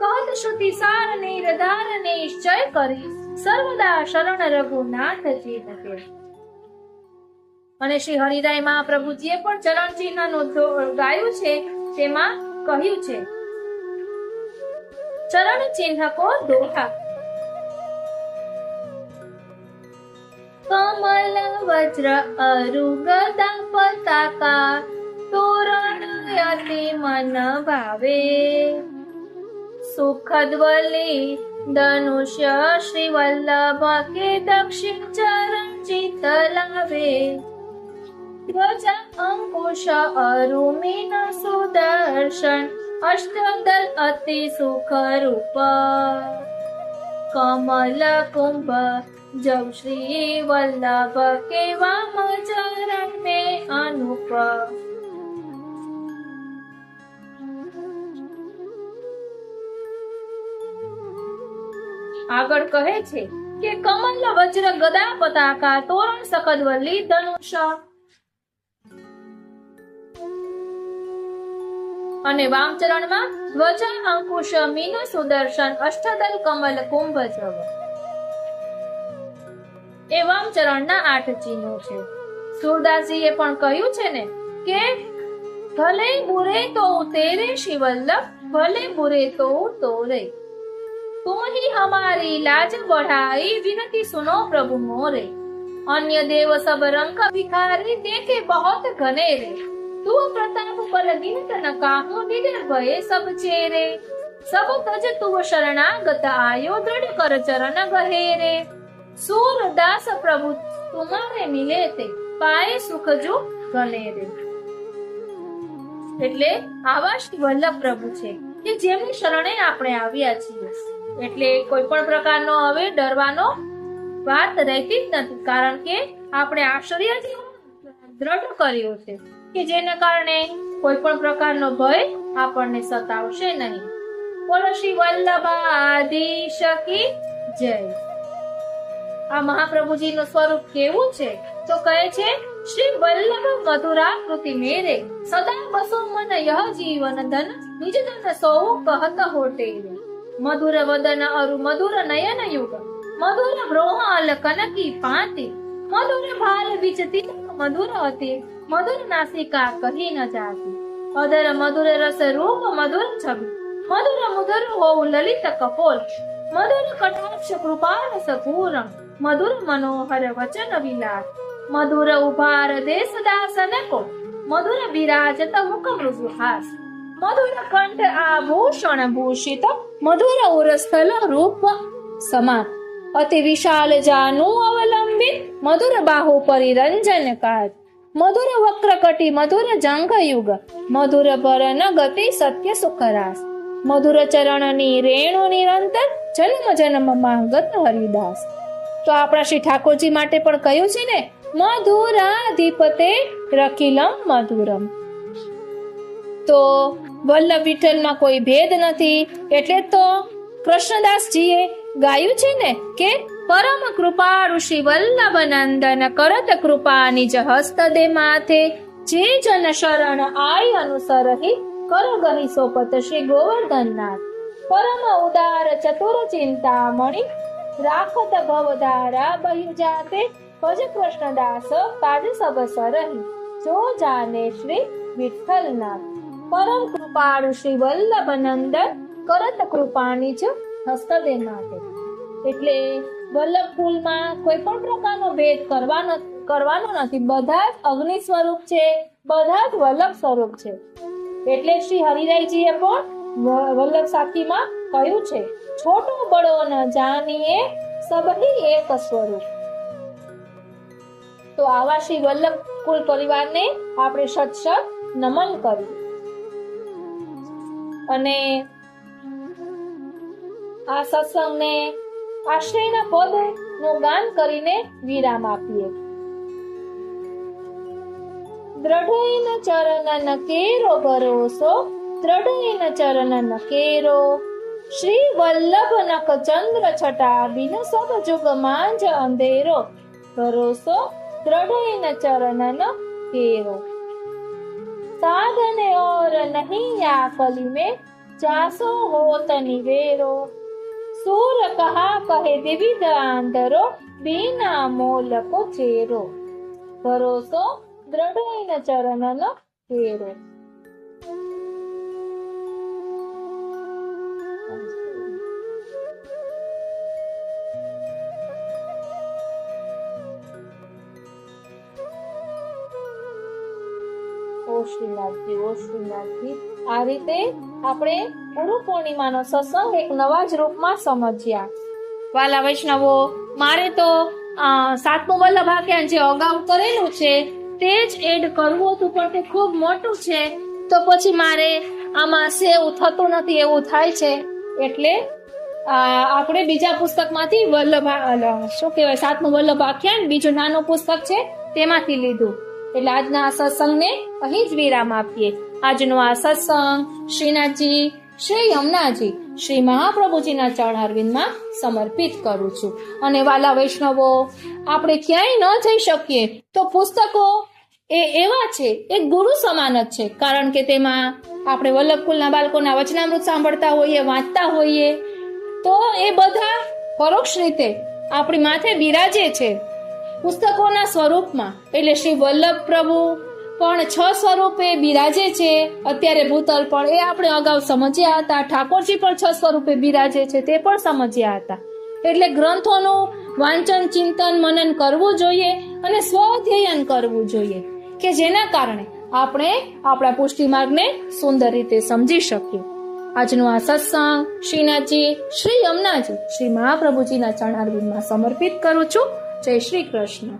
कहत श्रुति सार निरधार निश्चय करी सर्वदा शरण रघुनाथ जीन के. અને શ્રી હરિરાય મહાપ્રભુજીએ પણ ચરણ ચિહ્નનું ગાયું છે. તેમાં કહ્યું છે ચરણ ચિહ્ન કો દોહા. કમલ વજ્ર અરુ ગદા પતાકા તોરણ અતિ મન ભાવે સુખદ્વલી ધનુષ્ય શ્રી વલ્લભ કે દક્ષિણ ચરણ ચિત લાવે ध्वजा अंकुश अरुमिन सुदर्शन अष्टदल अति सुख रूप कमल कुंभ जब श्री वल्लभ के वाम चरण में अनुप. આગળ કહે છે કે કમલ વજ્ર ગદા પતાકા તોરણ સખદવલ્લી ધનુષ અને વામચરણમાં ધ્વજા અંકુશ મીન સુદર્શન અષ્ટદલ કમલ કુંભ જવ એ વામચરણના 8 ચિહ્નો છે. સુરદાસજીએ પણ કહ્યું છે ને કે ભલે બુરે તો તેરે શિવલ્લભ ભલે બુરે તો તોરે तुम ही हमारी लाज बढ़ाई विनती सुनो प्रभु मोरे अन्य देव सब रंग भिखारी देखे बहुत घनेरे तू प्रताप पर गिनत न काहू निडर भये सब चेरे सब तज तू शरणागत आयो दृढ़ कर चरण गहेरे सूर दास प्रभु तुम्हारे मिले ते पाए सुख जो घनेरे. એટલે આવા શ્રી વલ્લભ પ્રભુ છે કે જેમની શરણે આપણે આવ્યા છીએ. એટલે કોઈ પણ પ્રકારનો હવે ડરવાનો વાત રહેતી જ નથી, કારણ કે આપણે આશ્રય દ્રઢ કર્યો છે કે જેના કારણે કોઈ પણ પ્રકારનો ભય આપણને સતાવશે નહીં. બોલો શ્રી વલ્લભાધીશ કી જય. આ મહાપ્રભુજીનું સ્વરૂપ કેવું છે તો કહે છે શ્રી વલ્લભ મધુરાકૃતિ મેરે સદા બસો મન યહ જીવન ધન નિજ ધન સૌ કહત હોટેરે मधुर वदन अरु मधुर नयन युग मधुर ब्रोहाल कनकी पाती मधुर भाल विचती मधुर अति मधुर नासिका कही न जाती अदर मधुर रस रूप मधुर छवि मधुर मुधुर हो ललित कपोल मधुर कटाक्ष कृपा रस पूर्ण मधुर मनोहर वचन विलास मधुर उभार देश दासन को मधुर विराजत मुख मृदुहास मधुर कंठ आभूषण भूषित मधुर उरस्थल रूप समान अति विशाल जानु अवलंबित मधुर बाहु परिरंजन काज मधुर वक्र कटि मधुर जंघ युग मधुर भरन गति सत्य सुखरास मधुर चरणनी रेणु निरंतर जन्म जन्म માંગત હરિદાસ. તો આપણા શ્રી ઠાકોરજી માટે પણ કહ્યું છે ને મધુરાધિપતે રખિલમ મધુરમ. તો વલ્લભ વિઠ્ઠલમાં કોઈ ભેદ નથી, એટલે તો કૃષ્ણદાસજીએ ગાયું છે ને કે પરમ કૃપાળુ શ્રી વલ્લભ નંદન કરત કૃપા નિજ હસ્ત દે માથે જે જન શરણ આય અનુસરહી કર ગહી સોપત શ્રી ગોવર્ધનનાથ પરમ ઉદાર ચતુર ચિંતામણી રાખત ભવધારા બહી જાતે ભજ કૃષ્ણદાસ કાજ સબ સરહી જો જાને શ્રી વિઠ્ઠલનાથ પરમ કૃપાળુ શ્રી વલ્લભ નંદન કરત કૃપાની જ હસ્ત દે માટે. એટલે વલ્લભ કુલમાં કોઈ પણ પ્રકારનો ભેદ કરવાનો નથી. બધા જ અગ્નિ સ્વરૂપ છે, બધા જ વલ્લભ સ્વરૂપ છે. એટલે શ્રી હરિરાયજીએ પણ વલ્લભ સાખીમાં કહ્યું છે, છોટો બડો ન જાનીએ સબહી એક સ્વરૂપ. તો આવા શ્રી વલ્લભ કુલ પરિવારને આપણે સત નમન કરીએ અને આ સત્સંગને આશ્રયના પદ નું ગાન કરીને વિરામ આપીએ. દ્રઢેન ચરણન કેરો ભરોસો, દ્રઢેન ચરણન કેરો, શ્રી વલ્લભ નખ ચંદ્ર છટા બિન સબ જુગ માંજ અંધેરો, ભરોસો દ્રઢેન ચરણન કેરો. साधन और नहीं या कली में जासो होत निवेरो, सूर कहा कहे दिविध आंधरो बिना मोल को चेरो, भरोसो दृढ़ चरणन केरो. શ્રીનાથજી આ રીતે આપણે ગુરુ પૂર્ણિમાનો સત્સંગ એક નવા જ રૂપમાં સમજ્યા. વાલા વૈષ્ણવો, મારે તો 7મું વલ્લભ આખ્યાન જે અગાઉ કરેલું છે તે જ એડ કરવું હતું, પણ તે ખૂબ મોટું છે તો પછી મારે આમાં સેવ થતું નથી એવું થાય છે. એટલે આપણે બીજા પુસ્તકમાંથી શું કહેવાય 7મું વલ્લભ આખ્યાન બીજું નાનું પુસ્તક છે તેમાંથી લીધું. એટલે આજના આ સત્સંગને અહીં જ વિરામ આપીએ. આજનો આ સત્સંગ શ્રીનાથજી, શ્રી યમુનાજી, શ્રી મહાપ્રભુજીના ચરણારવિંદમાં સમર્પિત કરું છું. અને વાલા વૈષ્ણવો, આપણે ક્યાંય ન જઈ શકીએ તો પુસ્તકો એવા છે, એક ગુરુ સમાન જ છે. કારણ કે તેમાં આપણે વલ્લભકુલના બાળકોના વચનામૃત સાંભળતા હોઈએ, વાંચતા હોઈએ, તો એ બધા પરોક્ષ રીતે આપણી માથે બિરાજે છે પુસ્તકોના સ્વરૂપમાં. એટલે શ્રી વલ્લભ પ્રભુ પણ 6 સ્વરૂપે બિરાજે છે. અત્યારે ભૂતલ પણ એ આપણે અગાઉ સમજ્યા હતા. ઠાકોરજી પણ 6 સ્વરૂપે બિરાજે છે, તે પણ સમજ્યા હતા. એટલે ગ્રંથોનું વાંચન, ચિંતન, મનન કરવું જોઈએ અને સ્વઅધ્યયન કરવું જોઈએ, કે જેના કારણે આપણે આપણા પુષ્ટિ માર્ગને સુંદર રીતે સમજી શકીએ. આજનો આ સત્સંગ શ્રીનાથજી, શ્રી યમુનાજી, શ્રી મહાપ્રભુજીના ચરણારવિંદમાં સમર્પિત કરું છું. જય શ્રી કૃષ્ણ.